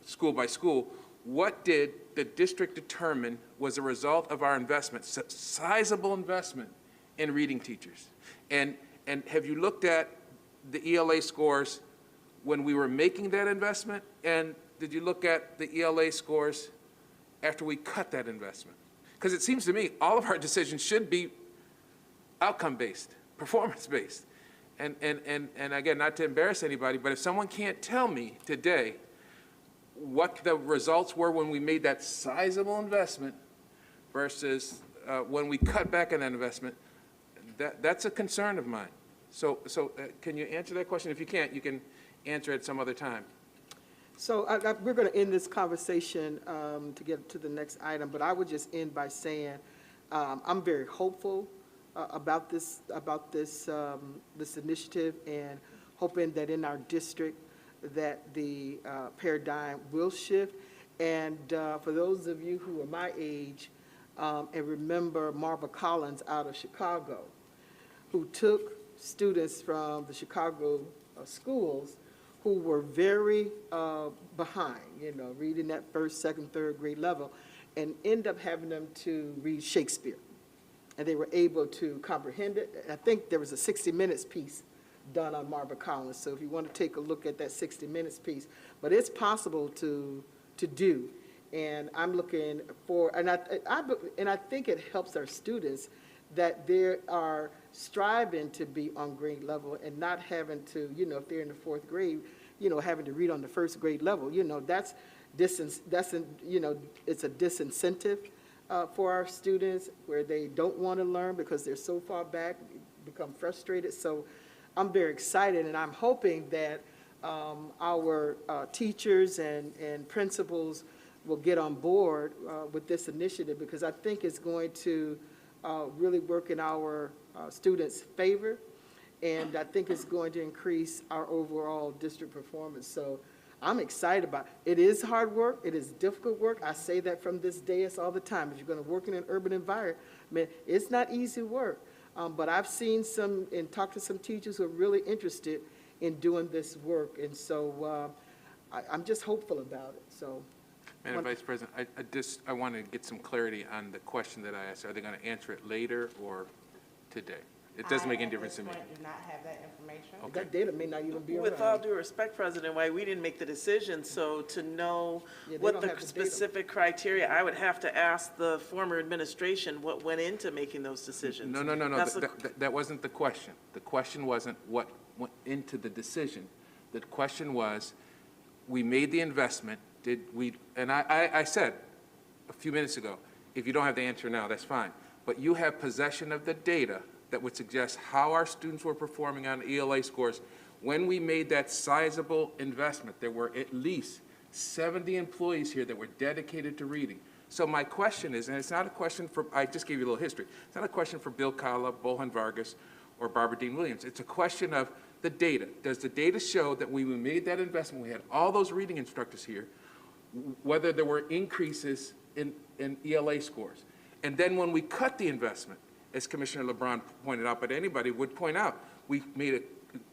school by school, what did the district determine was a result of our investment, sizable investment in reading teachers? And have you looked at the ELA scores when we were making that investment? And did you look at the ELA scores after we cut that investment? Because it seems to me all of our decisions should be outcome-based, performance-based. And again, not to embarrass anybody, but if someone can't tell me today what the results were when we made that sizable investment versus when we cut back on that investment, that's a concern of mine. So can you answer that question? If you can't, you can answer it some other time. So we're going to end this conversation to get to the next item, but I would just end by saying I'm very hopeful about this initiative, and hoping that in our district that the paradigm will shift. And for those of you who are my age and remember Marva Collins out of Chicago, who took students from the Chicago schools who were very behind, reading that first, second, third grade level, and end up having them to read Shakespeare. And they were able to comprehend it. I think there was a 60 Minutes piece done on Marva Collins, so if you want to take a look at that 60 Minutes piece. But it's possible to do, and I'm looking for, and I think it helps our students that they are striving to be on grade level and not having to, if they're in the fourth grade, having to read on the first grade level. It's a disincentive for our students where they don't want to learn because they're so far back, become frustrated. So I'm very excited, and I'm hoping that our teachers and principals will get on board with this initiative, because I think it's going to really work in our students' favor, and I think it's going to increase our overall district performance. So I'm excited about it. It is hard work. It is difficult work. I say that from this dais all the time. If you're going to work in an urban environment, it's not easy work. But I've seen some and talked to some teachers who are really interested in doing this work, and so I'm just hopeful about it. So, Madam Vice President, I want to get some clarity on the question that I asked. Are they going to answer it later or today? It doesn't make any difference to me. I do not have that information. Okay. That data may not even be around. With all due respect, President White, we didn't make the decision, so to know what the specific criteria, I would have to ask the former administration what went into making those decisions. No. That wasn't the question. The question wasn't what went into the decision. The question was, we made the investment, did we, and I said a few minutes ago, if you don't have the answer now, that's fine. But you have possession of the data that would suggest how our students were performing on ELA scores When we made that sizable investment, there were at least 70 employees here that were dedicated to reading. So my question is, and it's not a question for, I just gave you a little history, it's not a question for Bill Kala, Bohan Vargas, or Barbara Dean Williams. It's a question of the data. Does the data show that when we made that investment, we had all those reading instructors here, whether there were increases in ELA scores? And then when we cut the investment, as Commissioner LeBron pointed out, but anybody would point out, we made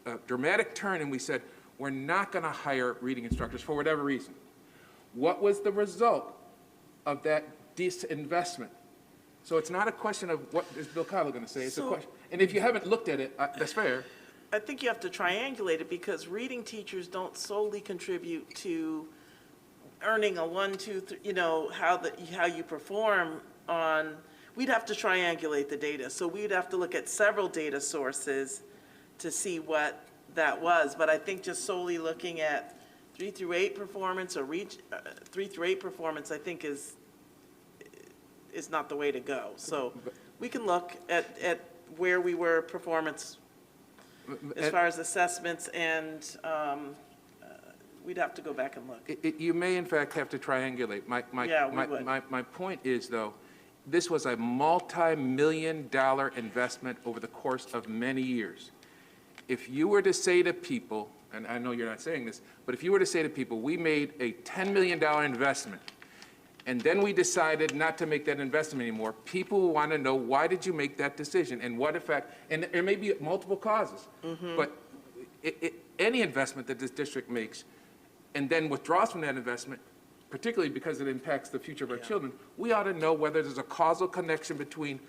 a dramatic turn and we said, we're not going to hire reading instructors for whatever reason. What was the result of that disinvestment? So it's not a question of what is Bill Kyle going to say, it's a question. And if you haven't looked at it, that's fair. I think you have to triangulate it because reading teachers don't solely contribute to earning a 1, 2, 3, you know, how you perform on, we'd have to triangulate the data. So we'd have to look at several data sources to see what that was. But I think just solely looking at 3 through 8 performance or 3 through 8 performance, I think is not the way to go. So we can look at where we were performance as far as assessments, and we'd have to go back and look. You may, in fact, have to triangulate. My point is, though, this was a multi-million-dollar investment over the course of many years. If you were to say to people, and I know you're not saying this, but if you were to say to people, we made a $10 million investment, and then we decided not to make that investment anymore, people will want to know, why did you make that decision, and what effect, and there may be multiple causes, but any investment that this district makes and then withdraws from that investment, particularly because it impacts the future of our children, we ought to know whether there's a causal connection between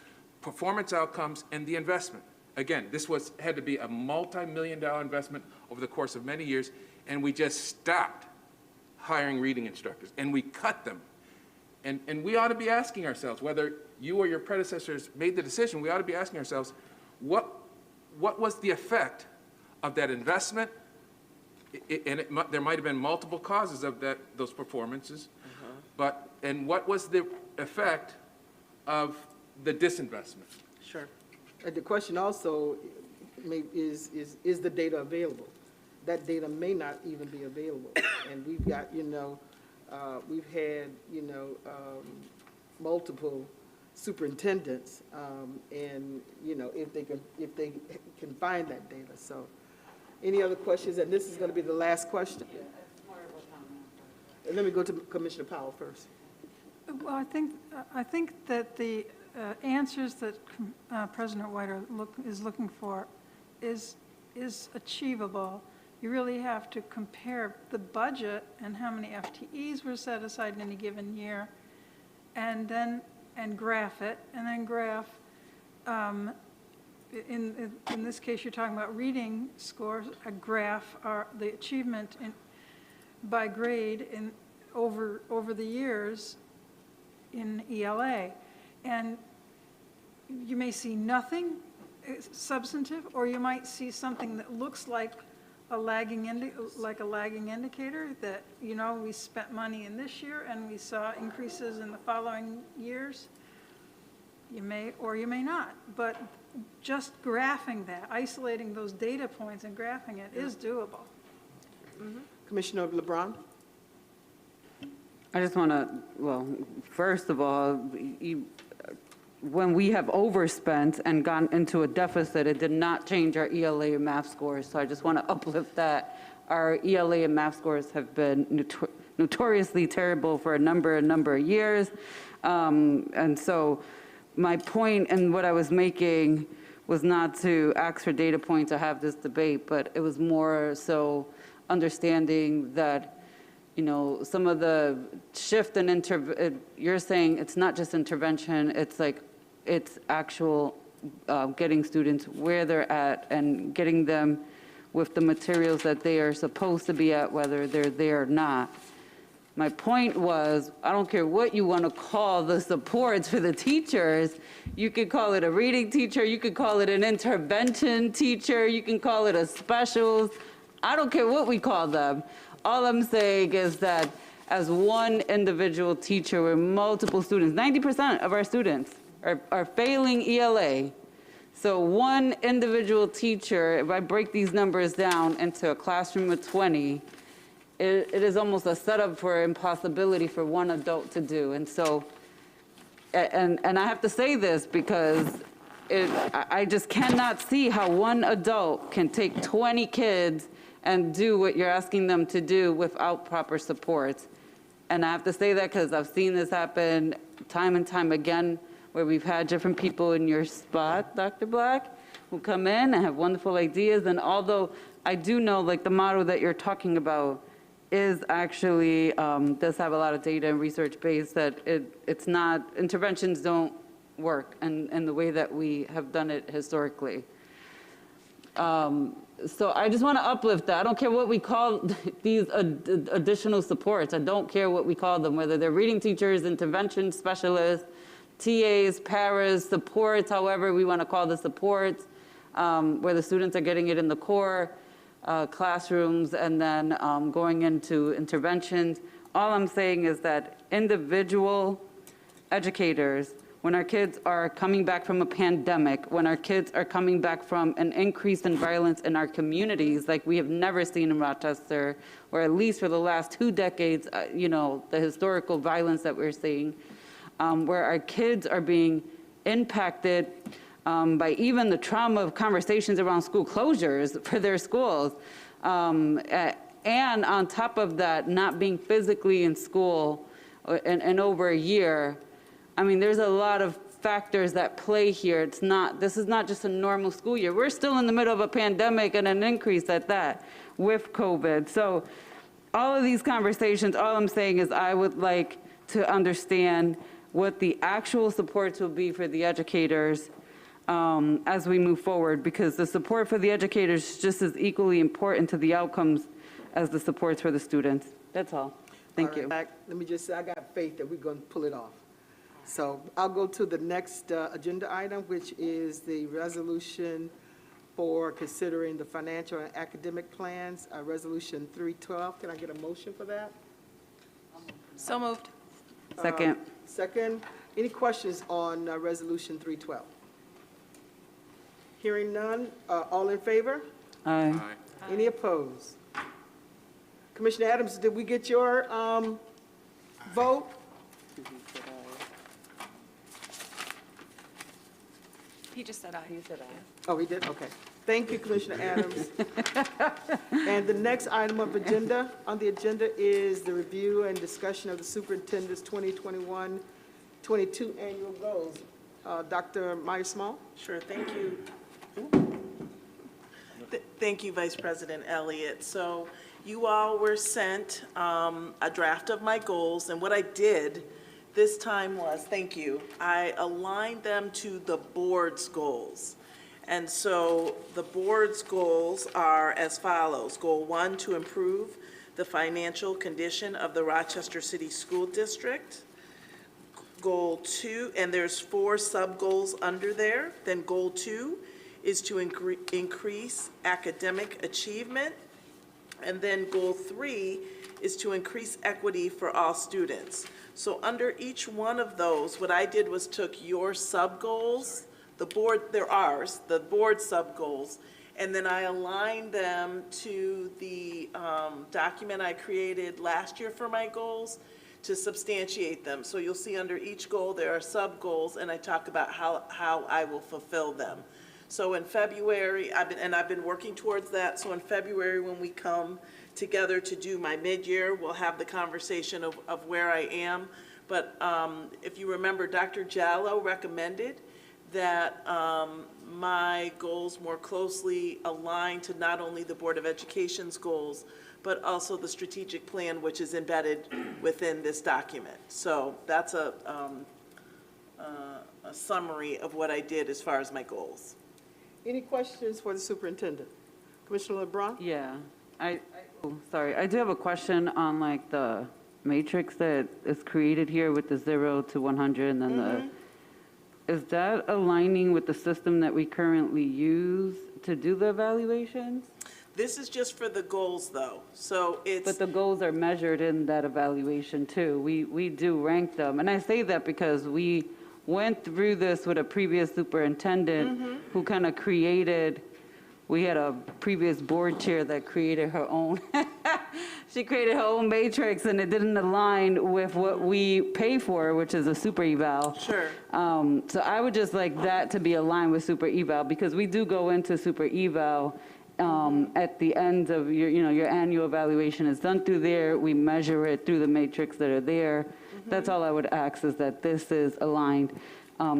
performance outcomes and the investment. Again, this had to be a multi-million-dollar investment over the course of many years, and we just stopped hiring reading instructors, and we cut them. And we ought to be asking ourselves, whether you or your predecessors made the decision, we ought to be asking ourselves, what was the effect of that investment? There might have been multiple causes of those performances, and what was the effect of the disinvestment? Sure. And the question also is the data available? That data may not even be available. And we've got, we've had, multiple superintendents, and, if they can find that data. So any other questions? And this is going to be the last question. And let me go to Commissioner Powell first. Well, I think that the answers that President White is looking for is achievable. You really have to compare the budget and how many FTEs were set aside in any given year, and graph it, and then graph. In this case, you're talking about reading scores. A graph the achievement by grade over the years in ELA, and you may see nothing substantive, or you might see something that looks like a lagging indicator that, we spent money in this year and we saw increases in the following years. You may or you may not, but just graphing that, isolating those data points and graphing it is doable. Commissioner LeBron? I just want to, first of all, when we have overspent and gone into a deficit, it did not change our ELA and math scores. So I just want to uplift that. Our ELA and math scores have been notoriously terrible for a number of years. And so my point and what I was making was not to ask for data points or have this debate, but it was more so understanding that, some of the shift in you're saying it's not just intervention, it's actual getting students where they're at and getting them with the materials that they are supposed to be at, whether they're there or not. My point was, I don't care what you want to call the supports for the teachers. You could call it a reading teacher, you could call it an intervention teacher, you can call it a specials. I don't care what we call them. All I'm saying is that as one individual teacher with multiple students, 90% of our students are failing ELA. So one individual teacher, if I break these numbers down into a classroom of 20, it is almost a setup for impossibility for one adult to do. And so, and I have to say this because I just cannot see how one adult can take 20 kids and do what you're asking them to do without proper support. And I have to say that because I've seen this happen time and time again, where we've had different people in your spot, Dr. Black, who come in and have wonderful ideas. And although I do know, like, the model that you're talking about is actually, does have a lot of data and research base, that it's not, interventions don't work in the way that we have done it historically. So I just want to uplift that. I don't care what we call these additional supports. I don't care what we call them, whether they're reading teachers, intervention specialists, TAs, paras, supports, however we want to call the supports, where the students are getting it in the core classrooms and then going into interventions. All I'm saying is that individual educators, when our kids are coming back from a pandemic, when our kids are coming back from an increase in violence in our communities like we have never seen in Rochester, or at least for the last 2 decades, you know, the historical violence that we're seeing, where our kids are being impacted by even the trauma of conversations around school closures for their schools. And on top of that, not being physically in school in over a year. I mean, there's a lot of factors that play here. This is not just a normal school year. We're still in the middle of a pandemic and an increase at that with COVID. So all of these conversations, all I'm saying is I would like to understand what the actual supports will be for the educators as we move forward, because the support for the educators is just as equally important to the outcomes as the supports for the students. That's all. Thank you. Let me just say, I got faith that we're going to pull it off. So I'll go to the next agenda item, which is the resolution for considering the financial and academic plans, Resolution 312. Can I get a motion for that? So moved. Second. Second. Any questions on Resolution 312? Hearing none. All in favor? Aye. Any opposed? Commissioner Adams, did we get your vote? He just said aye. He said aye. Oh, he did? Okay. Thank you, Commissioner Adams. And the next item on the agenda is the review and discussion of the superintendent's 2021-22 annual goals. Dr. Myers-Small? Sure, thank you. Thank you, Vice President Elliott. So you all were sent a draft of my goals, and what I did this time was, thank you, I aligned them to the board's goals. And so the board's goals are as follows. Goal 1, to improve the financial condition of the Rochester City School District. Goal 2, and there's 4 sub-goals under there. Then goal 2 is to increase academic achievement. And then goal 3 is to increase equity for all students. So under each one of those, what I did was took your sub-goals, the board, they're ours, the board sub-goals, and then I aligned them to the document I created last year for my goals to substantiate them. So you'll see under each goal there are sub-goals, and I talk about how I will fulfill them. So in February, I've been working towards that, so in February when we come together to do my mid-year, we'll have the conversation of where I am. But if you remember, Dr. Jallo recommended that my goals more closely align to not only the Board of Education's goals, but also the strategic plan, which is embedded within this document. So that's a summary of what I did as far as my goals. Any questions for the superintendent? Commissioner LeBron? Yeah. Sorry, I do have a question on like the matrix that is created here with the 0 to 100 and then is that aligning with the system that we currently use to do the evaluations? This is just for the goals though, so it's. But the goals are measured in that evaluation too. We do rank them, and I say that because we went through this with a previous superintendent who kind of created, we had a previous board chair that created her own, she created her own matrix, and it didn't align with what we pay for, which is a super eval. Sure. So I would just like that to be aligned with super eval, because we do go into super eval at the end of your, your annual evaluation is done through there. We measure it through the matrix that are there. That's all I would ask, is that this is aligned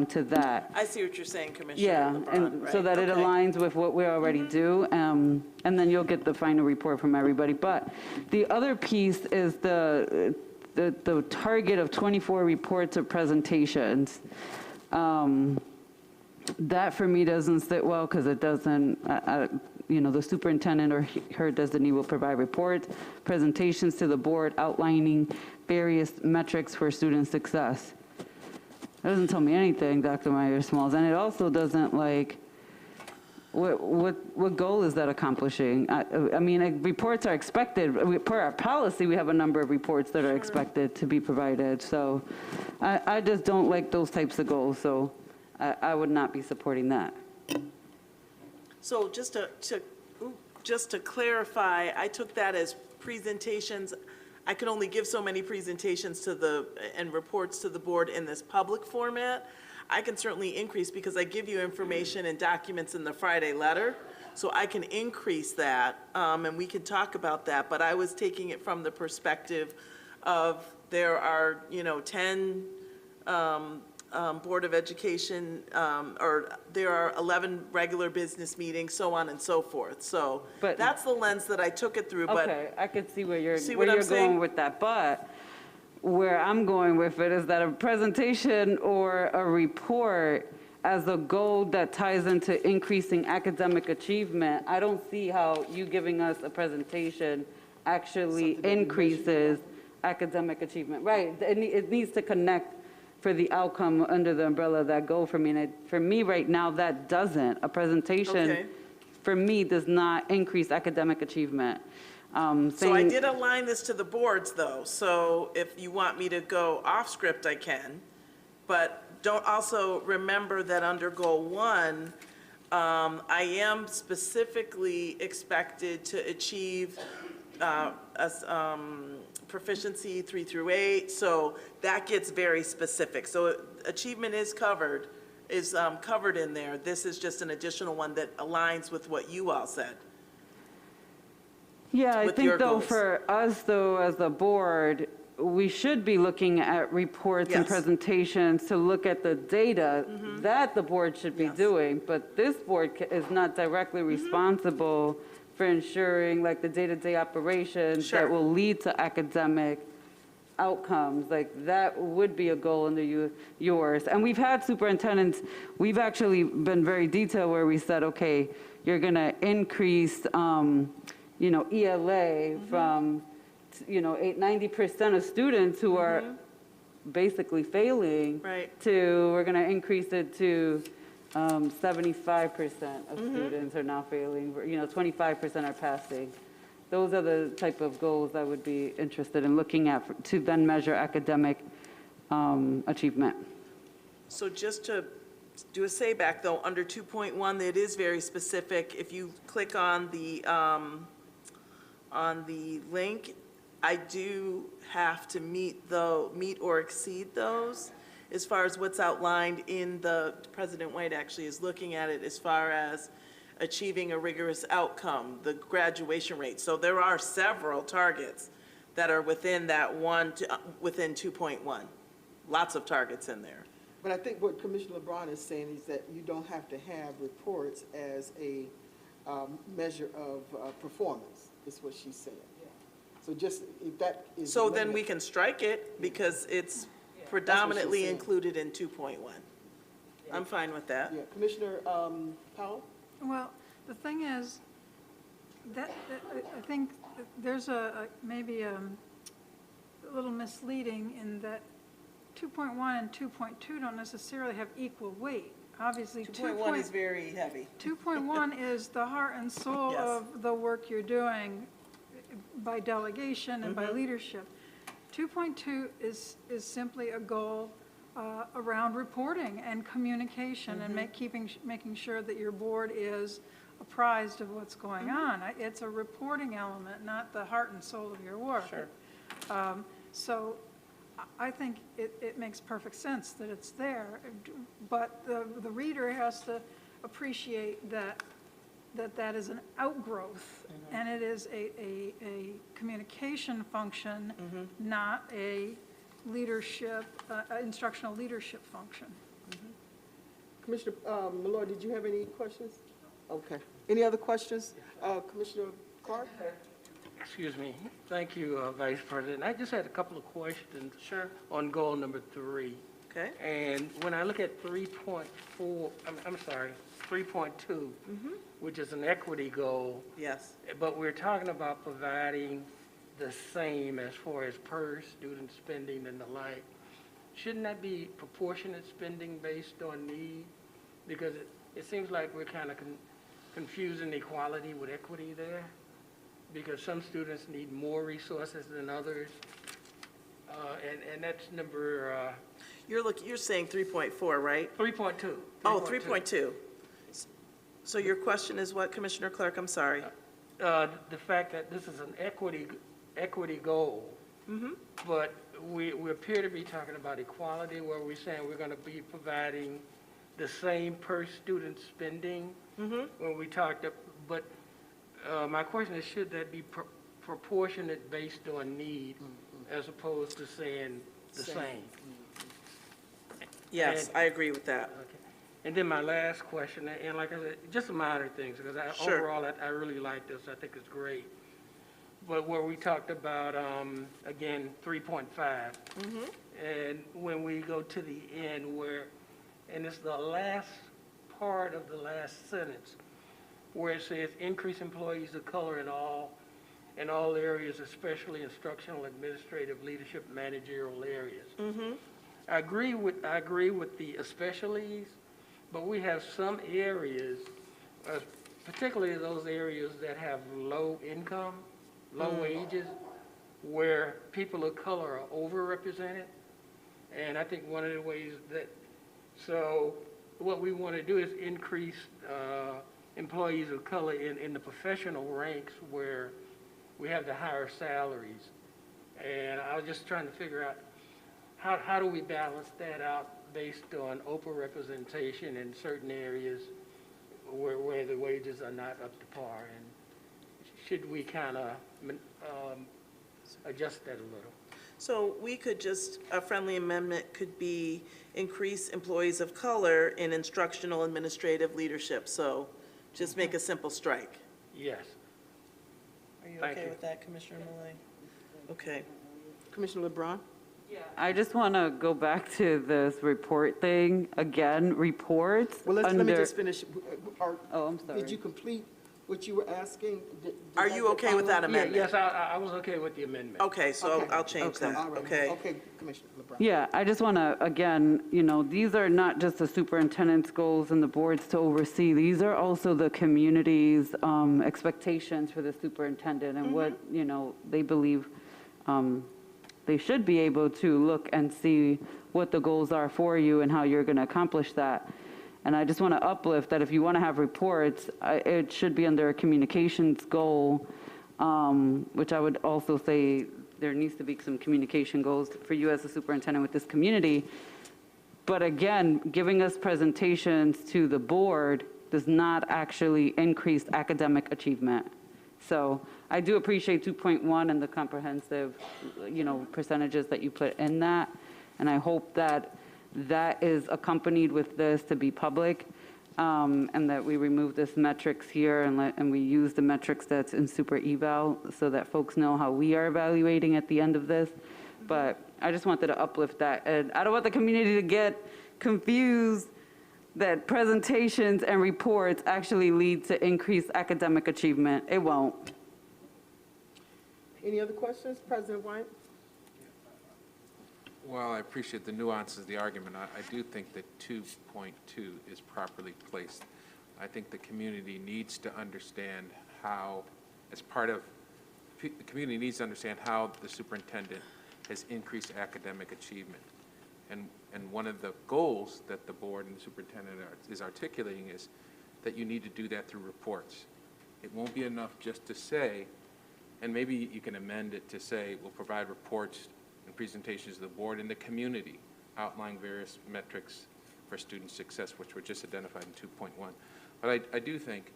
to that. I see what you're saying, Commissioner Yeah, LeBron, and right? so that it Okay. aligns with what we already do, and then you'll get the final report from everybody. But the other piece is the target of 24 reports or presentations. That for me doesn't sit well, because it doesn't, the superintendent or her designee will provide reports, presentations to the board outlining various metrics for student success. That doesn't tell me anything, Dr. Myers-Smalls, and it also doesn't what goal is that accomplishing? I mean, reports are expected. Per our policy, we have a number of reports that are expected to be provided. So I just don't like those types of goals. So I would not be supporting that. So just to clarify, I took that as presentations. I can only give so many presentations and reports to the board in this public format. I can certainly increase, because I give you information and documents in the Friday letter, so I can increase that, and we can talk about that. But I was taking it from the perspective of there are, 10 Board of Education, or there are 11 regular business meetings, so on and so forth. So But- that's the lens that I took it through, but. Okay, I could see where you're See what I'm saying? going with that, but where I'm going with it is that a presentation or a report as a goal that ties into increasing academic achievement, I don't see how you giving us a presentation actually increases academic achievement. Right, it needs to connect for the outcome under the umbrella of that goal for me. And for me right now, that doesn't. A presentation, Okay. for me, does not increase academic achievement. So I did align this to the boards, though, so if you want me to go off script, I can. But don't also remember that under Goal 1, I am specifically expected to achieve proficiency 3 through 8, so that gets very specific. So achievement is covered in there. This is just an additional one that aligns with what you all said. Yeah, I with think your though, goals. for us though, as a board, we should be looking at reports and Yes. presentations to look at the data that the board should be Yes. doing. But this board is not directly responsible for ensuring like the day-to-day operations Sure. that will lead to academic outcomes. Like that would be a goal under yours. And we've had superintendents, we've actually been very detailed where we said, okay, you're gonna increase, ELA from, 90% of students who are basically failing Right. to, we're gonna increase it to 75% of students are now failing, 25% are passing. Those are the type of goals I would be interested in looking at to then measure academic achievement. So just to do a say back though, under 2.1, it is very specific. If you click on the link, I do have to meet or exceed those as far as what's outlined in President White actually is looking at it as far as achieving a rigorous outcome, the graduation rate. So there are several targets that are within that within 2.1. Lots of targets in there. But I think what Commissioner LeBron is saying is that you don't have to have reports as a measure of performance, is what she's saying. So just, if that is. So then we can strike it because it's predominantly saying. included in 2.1. I'm fine with that. Yeah, Commissioner Powell? Well, the thing is, that I think that there's maybe a little misleading in that 2.1 and 2.2 don't necessarily have equal weight. Obviously, 2.1 is very heavy. 2.1 is the heart and soul Yes. of the work you're doing by delegation and by leadership. 2.2 is simply a goal around reporting and communication and making sure that your board is apprised of what's going on. It's a reporting element, not the heart and soul of your work. Sure. So I think it makes perfect sense that it's there, but the reader has to appreciate that is an outgrowth, and it is a communication function, not a leadership, instructional leadership function. Commissioner Malloy, did you have any questions? Okay. Any other questions? Commissioner Clark? Excuse me. Thank you, Vice President. I just had a couple of questions. Sure. On goal number 3. Okay. And when I look at 3.4, I'm sorry, 3.2, which is an equity goal, Yes. but we're talking about providing the same as far as per student spending and the like. Shouldn't that be proportionate spending based on need? Because it seems like we're kind of confusing equality with equity there, because some students need more resources than others. And that's number You're saying 3.4, right? 3.2. Oh, 3.2. So your question is what, Commissioner Clark? I'm sorry. The fact that this is an equity goal, but we appear to be talking about equality, where we're saying we're going to be providing the same per student spending when we talked, but my question is, should that be proportionate based on need as opposed to saying the same? Yes, I agree with that. Okay. And then my last question, and like I said, just minor things, because overall, I really like this. I think it's great. But where we talked about, again, 3.5, and when we go to the end and it's the last part of the last sentence, where it says increase employees of color in all areas, especially instructional, administrative, leadership, managerial areas. I agree with the especiallys, but we have some areas, particularly those areas that have low income, low wages, where people of color are overrepresented. And I think one of the ways so what we want to do is increase employees of color in the professional ranks where we have the higher salaries. And I was just trying to figure out how do we balance that out based on overrepresentation in certain areas where the wages are not up to par, and should we kind of adjust that a little? So we could a friendly amendment could be increase employees of color in instructional administrative leadership. So just make a simple strike. Yes. Are you Thank okay you. with that, Commissioner Malay? Okay. Commissioner LeBron? I just want to go back to this report thing. Again, reports Well, let me under, just finish. oh, I'm sorry. Did you complete what you were asking? Are you okay with that amendment? Yes, I was okay with the amendment. Okay, so Okay. I'll change that. All right. Okay. Okay, Commissioner LeBron. Yeah, I just want to, again, these are not just the superintendent's goals and the boards to oversee. These are also the community's expectations for the superintendent and what, they believe they should be able to look and see what the goals are for you and how you're going to accomplish that. And I just want to uplift that if you want to have reports, it should be under a communications goal, which I would also say there needs to be some communication goals for you as a superintendent with this community. But again, giving us presentations to the board does not actually increase academic achievement. So I do appreciate 2.1 and the comprehensive, percentages that you put in that. And I hope that that is accompanied with this to be public, and that we remove this metrics here and we use the metrics that's in super eval so that folks know how we are evaluating at the end of this. But I just wanted to uplift that. And I don't want the community to get confused that presentations and reports actually lead to increased academic achievement. It won't. Any other questions? President White? Well, I appreciate the nuances of the argument. I do think that 2.2 is properly placed. I think the community needs to understand how, the community needs to understand how the superintendent has increased academic achievement. And one of the goals that the board and the superintendent is articulating is that you need to do that through reports. It won't be enough just to say, and maybe you can amend it to say, we'll provide reports and presentations to the board and the community outlining various metrics for student success, which were just identified in 2.1. But I do think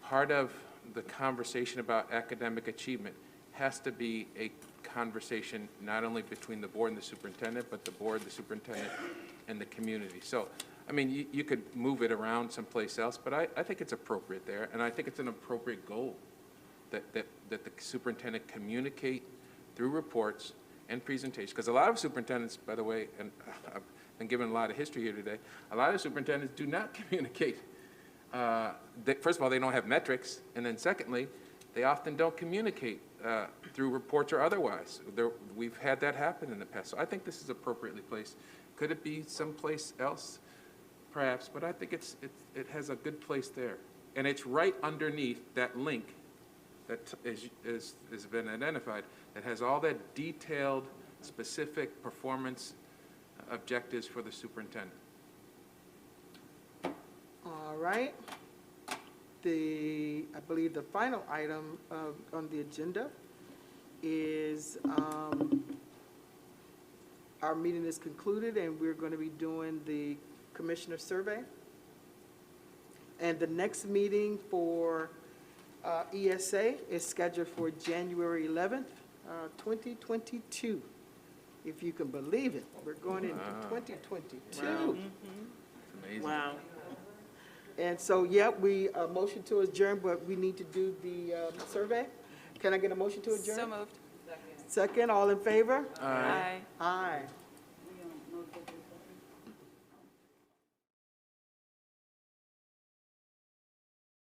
part of the conversation about academic achievement has to be a conversation not only between the board and the superintendent, but the board, the superintendent, and the community. So, I mean, you could move it around someplace else, but I think it's appropriate there, and I think it's an appropriate goal that the superintendent communicate through reports and presentations. Because a lot of superintendents, by the way, and I've been given a lot of history here today, a lot of superintendents do not communicate. First of all, they don't have metrics, and then secondly, they often don't communicate through reports or otherwise. We've had that happen in the past. So I think this is appropriately placed. Could it be someplace else? Perhaps, but I think it has a good place there. And it's right underneath that link that has been identified that has all that detailed, specific performance objectives for the superintendent. All right. I believe the final item on the agenda is our meeting is concluded, and we're going to be doing the commissioner survey. And the next meeting for ESA is scheduled for January 11th, 2022. If you can believe it, we're going into 2022. Wow. It's amazing. Wow. And so, yeah, we motion to adjourn, but we need to do the survey. Can I get a motion to adjourn? So moved. Second, all in favor? Aye. Aye.